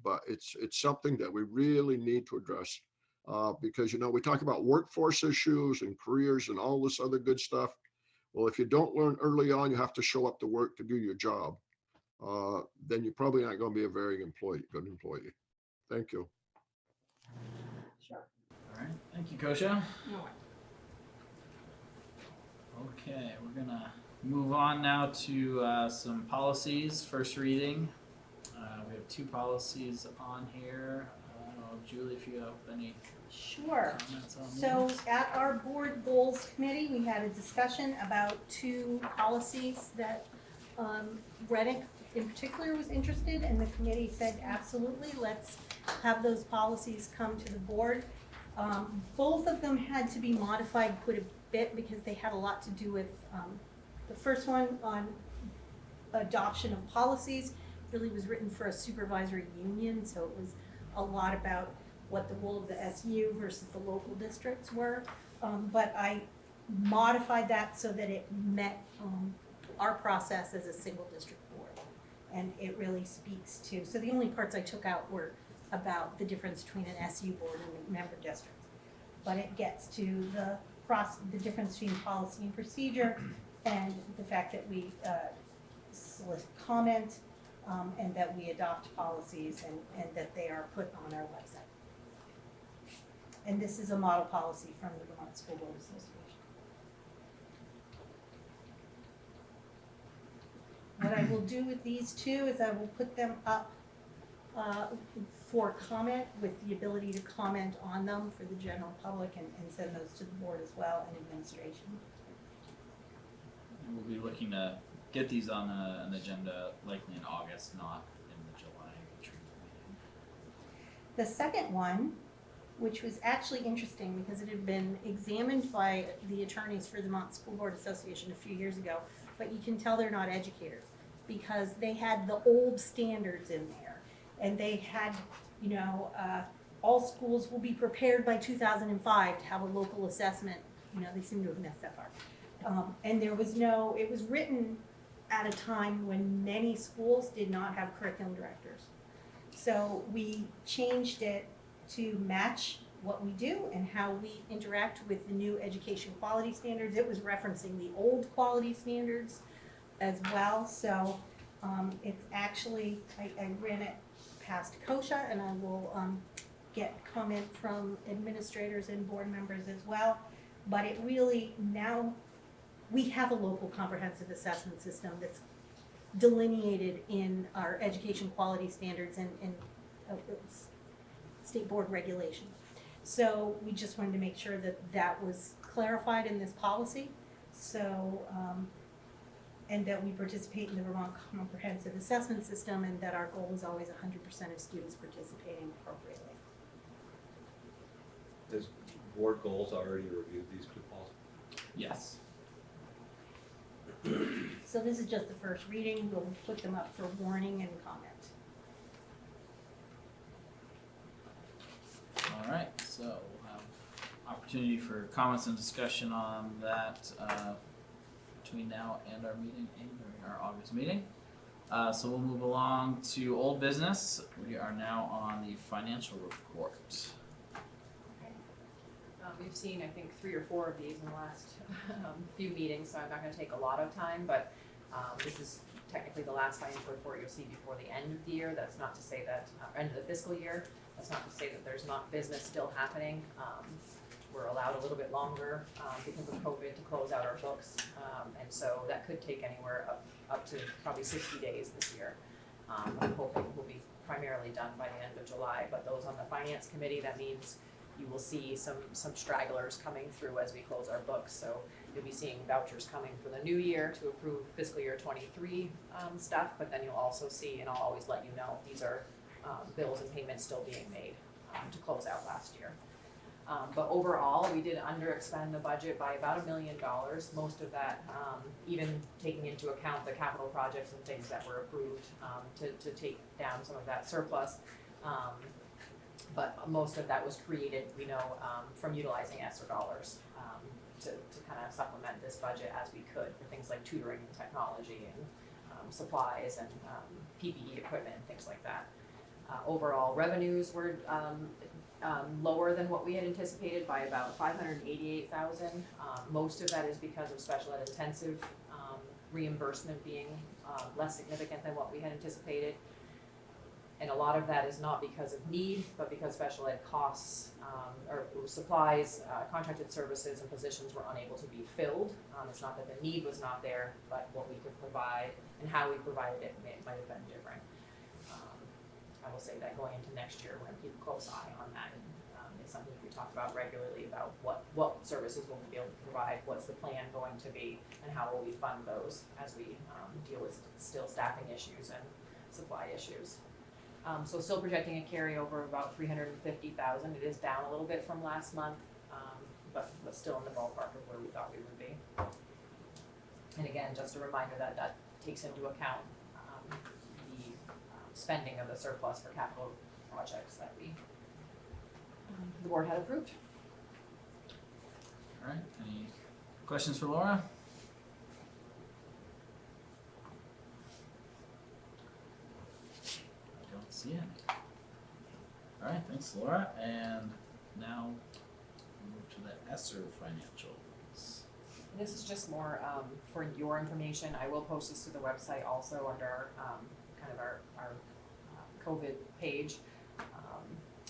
but it's something that we really need to address because, you know, we talk about workforce issues and careers and all this other good stuff. Well, if you don't learn early on, you have to show up to work to do your job. Then you're probably not going to be a very good employee. Thank you. Sure. All right. Thank you, Kosha. Okay, we're gonna move on now to some policies. First reading. We have 2 policies on here. I don't know, Julie, if you have any Sure. comments on So these. at our board goals committee, we had a discussion about 2 policies that Reddick in particular was interested, and the committee said, absolutely, let's have those policies come to the board. Both of them had to be modified quite a bit because they had a lot to do with the first one on adoption of policies really was written for a supervisory union, so it was a lot about what the role of the SU versus the local districts were. But I modified that so that it met our process as a single district board. And it really speaks to, so the only parts I took out were about the difference between an SU board and a member district. But it gets to the difference between policy and procedure, and the fact that we solicit comment, and that we adopt policies and that they are put on our website. And this is a model policy from the Vermont School Board Association. What I will do with these 2 is I will put them up for comment, with the ability to comment on them for the general public, and send those to the board as well and administration. And we'll be looking to get these on an agenda likely in August, not in the July retreat meeting. The second one, which was actually interesting because it had been examined by the attorneys for the Vermont School Board Association a few years ago, but you can tell they're not educators because they had the old standards in there. And they had, you know, all schools will be prepared by 2005 to have a local assessment. You know, they seem to have messed that part. And there was no, it was written at a time when many schools did not have curriculum directors. So we changed it to match what we do and how we interact with the new education quality standards. It was referencing the old quality standards as well. So it's actually, I ran it past Kosha, and I will get comment from administrators and board members as well. But it really, now we have a local comprehensive assessment system that's delineated in our education quality standards and state board regulations. So we just wanted to make sure that that was clarified in this policy. So, and that we participate in the Vermont Comprehensive Assessment System, and that our goal is always 100% of students participating appropriately. Has board goals already reviewed these 2 policies? Yes. So this is just the first reading. We'll put them up for warning and comment. All right, so we'll have opportunity for comments and discussion on that between now and our meeting, our August meeting. So we'll move along to old business. We are now on the financial report. We've seen, I think, 3 or 4 of these in the last few meetings, so I'm not gonna take a lot of time, but this is technically the last financial report you'll see before the end of the year. That's not to say that, end of the fiscal year, that's not to say that there's not business still happening. We're allowed a little bit longer because of COVID to close out our books, and so that could take anywhere up to probably 60 days this year. I'm hoping will be primarily done by the end of July, but those on the finance committee, that means you will see some stragglers coming through as we close our books. So you'll be seeing vouchers coming for the new year to approve fiscal year 23 stuff, but then you'll also see, and I'll always let you know, these are bills and payments still being made to close out last year. But overall, we did underexpend the budget by about $1 million. Most of that, even taking into account the capital projects and things that were approved to take down some of that surplus. But most of that was created, we know, from utilizing ESSER dollars to kind of supplement this budget as we could for things like tutoring and technology and supplies and PPE equipment and things like that. Overall revenues were lower than what we had anticipated by about $588,000. Most of that is because of special ed intensive reimbursement being less significant than what we had anticipated. And a lot of that is not because of need, but because special ed costs or supplies, contracted services and positions were unable to be filled. It's not that the need was not there, but what we could provide and how we provided it might have been different. I will say that going into next year, we're going to keep a close eye on that. And it's something we talk about regularly about what services will we be able to provide, what's the plan going to be, and how will we fund those as we deal with still staffing issues and supply issues. So still projecting a carryover of about $350,000. It is down a little bit from last month, but still in the ballpark of where we thought we would be. And again, just a reminder that that takes into account the spending of the surplus for capital projects that the board had approved. All right, any questions for Laura? See it. All right, thanks, Laura. And now we move to the ESSER financials. This is just more for your information. I will post this to the website also under kind of our COVID page.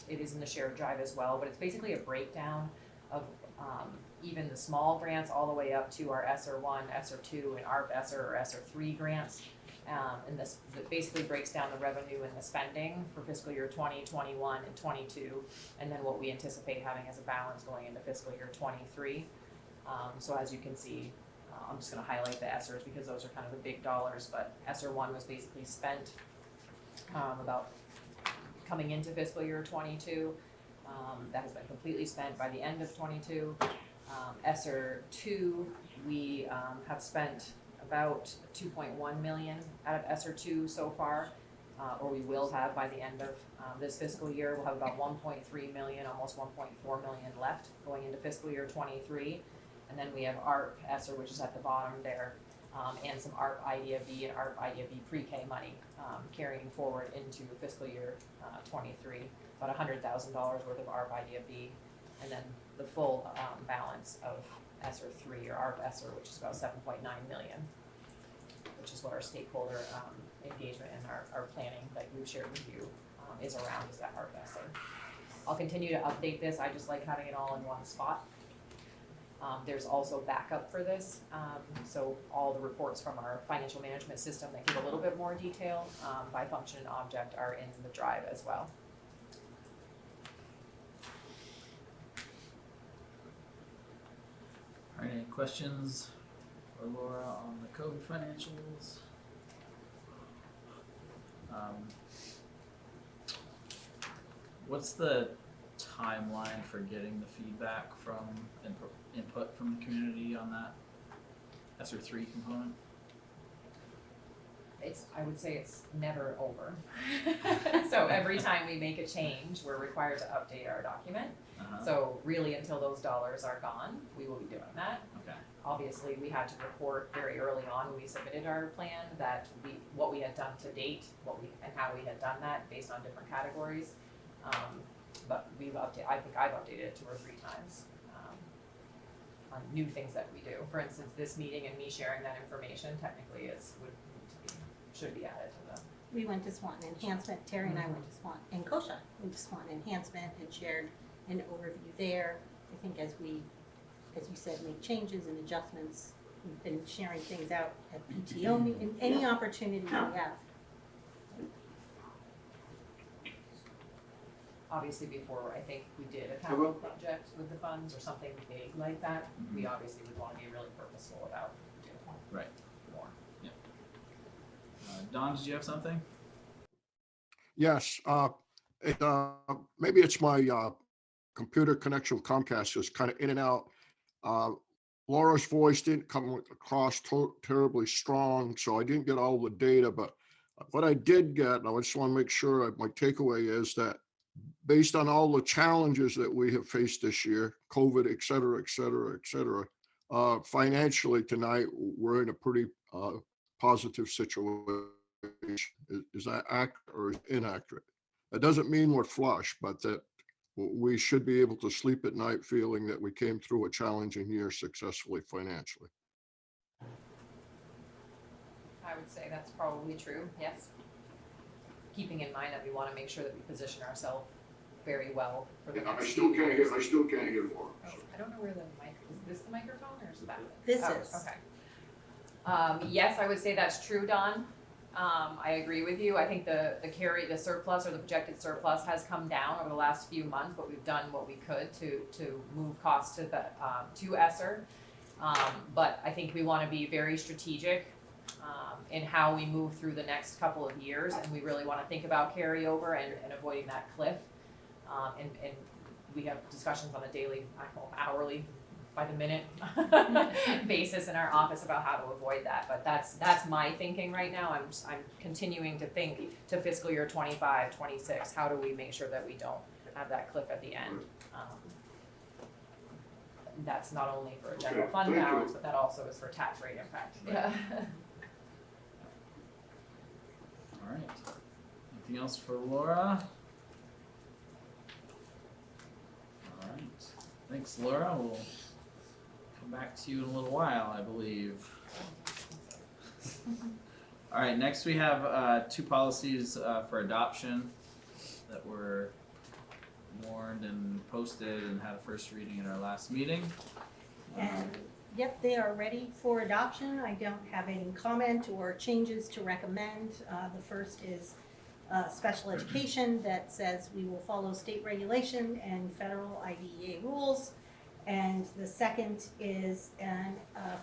It is in the shared drive as well, but it's basically a breakdown of even the small grants all the way up to our ESSER 1, ESSER 2, and ARP ESSER or ESSER 3 grants. And this basically breaks down the revenue and the spending for fiscal year 20, 21, and 22, and then what we anticipate having as a balance going into fiscal year 23. So as you can see, I'm just going to highlight the ESSERs because those are kind of the big dollars, but ESSER 1 was basically spent about coming into fiscal year 22. That has been completely spent by the end of 22. ESSER 2, we have spent about $2.1 million out of ESSER 2 so far, or we will have by the end of this fiscal year. We'll have about 1.3 million, almost 1.4 million left going into fiscal year 23. And then we have ARP ESSER, which is at the bottom there, and some ARP IDIA B and ARP IDIA B pre-K money carrying forward into fiscal year 23. About $100,000 worth of ARP IDIA B, and then the full balance of ESSER 3 or ARP ESSER, which is about 7.9 million, which is what our stakeholder engagement and our planning that we've shared with you is around, is that ARP ESSER. I'll continue to update this. I just like having it all in one spot. There's also backup for this. So all the reports from our financial management system that give a little bit more detail by function and object are in the drive as well. All right, any questions for Laura on the COVID financials? What's the timeline for getting the feedback from input from the community on that ESSER 3 component? I would say it's never over. So every time we make a change, we're required to update our document. So really, until those dollars are gone, we will be doing that. Okay. Obviously, we had to report very early on when we submitted our plan that what we had done to date, and how we had done that based on different categories. But I think I've updated it 2 or 3 times on new things that we do. For instance, this meeting and me sharing that information technically should be added to the. We went to Swanton Enhancement, Terry and I went to Swanton, and Kosha went to Swanton Enhancement and shared an overview there. I think as we, as you said, make changes and adjustments, we've been sharing things out at PTO, in any opportunity we have. Obviously, before I think we did a capital project with the funds or something big like that, we obviously would want to be really purposeful about doing Right. more. Yeah. Don, did you have something? Yes, maybe it's my computer connection with Comcast is kind of in and out. Laura's voice didn't come across terribly strong, so I didn't get all the data, but what I did get, and I just want to make sure my takeaway is that based on all the challenges that we have faced this year, COVID, et cetera, et cetera, et cetera, financially tonight, we're in a pretty positive situation. Is that accurate or inaccurate? That doesn't mean we're flush, but that we should be able to sleep at night feeling that we came through a challenging year successfully financially. I would say that's probably true, yes. Keeping in mind that we want to make sure that we position ourselves very well for the next few years. I still can't hear Laura. Oh, I don't know where the mic, is this the microphone or is that? This Oh, is. okay. Yes, I would say that's true, Don. I agree with you. I think the surplus or the projected surplus has come down over the last few months, but we've done what we could to move costs to ESSER. But I think we want to be very strategic in how we move through the next couple of years, and we really want to think about carryover and avoiding that cliff. And we have discussions on a daily, hourly, by the minute basis in our office about how to avoid that. But that's my thinking right now. I'm continuing to think to fiscal year 25, 26. How do we make sure that we don't have that cliff at the end? That's not only for a general fund balance, but that also is for tax rate impact. Yeah. All right. Anything else for Laura? All right. Thanks, Laura. We'll come back to you in a little while, I believe. All right. Next, we have 2 policies for adoption that were warned and posted and had a first reading at our last meeting. And yep, they are ready for adoption. I don't have any comment or changes to recommend. The first is special education that says we will follow state regulation and federal IDEA rules. And the second is an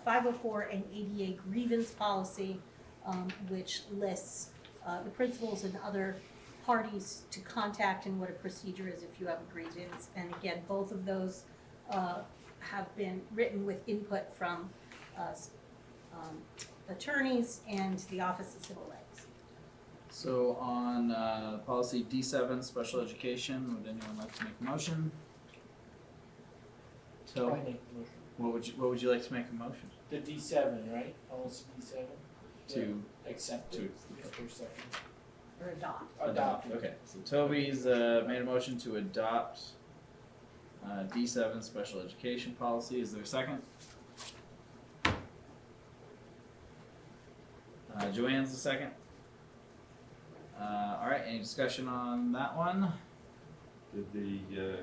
504 and ADA grievance policy, which lists the principals and other parties to contact and what a procedure is if you have a grievance. And again, both of those have been written with input from attorneys and the Office of Civil Rights. So on policy D7, special education, would anyone like to make a motion? I make the motion. What would you like to make a motion? The D7, right? Policy D7? To accept to- it. First, second. Or adopt. Adopt. Okay, so Toby's made a motion to adopt D7 special education policy. Is there a second? Joanne's the second. All right, any discussion on that one? Did the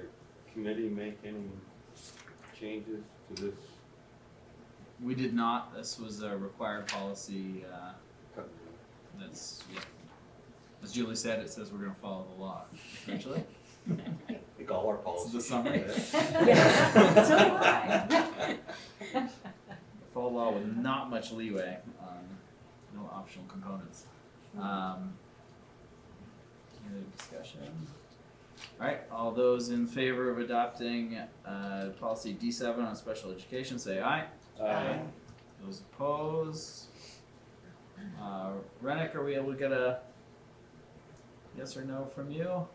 committee make any changes to this? We did not. This was a required policy. That's, yeah. As Julie said, it says we're going to follow the law, essentially. I think all our policies. This is the summary. Yeah, so do I. Follow the law with not much leeway on no optional components. Any other discussion? All right, all those in favor of adopting policy D7 on special education, say aye. Aye. Those opposed? Rennick, are we able to get a yes or no from you?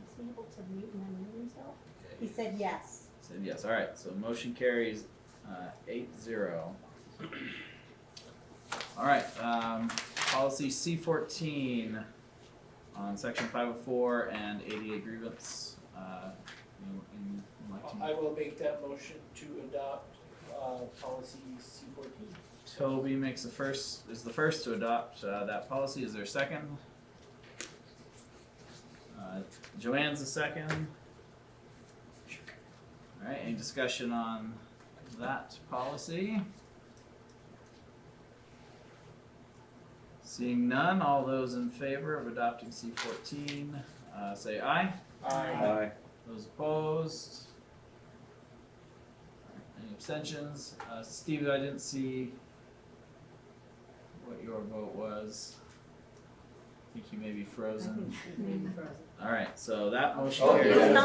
Is he able to mute and unmute himself? He said yes. Said yes. All right. So motion carries 8-0. All right. Policy C14 on section 504 and ADA grievance. I will make that motion to adopt policy C14. Toby is the first to adopt that policy. Is there a second? Joanne's the second. All right, any discussion on that policy? Seeing none, all those in favor of adopting C14, say aye. Aye. Those opposed? Any abstentions? Steve, I didn't see what your vote was. I think you may be frozen. All right, so that motion carries.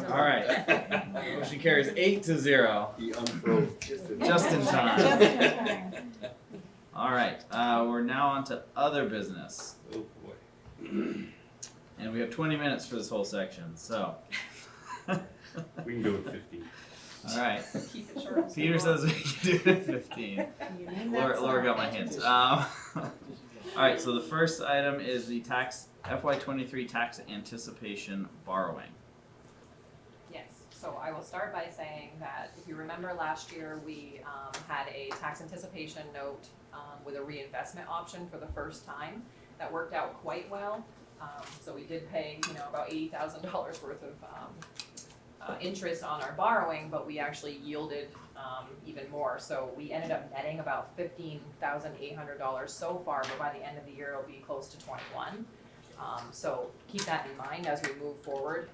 All right, motion carries 8-0. He unfroze Just in time. Just in time. All right, we're now on to other business. Oh boy. And we have 20 minutes for this whole section, so. We can go with 15. All right. Keep it short. Peter says we can do it at 15. Laura got my hints. All right, so the first item is the FY23 tax anticipation borrowing. Yes, so I will start by saying that if you remember last year, we had a tax anticipation note with a reinvestment option for the first time. That worked out quite well. So we did pay, about $80,000 worth of interest on our borrowing, but we actually yielded even more. So we ended up netting about $15,800 so far, but by the end of the year, it'll be close to 21. So keep that in mind as we move forward.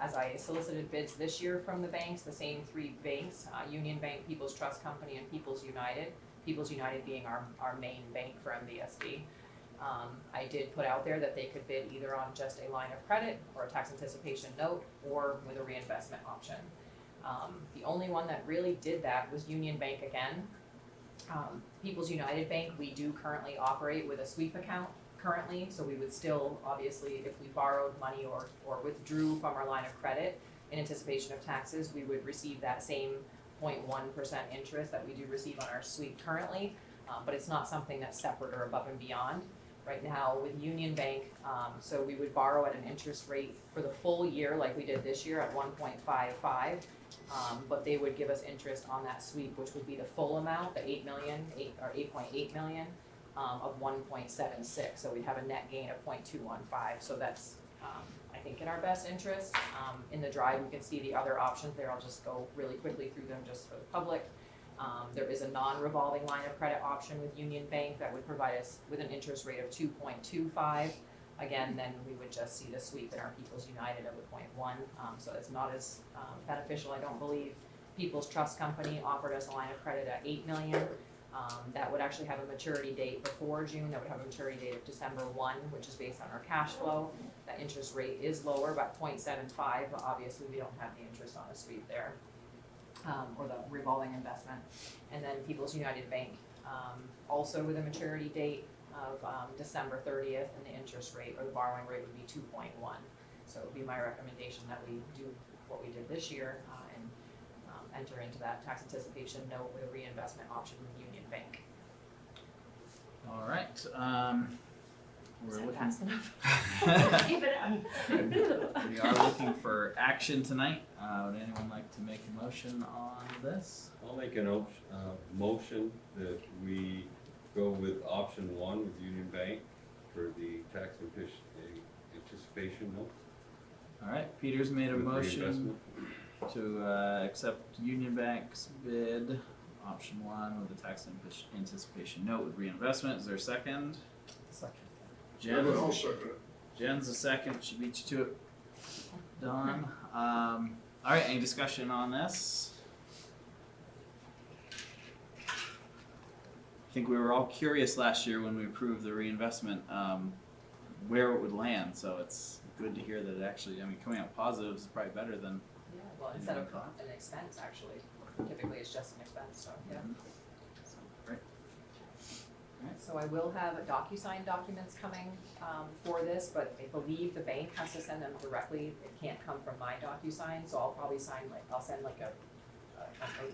As I solicited bids this year from the banks, the same three banks, Union Bank, People's Trust Company, and People's United. People's United being our main bank for MVSD. I did put out there that they could bid either on just a line of credit or a tax anticipation note or with a reinvestment option. The only one that really did that was Union Bank again. People's United Bank, we do currently operate with a sweep account currently, so we would still, obviously, if we borrowed money or withdrew from our line of credit in anticipation of taxes, we would receive that same 0.1% interest that we do receive on our sweep currently, but it's not something that's separate or above and beyond. Right now with Union Bank, so we would borrow at an interest rate for the full year like we did this year at 1.55, but they would give us interest on that sweep, which would be the full amount, the 8.8 million of 1.76. So we'd have a net gain of 0.215. So that's I think in our best interest. In the drive, we can see the other options there. I'll just go really quickly through them just for the public. There is a non-revolving line of credit option with Union Bank that would provide us with an interest rate of 2.25. Again, then we would just see the sweep in our People's United of a 0.1. So it's not as beneficial, I don't believe. People's Trust Company offered us a line of credit at $8 million. That would actually have a maturity date before June. That would have a maturity date of December 1, which is based on our cash flow. That interest rate is lower, about 0.75, but obviously we don't have the interest on a sweep there. Or the revolving investment. And then People's United Bank, also with a maturity date of December 30th, and the interest rate or the borrowing rate would be 2.1. So it would be my recommendation that we do what we did this year and enter into that tax anticipation note with a reinvestment option with Union Bank. All right. We're looking. Fast enough? Keep it up. We are looking for action tonight. Would anyone like to make a motion on this? I'll make a motion that we go with option 1 with Union Bank for the tax anticipation note. All right. Peter's made a with motion reinvestment. to accept Union Bank's bid, option 1 with the tax anticipation note with reinvestment. Is there a second? Second. Jen? I'll second it. Jen's the second. She beat you to it. Don. All right. Any discussion on this? I think we were all curious last year when we approved the reinvestment where it would land. So it's good to hear that it actually, coming out positive is probably better than. Yeah, well, instead of an expense, actually, typically it's just an expense, so yeah. So, great. So I will have DocuSign documents coming for this, but I believe the bank has to send them directly. It can't come from my DocuSign, so I'll probably I'll send like an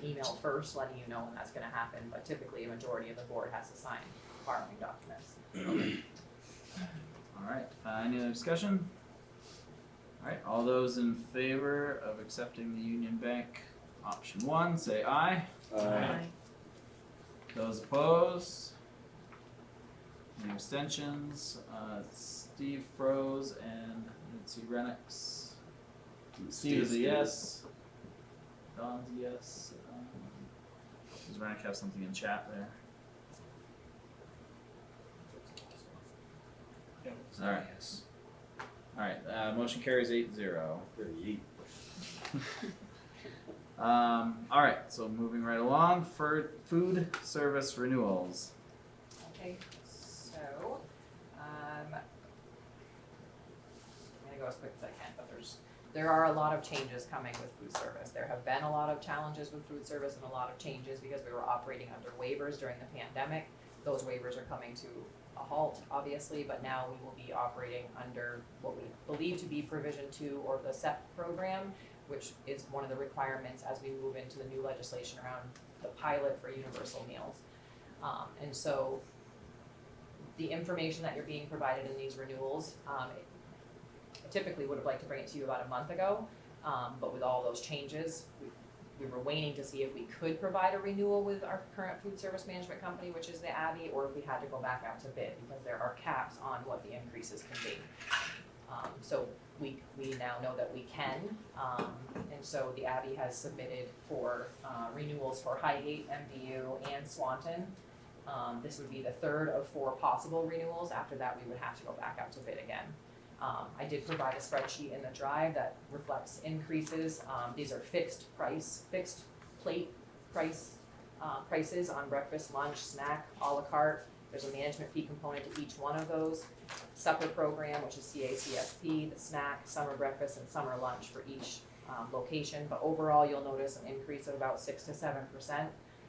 email first letting you know when that's gonna happen, but typically a majority of the board has to sign borrowing documents. Alright, any other discussion? Alright, all those in favor of accepting the Union Bank option 1, say aye. Aye. Those opposed? Any abstentions? Steve froze and Nancy Renix. Steve is a yes. Don's a yes. Does Rennick have something in chat there? Alright. Alright, motion carries 8-0. Alright, so moving right along, for food service renewals. Okay, so, I'm gonna go as quick as I can, but there are a lot of changes coming with food service. There have been a lot of challenges with food service and a lot of changes because we were operating under waivers during the pandemic. Those waivers are coming to a halt, obviously, but now we will be operating under what we believe to be Provision 2 or the SEP program, which is one of the requirements as we move into the new legislation around the pilot for universal meals. And so the information that you're being provided in these renewals, I typically would have liked to bring it to you about a month ago, but with all those changes, we were waiting to see if we could provide a renewal with our current food service management company, which is the Abbey, or if we had to go back out to bid, because there are caps on what the increases can be. So we now know that we can, and so the Abbey has submitted for renewals for Highgate, MVU, and Swanton. This would be the third of 4 possible renewals. After that, we would have to go back out to bid again. I did provide a spreadsheet in the drive that reflects increases. These are fixed plate prices on breakfast, lunch, snack, a la carte. There's a management fee component to each one of those. Supper program, which is CACSP, the snack, summer breakfast, and summer lunch for each location. But overall, you'll notice an increase of about 6 to 7%.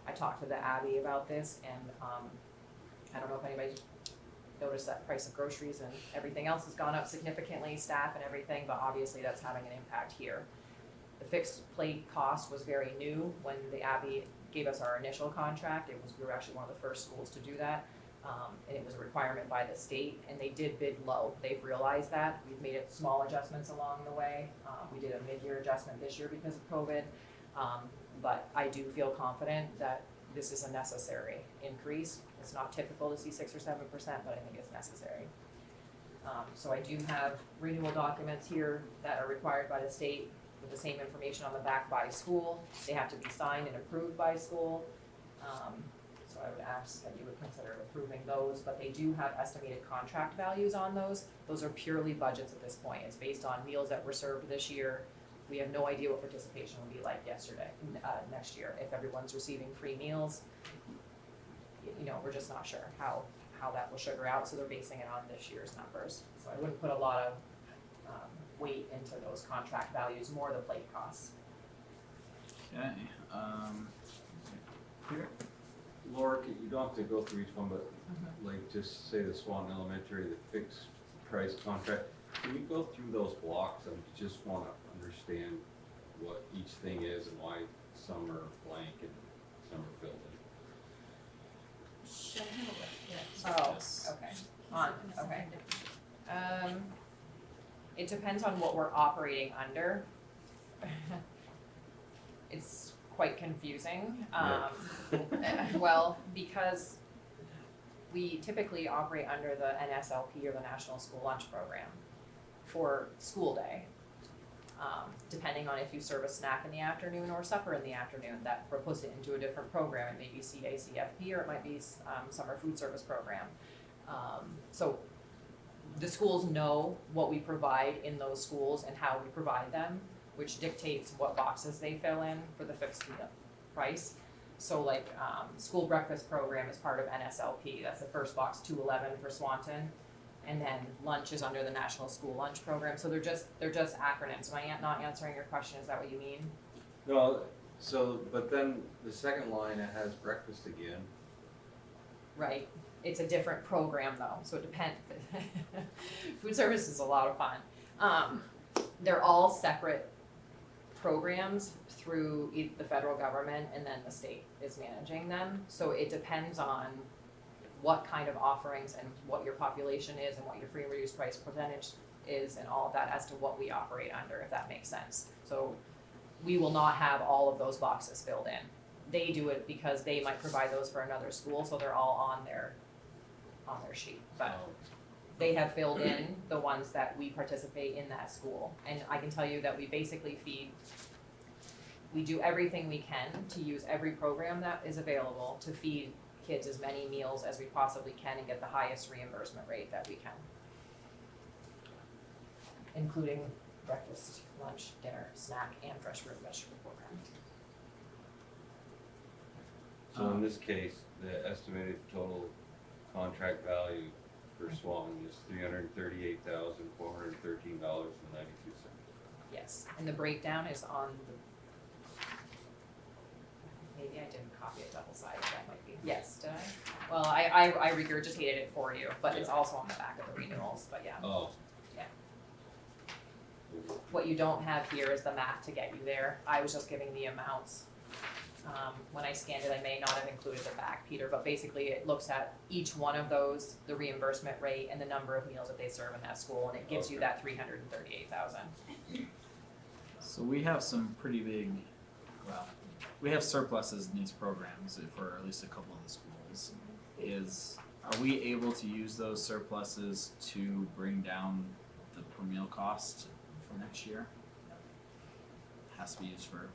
I talked to the Abbey about this, and I don't know if anybody noticed that price of groceries and everything else has gone up significantly, staff and everything, but obviously that's having an impact here. The fixed plate cost was very new when the Abbey gave us our initial contract. We were actually one of the first schools to do that, and it was a requirement by the state, and they did bid low. They've realized that. We've made small adjustments along the way. We did a mid-year adjustment this year because of COVID, but I do feel confident that this is a necessary increase. It's not typical to see 6 or 7%, but I think it's necessary. So I do have renewal documents here that are required by the state with the same information on the back by school. They have to be signed and approved by school. So I would ask that you would consider approving those, but they do have estimated contract values on those. Those are purely budgets at this point. It's based on meals that were served this year. We have no idea what participation will be like next year. If everyone's receiving free meals, we're just not sure how that will sugar out, so they're basing it on this year's numbers. So I wouldn't put a lot of weight into those contract values, more the plate costs. Okay, here. Laura, you don't have to go through each one, but like just say the Swanton Elementary, the fixed price contract. Can you go through those blocks? I just want to understand what each thing is and why some are blank and some are filled in. Oh, okay. Okay. It depends on what we're operating under. It's quite confusing. Well, because we typically operate under the NSLP or the National School Lunch Program for school day. Depending on if you serve a snack in the afternoon or supper in the afternoon, that puts it into a different program. It may be CACFP or it might be summer food service program. So the schools know what we provide in those schools and how we provide them, which dictates what boxes they fill in for the fixed meal price. So like school breakfast program is part of NSLP. That's the first box, 211 for Swanton. And then lunch is under the National School Lunch Program. So they're just acronyms. Am I not answering your question? Is that what you mean? No, so, but then the second line, it has breakfast again. Right. It's a different program though, so it depends. Food service is a lot of fun. They're all separate programs through the federal government, and then the state is managing them. So it depends on what kind of offerings and what your population is and what your free and reduced price percentage is and all of that as to what we operate under, if that makes sense. So we will not have all of those boxes filled in. They do it because they might provide those for another school, so they're all on their sheet. But they have filled in the ones that we participate in that school. And I can tell you that we basically we do everything we can to use every program that is available to feed kids as many meals as we possibly can and get the highest reimbursement rate that we can. Including breakfast, lunch, dinner, snack, and fresh fruit and vegetable program. So in this case, the estimated total contract value for Swan is $338,413.92. Yes, and the breakdown is on maybe I didn't copy it double-sided, that might be, yes, did I? Well, I regurgitated it for you, but it's also on the back of the renewals, but yeah. Oh. Yeah. What you don't have here is the math to get you there. I was just giving the amounts. When I scanned it, I may not have included the back, Peter, but basically it looks at each one of those, the reimbursement rate and the number of meals that they serve in that school, and it gives you that 338,000. So we have some pretty big, well, we have surpluses in these programs for at least a couple of the schools. Are we able to use those surpluses to bring down the per meal cost for next year? Has to be used for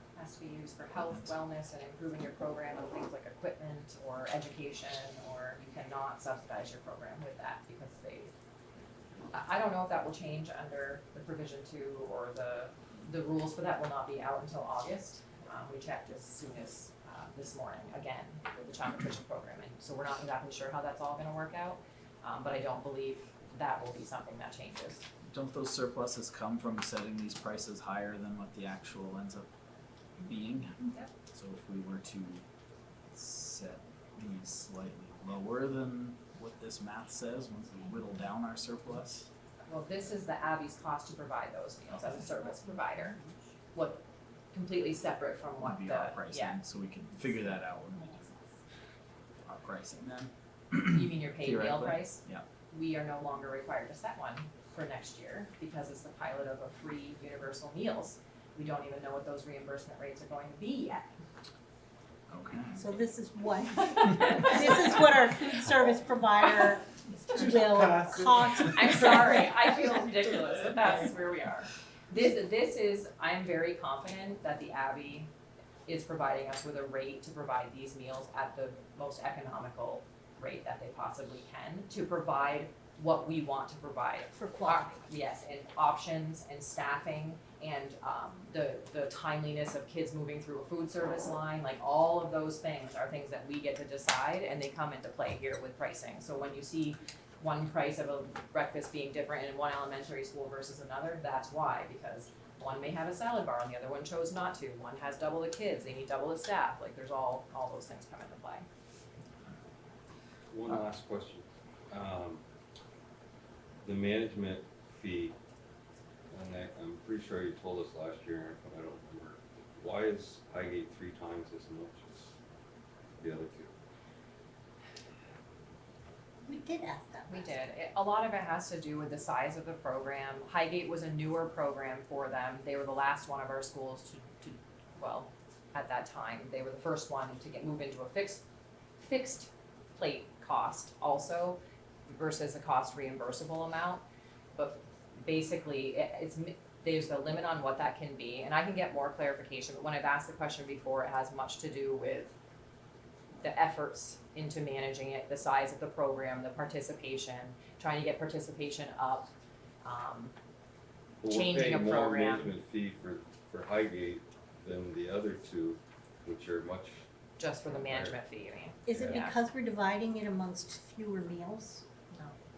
health, wellness, and improving your program and things like equipment or education, or you cannot subsidize your program with that because I don't know if that will change under the provision 2 or the rules for that will not be out until August. We checked as soon as this morning, again, with the child nutrition program, and so we're not exactly sure how that's all gonna work out, but I don't believe that will be something that changes. Don't those surpluses come from setting these prices higher than what the actual ends up being? Yep. So if we were to set these slightly lower than what this math says, once we whittle down our surplus? Well, this is the Abby's cost to provide those meals as a service provider. What completely separate from what Would be the, our pricing, yeah. so we can figure that out when we do our pricing then. You mean your paid meal Theoretically. price? Yeah. We are no longer required to set one for next year because it's the pilot of a free universal meals. We don't even know what those reimbursement rates are going to be yet. Okay. So this is what, this is what our food service provider will cost. I'm sorry, I feel ridiculous, but that's where we are. This is, I'm very confident that the Abbey is providing us with a rate to provide these meals at the most economical rate that they possibly can to provide what we want to provide. For quality. Yes, and options and staffing and the timeliness of kids moving through a food service line, like all of those things are things that we get to decide and they come into play here with pricing. So when you see one price of a breakfast being different in one elementary school versus another, that's why, because one may have a salad bar and the other one chose not to. One has double the kids, they need double the staff, like there's all those things come into play. One last question. The management fee, and I'm pretty sure you told us last year, but I don't remember. Why is Highgate 3 times as much as the other two? We did ask that. We did. A lot of it has to do with the size of the program. Highgate was a newer program for them. They were the last one of our schools to well, at that time, they were the first one to move into a fixed plate cost also versus a cost reimbursable amount. But basically, there's a limit on what that can be, and I can get more clarification, but when I've asked the question before, it has much to do with the efforts into managing it, the size of the program, the participation, trying to get participation up, changing a program. We're paying more management fee for Highgate than the other two, which are much. Just for the management fee, you mean? Is it Yeah. because we're dividing it amongst fewer meals?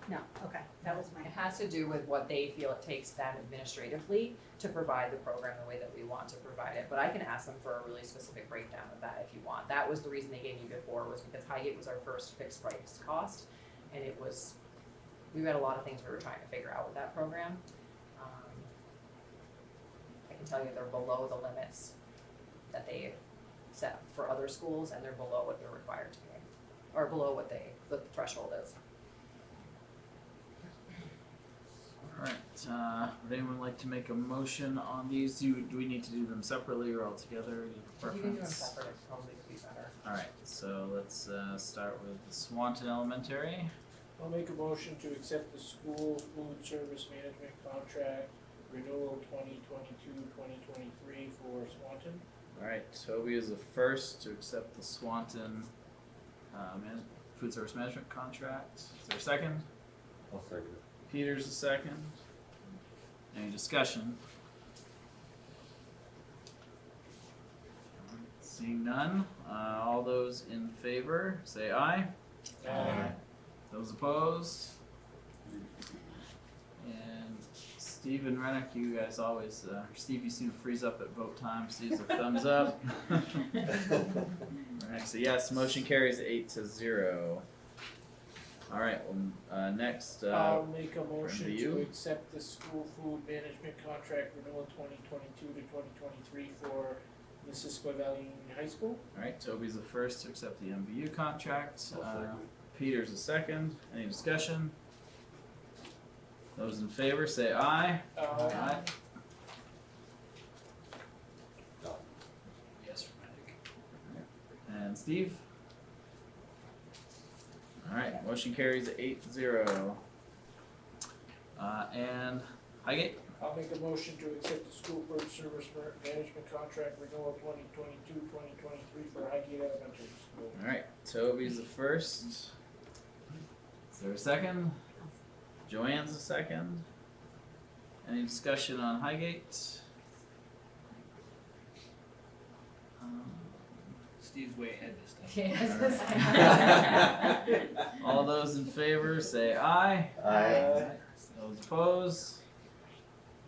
No, okay, that was It my, has to do with what they feel it takes them administratively to provide the program the way that we want to provide it. But I can ask them for a really specific breakdown of that if you want. That was the reason they gave me before, was because Highgate was our first fixed price cost. And it was, we had a lot of things we were trying to figure out with that program. I can tell you they're below the limits that they set for other schools, and they're below what they're required to pay, or below what the threshold is. Alright, would anyone like to make a motion on these? Do we need to do them separately or all together? Do you have a If you can do them preference? separate, it probably would be better. Alright, so let's start with Swanton Elementary. I'll make a motion to accept the school food service management contract renewal 2022-2023 for Swanton. Alright, Toby is the first to accept the Swanton food service management contract. Is there a second? I'll second it. Peter's the second. Any discussion? Seeing none, all those in favor, say aye. Aye. Those opposed? And Steve and Rennick, you guys always, Steve, you seem to freeze up at vote time, Steve's a thumbs up. Rennick, so yes, motion carries 8-0. Alright, well, next, I'll make a motion MVU. to accept the school food management contract renewal 2022-2023 for Missisquoi Valley Union High School. Alright, Toby's the first to accept the MVU contract. I'll second. Peter's the second. Any discussion? Those in favor say aye. Aye. Yes, Rennick. And Steve? Alright, motion carries 8-0. And Highgate? I'll make a motion to accept the school food service management contract renewal 2022-2023 for Highgate Elementary School. Alright, Toby's the first. Is there a second? Joanne's the second. Any discussion on Highgate? Steve's way ahead this time. All those in favor say aye. Aye. Those opposed?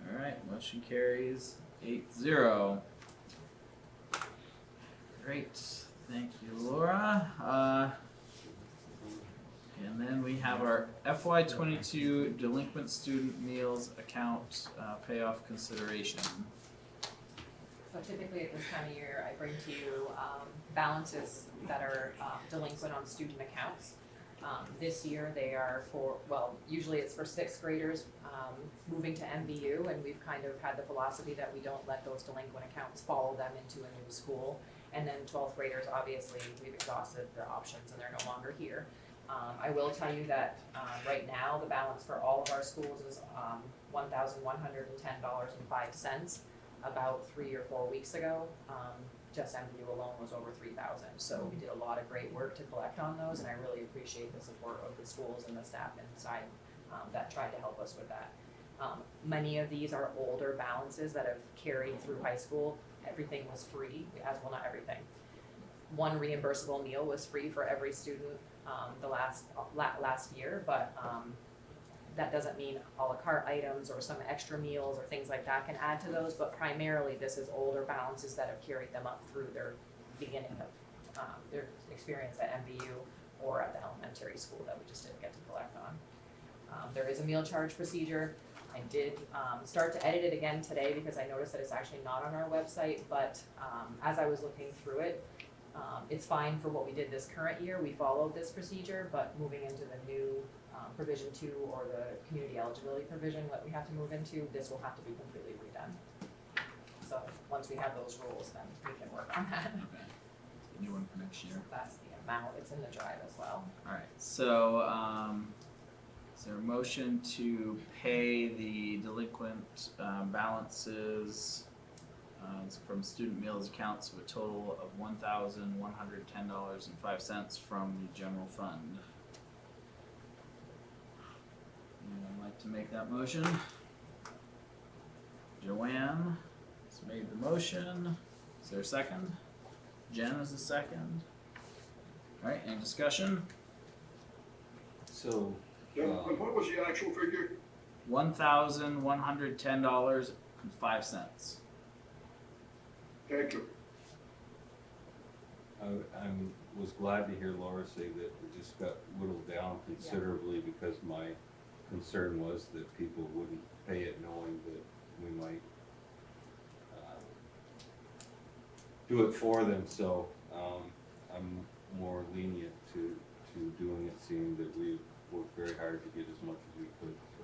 Alright, motion carries 8-0. Great, thank you, Laura. And then we have our FY22 delinquent student meals account payoff consideration. So typically at this time of year, I bring to you balances that are delinquent on student accounts. This year they are for, well, usually it's for 6th graders moving to MVU, and we've kind of had the philosophy that we don't let those delinquent accounts follow them into a new school. And then 12th graders, obviously, we've exhausted the options and they're no longer here. I will tell you that right now the balance for all of our schools is $1,110.05. About 3 or 4 weeks ago, just MVU alone was over 3,000. So we did a lot of great work to collect on those, and I really appreciate the support of the schools and the staff inside that tried to help us with that. Many of these are older balances that have carried through high school. Everything was free, as well, not everything. One reimbursable meal was free for every student the last year, but that doesn't mean a la carte items or some extra meals or things like that can add to those, but primarily this is older balances that have carried them up through their beginning of their experience at MVU or at the elementary school that we just didn't get to collect on. There is a meal charge procedure. I did start to edit it again today because I noticed that it's actually not on our website, but as I was looking through it, it's fine for what we did this current year. We followed this procedure, but moving into the new provision 2 or the community eligibility provision that we have to move into, this will have to be completely redone. So once we have those rules, then we can work on that. Okay. The new one for next year. That's the amount. It's in the drive as well. Alright, so is there a motion to pay the delinquent balances from student meals accounts of a total of $1,110.05 from the general fund? Anyone like to make that motion? Joanne has made the motion. Is there a second? Jen is the second. Alright, any discussion? So, And what was the actual figure? $1,110.05. Thank you. I was glad to hear Laura say that it just got whittled down considerably because my concern was that people wouldn't pay it knowing that we might do it for them. So I'm more lenient to doing it, seeing that we've worked very hard to get as much as we could. So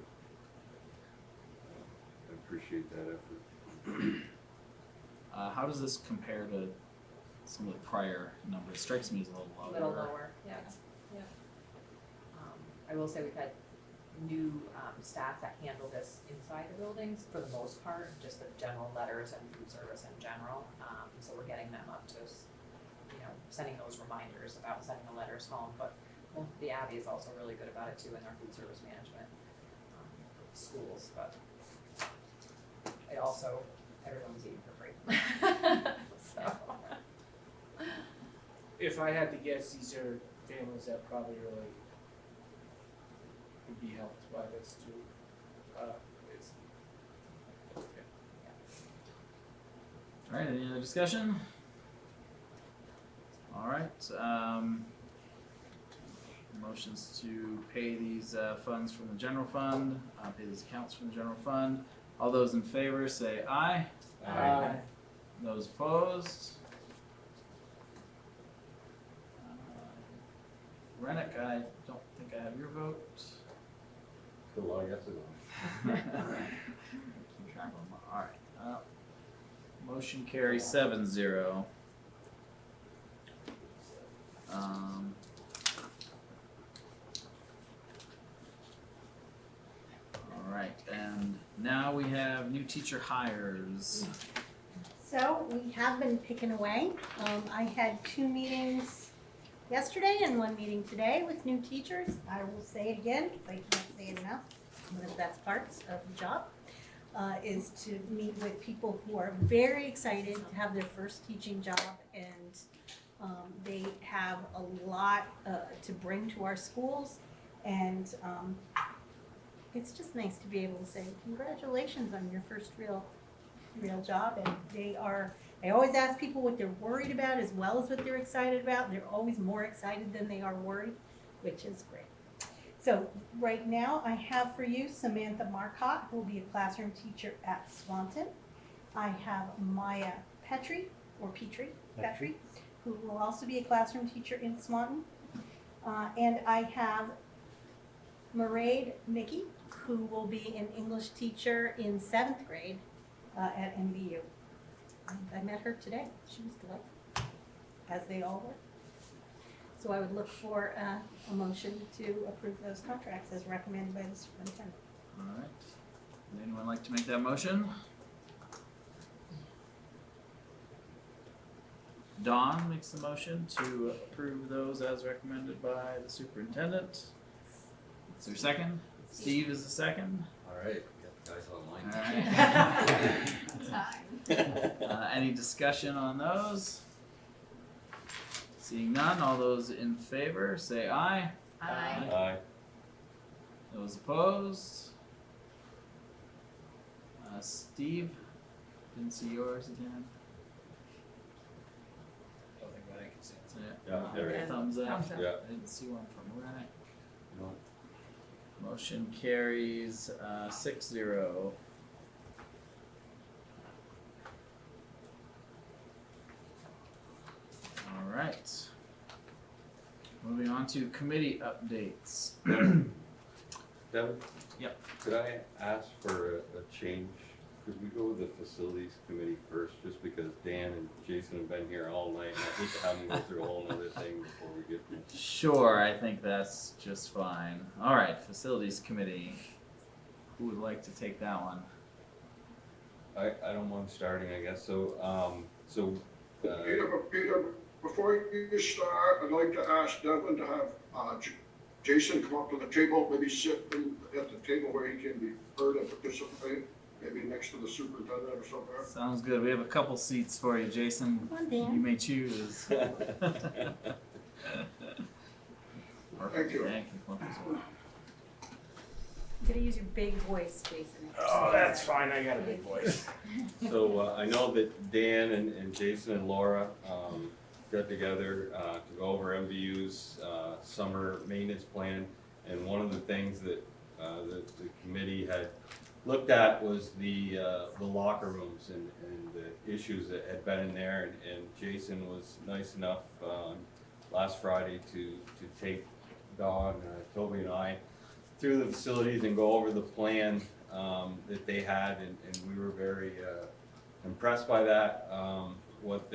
I appreciate that effort. How does this compare to some of the prior numbers? Strikes me as a little lower. A little lower, yeah, yeah. I will say we've had new staff that handle this inside the buildings for the most part, just the general letters and food service in general. So we're getting them up to, sending those reminders about sending the letters home. But the Abbey is also really good about it too in their food service management schools. But it also, everyone's eating for free. So. If I had to guess, these are families that probably really would be helped by this too. It's, okay. All right, any other discussion? All right, motions to pay these funds from the general fund, pay these accounts from the general fund. All those in favor say aye. Aye. Those opposed? Rennick, I don't think I have your vote. Still a lot of yeses on it. Keep track of them. All right. Motion carries 7-0. All right, and now we have new teacher hires. So we have been picking away. I had 2 meetings yesterday and 1 meeting today with new teachers. I will say it again, because I can't say it enough. One of the best parts of the job is to meet with people who are very excited to have their first teaching job, and they have a lot to bring to our schools, and it's just nice to be able to say congratulations on your first real job. And I always ask people what they're worried about as well as what they're excited about. They're always more excited than they are worried, which is great. So right now I have for you Samantha Marcotte, who will be a classroom teacher at Swanton. I have Maya Petrie, who will also be a classroom teacher in Swanton. And I have Mairead Mickey, who will be an English teacher in 7th grade at MVU. I met her today. She was delightful, as they all were. So I would look for a motion to approve those contracts as recommended by the superintendent. All right. Would anyone like to make that motion? Dawn makes the motion to approve those as recommended by the superintendent. Is there a second? Steve is the second. All right, got the guys online. All right. Any discussion on those? Seeing none, all those in favor say aye. Aye. Aye. Those opposed? Steve, didn't see yours again. Don't think I can say it. Yeah, there it is. Thumbs up. Thumbs up. Yeah. I didn't see one from Rennick. No. Motion carries 6-0. All right. Moving on to committee updates. Devin? Yep. Could I ask for a change? Could we go with the facilities committee first, just because Dan and Jason have been here all night, and I hate to have them go through a whole nother thing before we get to. Sure, I think that's just fine. All right, facilities committee. Who would like to take that one? I don't mind starting, I guess, so, Peter, before you start, I'd like to ask Devin to have Jason come up to the table, maybe sit at the table where he can be heard and participate, maybe next to the superintendent or somewhere. Sounds good. We have a couple seats for you, Jason. Come on, Dan. You may choose. Thank you. Thank you. I'm gonna use your big voice, Jason. Oh, that's fine, I got a big voice. So I know that Dan and Jason and Laura got together to go over MVU's summer maintenance plan. And one of the things that the committee had looked at was the locker rooms and the issues that had been in there. And Jason was nice enough last Friday to take Dawn, Toby and I through the facilities and go over the plan that they had, and we were very impressed by that, what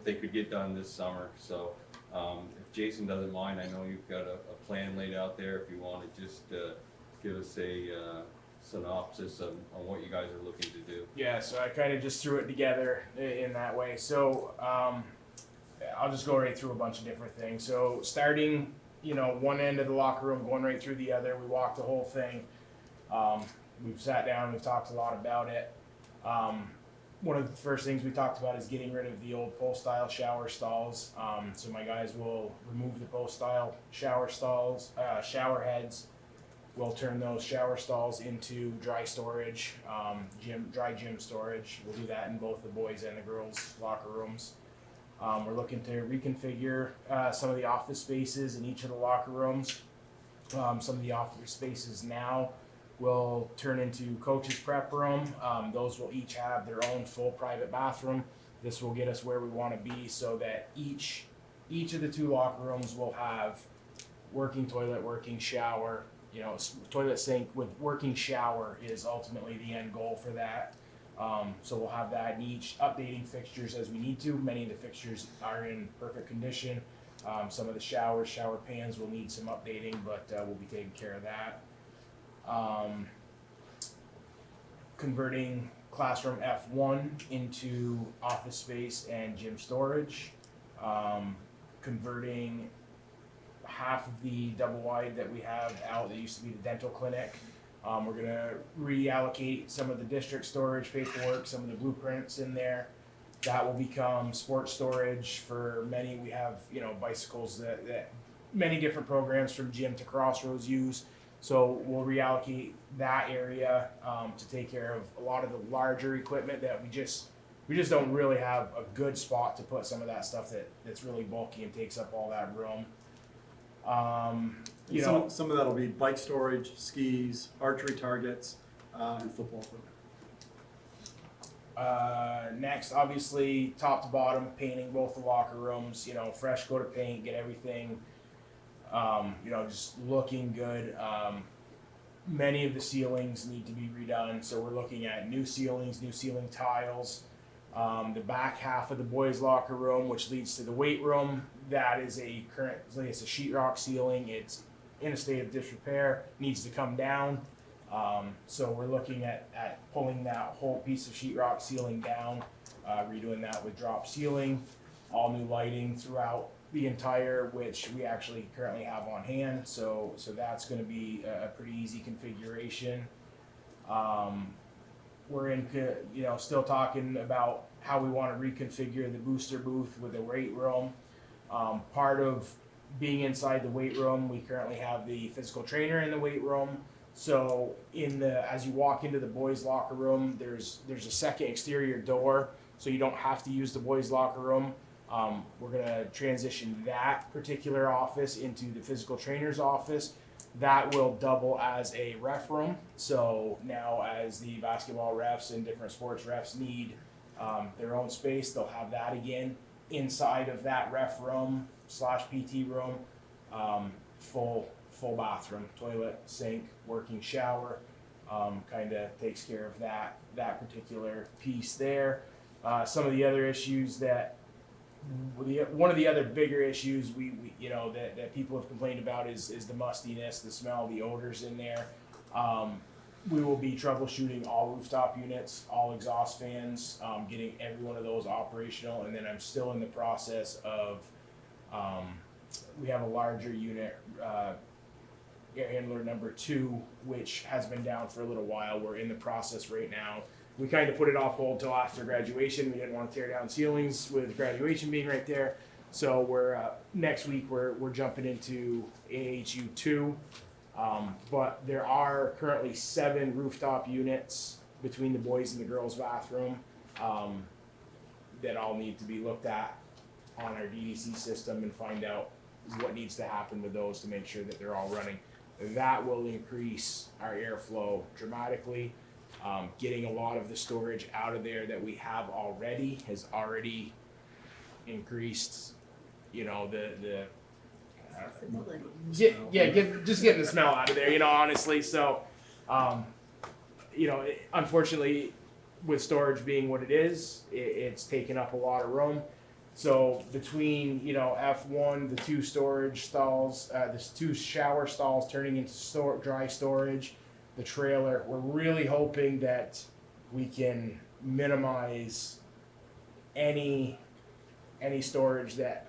they could get done this summer. So if Jason doesn't mind, I know you've got a plan laid out there. If you want to just give us a synopsis on what you guys are looking to do. Yeah, so I kind of just threw it together in that way. So I'll just go right through a bunch of different things. So starting, one end of the locker room, going right through the other, we walked the whole thing. We've sat down, we've talked a lot about it. One of the first things we talked about is getting rid of the old post-style shower stalls. So my guys will remove the post-style shower stalls, shower heads. We'll turn those shower stalls into dry storage, dry gym storage. We'll do that in both the boys and the girls' locker rooms. We're looking to reconfigure some of the office spaces in each of the locker rooms. Some of the office spaces now will turn into coach's prep room. Those will each have their own full private bathroom. This will get us where we want to be so that each of the two locker rooms will have working toilet, working shower, toilet sink with working shower is ultimately the end goal for that. So we'll have that in each, updating fixtures as we need to. Many of the fixtures are in perfect condition. Some of the shower pans will need some updating, but we'll be taking care of that. Converting classroom F1 into office space and gym storage. Converting half of the double wide that we have out that used to be the dental clinic. We're gonna reallocate some of the district storage paperwork, some of the blueprints in there. That will become sports storage for many. We have, bicycles that many different programs from gym to Crossroads use. So we'll reallocate that area to take care of a lot of the larger equipment that we just don't really have a good spot to put some of that stuff that's really bulky and takes up all that room. Some of that'll be bike storage, skis, archery targets, and football equipment. Next, obviously, top to bottom, painting both the locker rooms. Fresh coat of paint, get everything, just looking good. Many of the ceilings need to be redone, so we're looking at new ceilings, new ceiling tiles. The back half of the boys' locker room, which leads to the weight room, that is currently it's a sheetrock ceiling. It's in a state of disrepair, needs to come down. So we're looking at pulling that whole piece of sheetrock ceiling down, redoing that with drop ceiling, all new lighting throughout the entire, which we actually currently have on hand. So that's going to be a pretty easy configuration. We're still talking about how we want to reconfigure the booster booth with the weight room. Part of being inside the weight room, we currently have the physical trainer in the weight room. So as you walk into the boys' locker room, there's a second exterior door, so you don't have to use the boys' locker room. We're gonna transition that particular office into the physical trainer's office. That will double as a ref room. So now as the basketball refs and different sports refs need their own space, they'll have that again inside of that ref room / PT room. Full bathroom, toilet, sink, working shower, kind of takes care of that particular piece there. Some of the other issues one of the other bigger issues that people have complained about is the mustiness, the smell, the odors in there. We will be troubleshooting all rooftop units, all exhaust fans, getting every one of those operational, and then I'm still in the process of we have a larger unit, air handler number 2, which has been down for a little while. We're in the process right now. We kind of put it off hold till after graduation. We didn't want to tear down ceilings with graduation being right there. So we're next week we're jumping into AHU 2. But there are currently 7 rooftop units between the boys and the girls bathroom, that all need to be looked at on our DDC system and find out what needs to happen with those to make sure that they're all running. That will increase our airflow dramatically. Getting a lot of the storage out of there that we have already has already increased, you know, the just getting the smell out of there, you know, honestly. So, you know, unfortunately, with storage being what it is, it's taken up a lot of room. So between, you know, F1, the 2 storage stalls, the 2 shower stalls turning into dry storage, the trailer, we're really hoping that we can minimize any storage that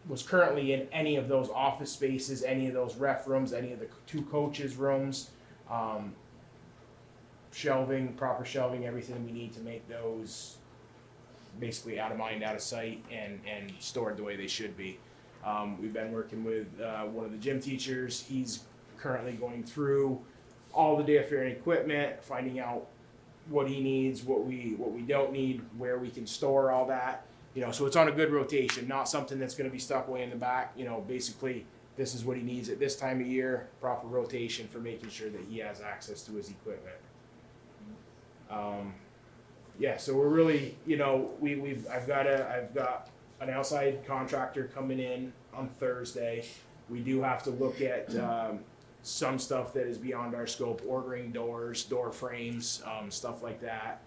was currently in any of those office spaces, any of those ref rooms, any of the 2 coaches' rooms. Shelving, proper shelving, everything we need to make those basically out of mind, out of sight, and stored the way they should be. We've been working with one of the gym teachers. He's currently going through all the day-of-fair equipment, finding out what he needs, what we don't need, where we can store all that. You know, so it's on a good rotation, not something that's going to be stuck way in the back. You know, basically this is what he needs at this time of year, proper rotation for making sure that he has access to his equipment. Yeah, so we're really, you know, I've got an outside contractor coming in on Thursday. We do have to look at some stuff that is beyond our scope, ordering doors, door frames, stuff like that.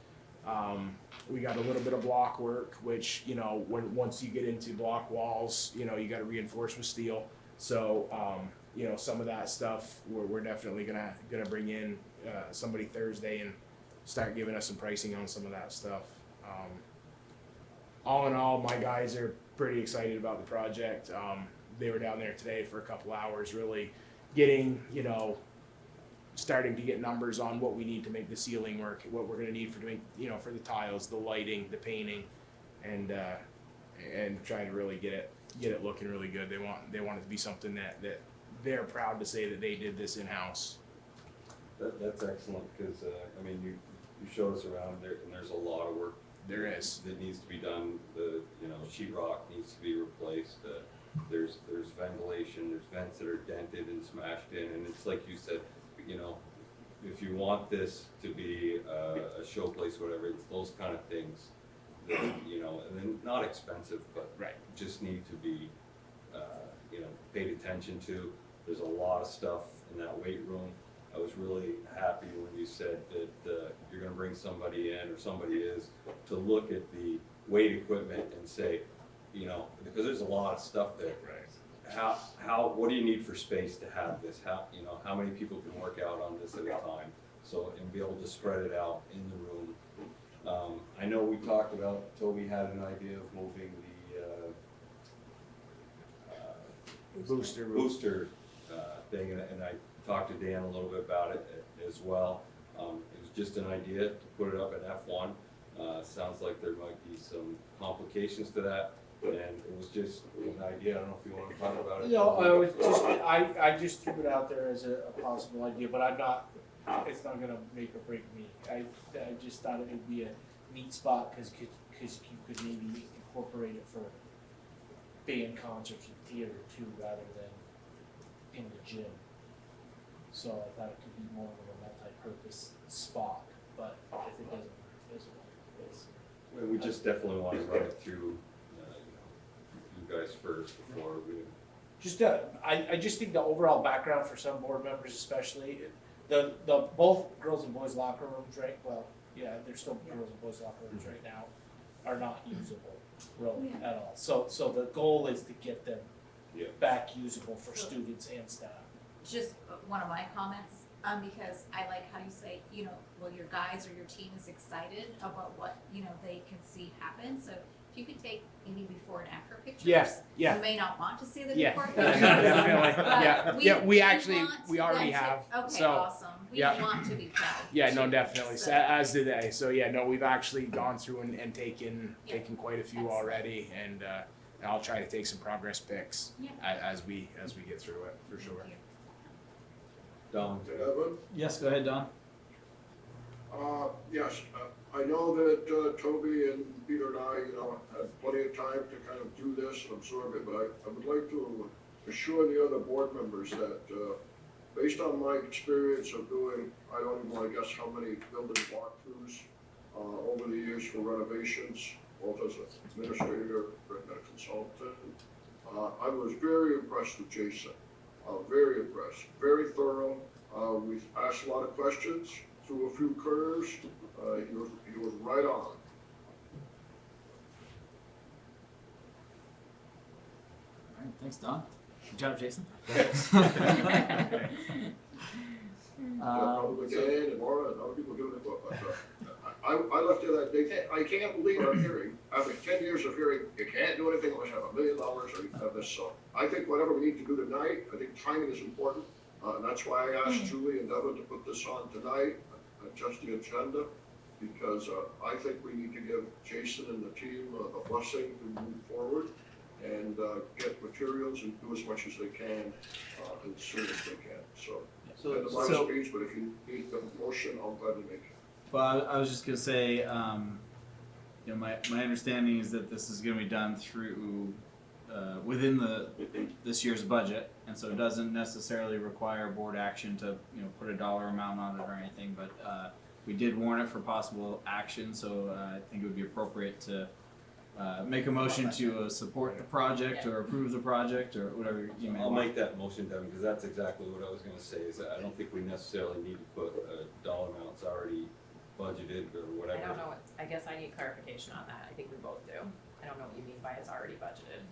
We got a little bit of block work, which, you know, once you get into block walls, you know, you got to reinforce with steel. So, you know, some of that stuff we're definitely gonna bring in somebody Thursday and start giving us some pricing on some of that stuff. All in all, my guys are pretty excited about the project. They were down there today for a couple hours, really getting, you know, starting to get numbers on what we need to make the ceiling work, what we're gonna need for doing, you know, for the tiles, the lighting, the painting, and trying to really get it looking really good. They want it to be something that they're proud to say that they did this in-house. That's excellent, because, I mean, you showed us around there, and there's a lot of work. There is. That needs to be done. The, you know, sheetrock needs to be replaced. There's ventilation, there's vents that are dented and smashed in, and it's like you said, you know, if you want this to be a showplace, whatever, it's those kind of things that, you know, and then not expensive, but just need to be, you know, paid attention to. There's a lot of stuff in that weight room. I was really happy when you said that you're gonna bring somebody in, or somebody is, to look at the weight equipment and say, you know, because there's a lot of stuff there. What do you need for space to have this? You know, how many people can work out on this at a time? So, and be able to spread it out in the room. I know we talked about, Toby had an idea of moving the booster thing, and I talked to Dan a little bit about it as well. It was just an idea to put it up at F1. Sounds like there might be some complications to that, and it was just an idea. I don't know if you want to talk about it. No, I just threw it out there as a possible idea, but it's not gonna make or break me. I just thought it would be a neat spot, because you could maybe incorporate it for band concerts and theater too, rather than in the gym. So I thought it could be more of a multi-purpose spot, but if it doesn't work physically, Well, we just definitely want to run it through, you guys first before we. just I just think the overall background for some board members, especially the both girls and boys locker rooms, right? Well, yeah, there's still girls and boys locker rooms right now, are not usable really at all. So the goal is to get them back usable for students and staff. Just one of my comments, because I like how you say, you know, well, your guys or your team is excited about what, you know, they can see happen. So if you could take maybe before and after pictures, you may not want to see the before pictures. Definitely. We already have. Okay, so, awesome. We want to be proud. Yeah, no, definitely. So, as did they. So yeah, no, we've actually gone through and taken quite a few already, and I'll try to take some progress pics as we get through it for sure. Don. Evan? Yes, go ahead, Don. Yes, I know that Toby and Peter and I, had plenty of time to kind of do this and absorb it, but I would like to assure the other board members that, based on my experience of doing, I don't even want to guess how many building walkthroughs over the years for renovations, both as an administrator and a consultant, I was very impressed with Jason. Very impressed, very thorough. We've asked a lot of questions, through a few curves. He was right on. All right, thanks, Don. Good job, Jason. Probably Dan and Laura and other people doing it, but I left it that day. I can't believe what I'm hearing. After 10 years of hearing, you can't do anything unless you have $1 million or you have this. So I think whatever we need to do tonight, I think timing is important. And that's why I asked Julie and Devin to put this on tonight, adjust the agenda, because I think we need to give Jason and the team the blessing to move forward and get materials and do as much as they can as soon as they can. So that's my speech, but if you need the motion, I'll gladly make it. Well, I was just gonna say, my understanding is that this is gonna be done through, within this year's budget, and so it doesn't necessarily require board action to, put a dollar amount on it or anything, but, we did warn it for possible action, so, I think it would be appropriate to, make a motion to support the project or approve the project or whatever you may I'll want. make that motion, Devin, because that's exactly what I was gonna say, is that I don't think we necessarily need to put a dollar amounts already budgeted or whatever. I don't know, I guess I need clarification on that, I think we both do. I don't know what you mean by it's already budgeted.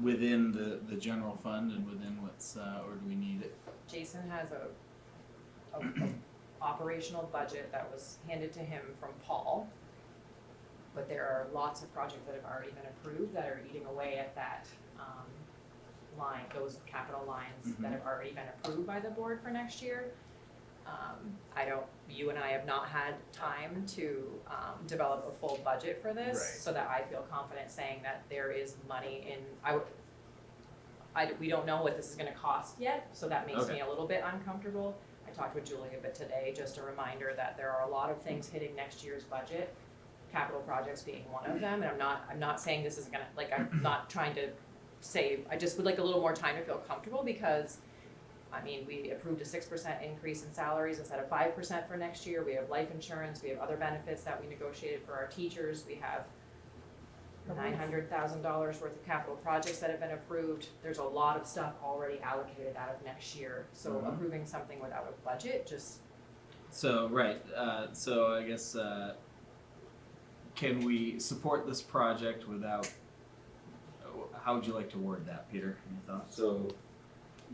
Within the general fund and within what's, or do we need it? Jason has a operational budget that was handed to him from Paul. But there are lots of projects that have already been approved that are eating away at that line, those capital lines that have already been approved by the board for next year. You and I have not had time to develop a full budget for this, Right. so that I feel confident saying that there is money in, we don't know what this is gonna cost yet, so that makes me a little bit uncomfortable. I talked with Julie a bit today, just a reminder that there are a lot of things hitting next year's budget, capital projects being one of them, and I'm not saying this is gonna, I'm not trying to say, I just would like a little more time to feel comfortable, because we approved a 6% increase in salaries instead of 5% for next year. We have life insurance, we have other benefits that we negotiated for our teachers, we have $900,000 worth of capital projects that have been approved. There's a lot of stuff already allocated out of next year, so approving something without a budget just. So, right, so I guess, can we support this project without, how would you like to word that, Peter? Any thoughts? So,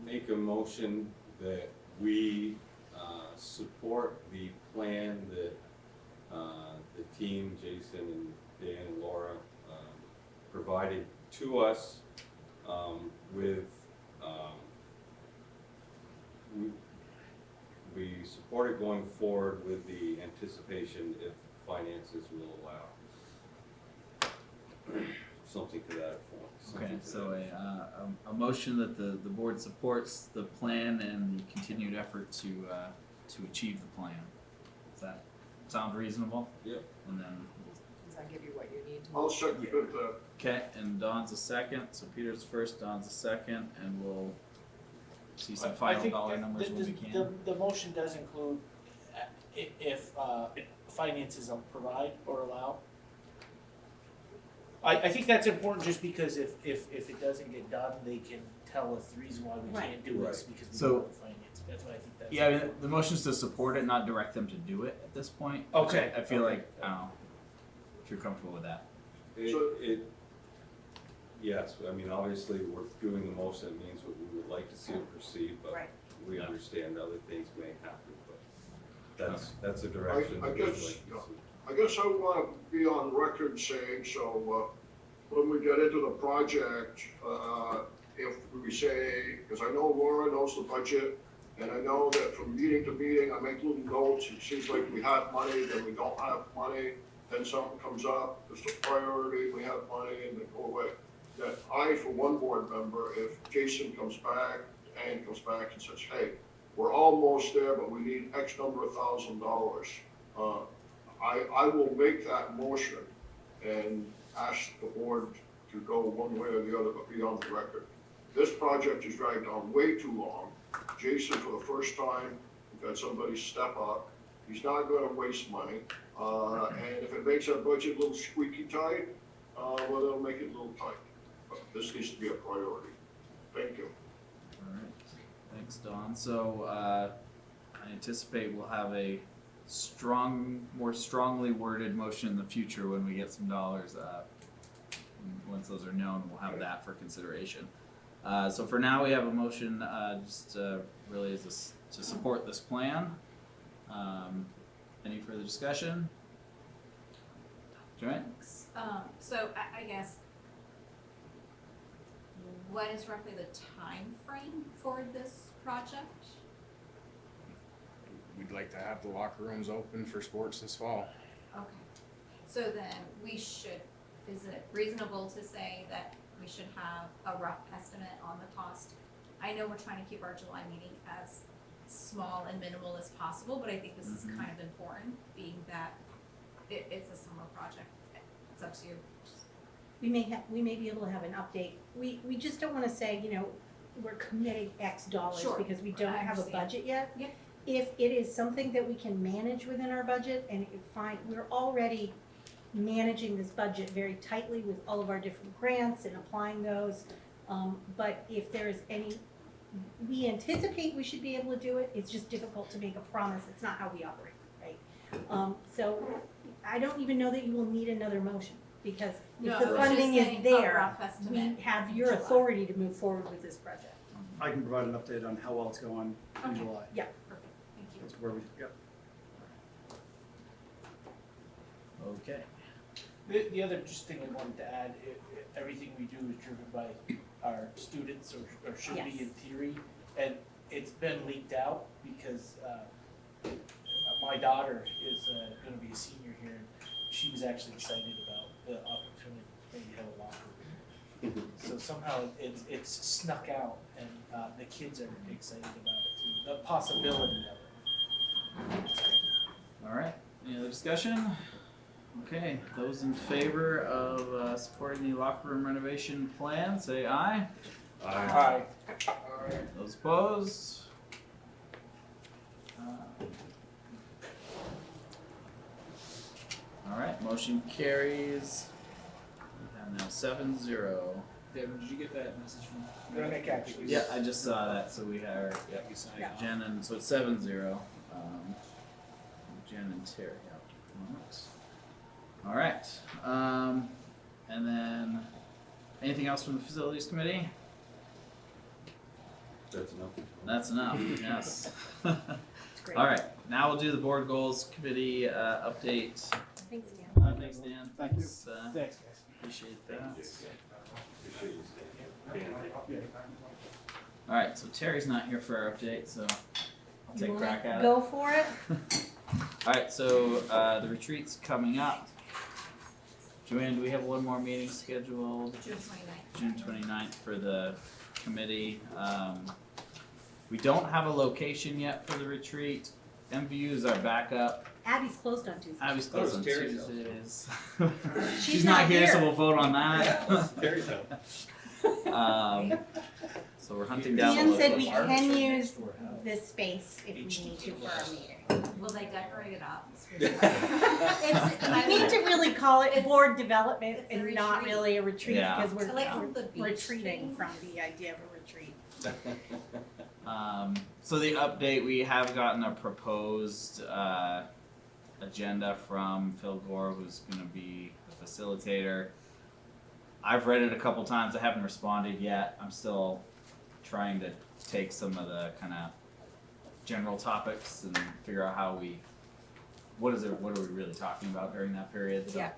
make a motion that we support the plan that the team, Jason and Dan and Laura, provided to us with, we support it going forward with the anticipation if finances will allow. Something to that effect. Okay, so a motion that the board supports the plan and the continued effort to achieve the plan. Does that sound reasonable? Yep. And then, Does that give you what you need to? I'll second that. okay, and Don's a second, so Peter's first, Don's a second, and we'll see some I final think dollar that numbers when we can. The motion does include if finances don't provide or allow. I think that's important just because if it doesn't get done, they can tell us the reason why we can't do it is because we don't have the finance. That's why I think that's. Yeah, the motion is to support it, not direct them to do it at this point. which Okay. I feel like, I don't know, if you're comfortable with that. Yes, obviously, we're doing the most that means what we would like to see it proceed, but we understand other things may happen, but that's the direction that we'd like to see. I guess I want to be on record saying, so when we get into the project, if we say, because I know Laura knows the budget, and I know that from meeting to meeting, I make little notes, it seems like we have money, then we don't have money, then something comes up, it's a priority, we have money, and they go away. That I, for one board member, if Jason comes back and comes back and says, hey, we're almost there, but we need X number of $1,000. I will make that motion and ask the board to go one way or the other, but be on the record. This project is dragged on way too long. Jason, for the first time, we've had somebody step up. He's not gonna waste money. And if it makes our budget a little squeaky tight, well, it'll make it a little tight. But this needs to be a priority. Thank you. All right, thanks, Don. So, I anticipate we'll have a more strongly worded motion in the future when we get some dollars. Once those are known, we'll have that for consideration. So for now, we have a motion, really to support this plan. Any further discussion? Joanne? So I guess, what is roughly the time frame for this project? We'd like to have the locker rooms open for sports this fall. Okay, so then is it reasonable to say that we should have a rough estimate on the cost? I know we're trying to keep our July meeting as small and minimal as possible, but I think this is kind of important, being that it's a summer project. It's up to you. We may be able to have an update. We just don't wanna say, we're committing X dollars Sure. because we don't I have a understand. budget yet. Yep. If it is something that we can manage within our budget and we're already managing this budget very tightly with all of our different grants and applying those. But if there is we anticipate we should be able to do it. It's just difficult to make a promise. It's not how we operate, right? So I don't even know that you will need another motion because if the funding is there, we have your authority to move forward with this project. I can provide an update on how well it's going in July. Yeah. Perfect, thank you. That's where we, yep. Okay. The other just thing I wanted to add, everything we do is driven by our students, or should be in theory, and it's been leaked out because my daughter is going to be a senior here, and she was actually excited about the opportunity to maybe have a locker room. So somehow it's snuck out, and the kids are excited about it too, the possibility of it. All right, any other discussion? Okay, those in favor of supporting the locker room renovation plan, say aye. Aye. Those opposed? All right, motion carries. We have now 7-0. Devin, did you get that message from Renick actually? Yeah, I just saw that, so we are, You signed Yeah. off. Jen, and so it's 7-0. Jen and Terry out. All right. And then, anything else from the facilities committee? That's enough. That's enough, yes. great. All right, now we'll do the board goals committee update. Thanks, Dan. Thanks, Dan. Thank you. Thanks, Thanks, guys. appreciate that. Appreciate you staying. All right, so Terry's not here for our update, so I'll take a You crack wanna at it. go for it? All right, so the retreat's coming up. Joanne, do we have one more meeting scheduled? June 29th. June 29th for the committee. We don't have a location yet for the retreat. MVU is our backup. Abby's closed on Tuesday. Abby's closed on Terry's house. Tuesdays. She's not not here, so here. we'll vote on that. Terry's out. So we're hunting down the Dan said we location. can use this space if we need to for our meeting. Will they decorate it up? We need to really call it board development it's a and not retreat. really a retreat Yeah. because I like the beach retreating theme. from the idea of a retreat. So the update, we have gotten a proposed agenda from Phil Gore, who's going to be the facilitator. I've read it a couple times. I haven't responded yet. I'm still trying to take some of the kind of general topics and figure out what are we really talking about during that period. So Yeah.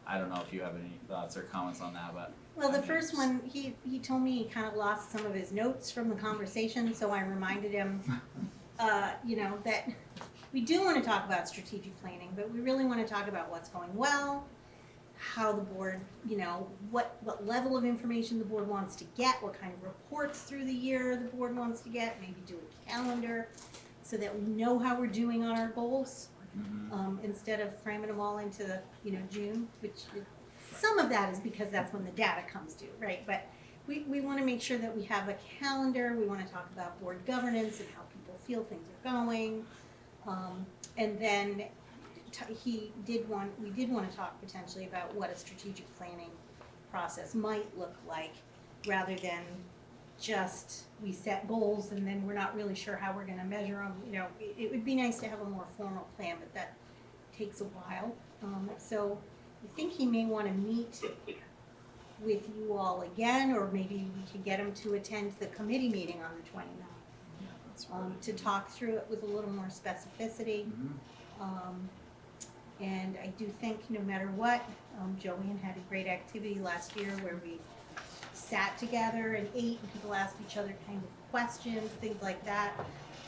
I don't know if you have any thoughts or comments on that, but Well, the first one, he told me he kind of lost some of his notes from the conversation, so I reminded him, that we do want to talk about strategic planning, but we really want to talk about what's going well, how the board, you know, what level of information the board wants to get, what kind of reports through the year the board wants to get, maybe do a calendar so that we know how we're doing on our goals, instead of cramming them all into the, you know, June, which some of that is because that's when the data comes due, right? But we want to make sure that we have a calendar. We want to talk about board governance and how people feel things are going. And then we did want to talk potentially about what a strategic planning process might look like, rather than just we set goals and then we're not really sure how we're going to measure them. You know, it would be nice to have a more formal plan, but that takes a while. So I think he may want to meet with you all again, or maybe we could get him to attend the committee meeting on the 29th, to talk through it with a little more specificity. And I do think no matter what, Joanne had a great activity last year where we sat together and ate and people asked each other kind of questions, things like that.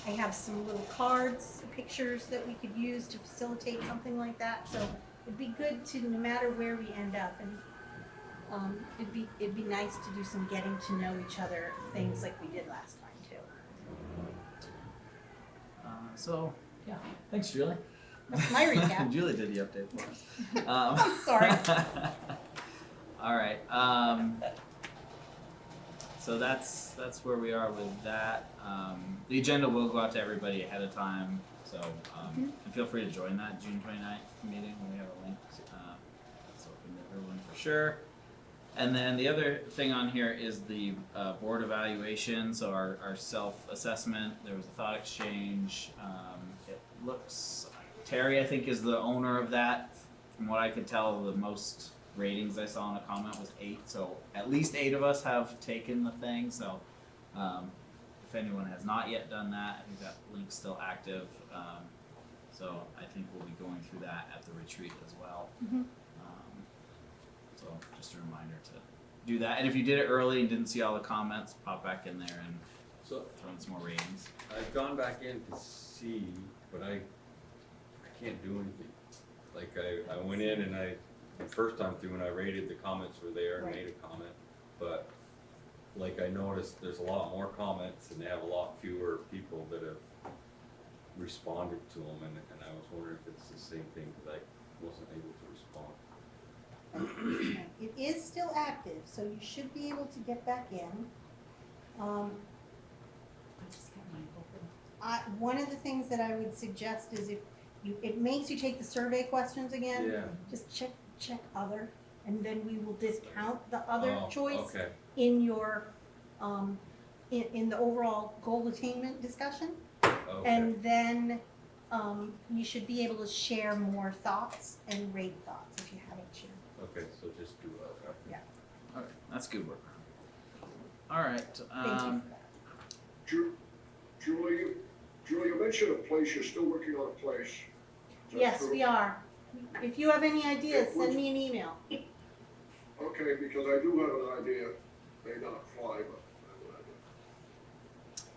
I have some little cards, pictures that we could use to facilitate something like that. So it'd be good to, no matter where we end up, and it'd be nice to do some getting to know each other things like we did last time too. So yeah, thanks, Julie. That's my recap. Julie did the update for us. I'm sorry. All right. So that's where we are with that. The agenda will go out to everybody ahead of time. So and feel free to join that June 29th meeting when we have a link. It's open to everyone for sure. And then the other thing on here is the board evaluation. So our self-assessment. There was a thought exchange. It looks, Terry, I think, is the owner of that. From what I could tell, the most ratings I saw in a comment was 8. So at least 8 of us have taken the thing. So if anyone has not yet done that, I think that link's still active. So I think we'll be going through that at the retreat as well. So just a reminder to do that. And if you did it early and didn't see all the comments, pop back in there and throw in some more ratings. I've gone back in to see, but I can't do anything. Like I went in and the first time through when I rated, the comments were there and made a comment, but like I noticed there's a lot more comments and they have a lot fewer people that have responded to them, and I was wondering if it's the same thing because I wasn't able to respond. It is still active, so you should be able to get back in. One of the things that I would suggest is if it makes you take the survey questions again. Yeah. Just check other, and then we will discount the other choice Okay. in your in the overall goal attainment discussion. Okay. And then you should be able to share more thoughts and rate thoughts if you haven't shared. Okay, so just do that. Okay. Yeah. Okay, that's good work. All right. Thank you for that. Julie, you mentioned a place, you're still working on a place. Is that Yes, true? we are. If you have any ideas, send me an email. Okay, because I do have an idea, may not fly, but I have an idea.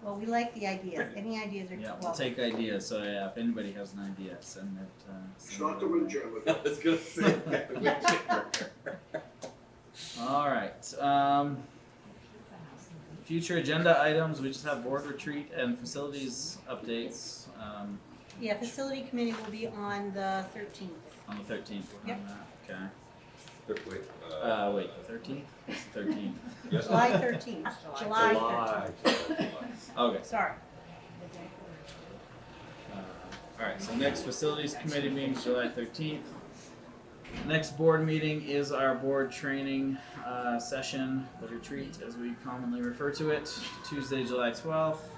Well, we like the ideas. Any ideas are Yeah, we'll welcome. take ideas. So yeah, if anybody has an idea, send it. It's not the windjammer. I was gonna say. All right. Future agenda items. We just have board retreat and facilities updates. Yeah, facility committee will be on the 13th. On the 13th. Yep. Okay. Wait, the 13th? It's the 13th. Yes. July 13th. July 13th. Okay. Sorry. All right, so next facilities committee meeting is July 13th. Next board meeting is our board training session, the retreat as we commonly refer to it, Tuesday, July 12th.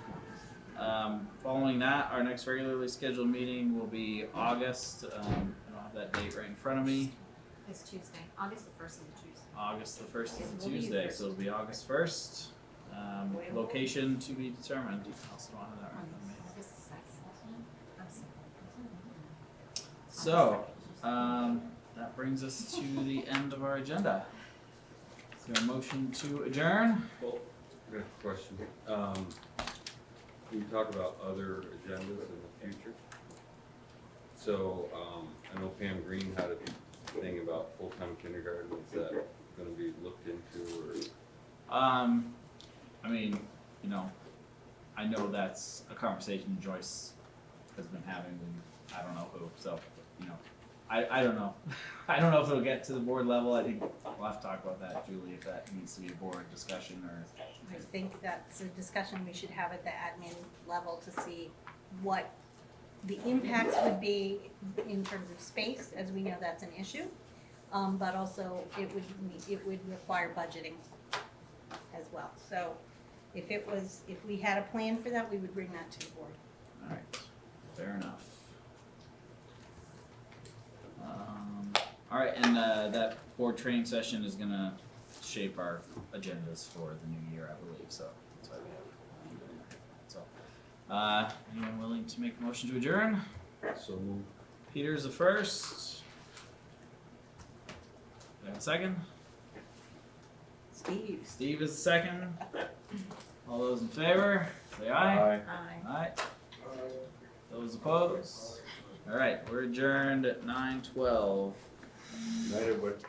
Following that, our next regularly scheduled meeting will be August. I don't have that date right in front of me. It's Tuesday. August the 1st is a Tuesday. August the 1st is a Will be Tuesday, first. so it'll be August 1st. Location to be determined. I also don't have that right in front of me. August the 2nd. So, that brings us to the end of our agenda. Is there a motion to adjourn? Well, I got a question. Can you talk about other agendas in the future? So, I know Pam Green had thing about full-time kindergarten, is that gonna be looked into, or? I mean, you know, I know that's a conversation Joyce has been having with, I don't know who, so, you know, I don't know. I don't know if it'll get to the board level. I think we'll have to talk about that, Julie, if that needs to be a board discussion or. I think that's a discussion we should have at the admin level to see what the impacts would be in terms of space, as we know that's an issue. But also it would require budgeting as well. So if we had a plan for that, we would bring that to the board. All right, fair enough. All right, and that board training session is gonna shape our agendas for the new year, I believe, so that's why we have. So, anyone willing to make a motion to adjourn? So move. Peter's the first. Do I have a second? Steve. Steve is the second. All those in favor, say aye. Aye. Aye. Those opposed? All right, we're adjourned at 9:12. United, what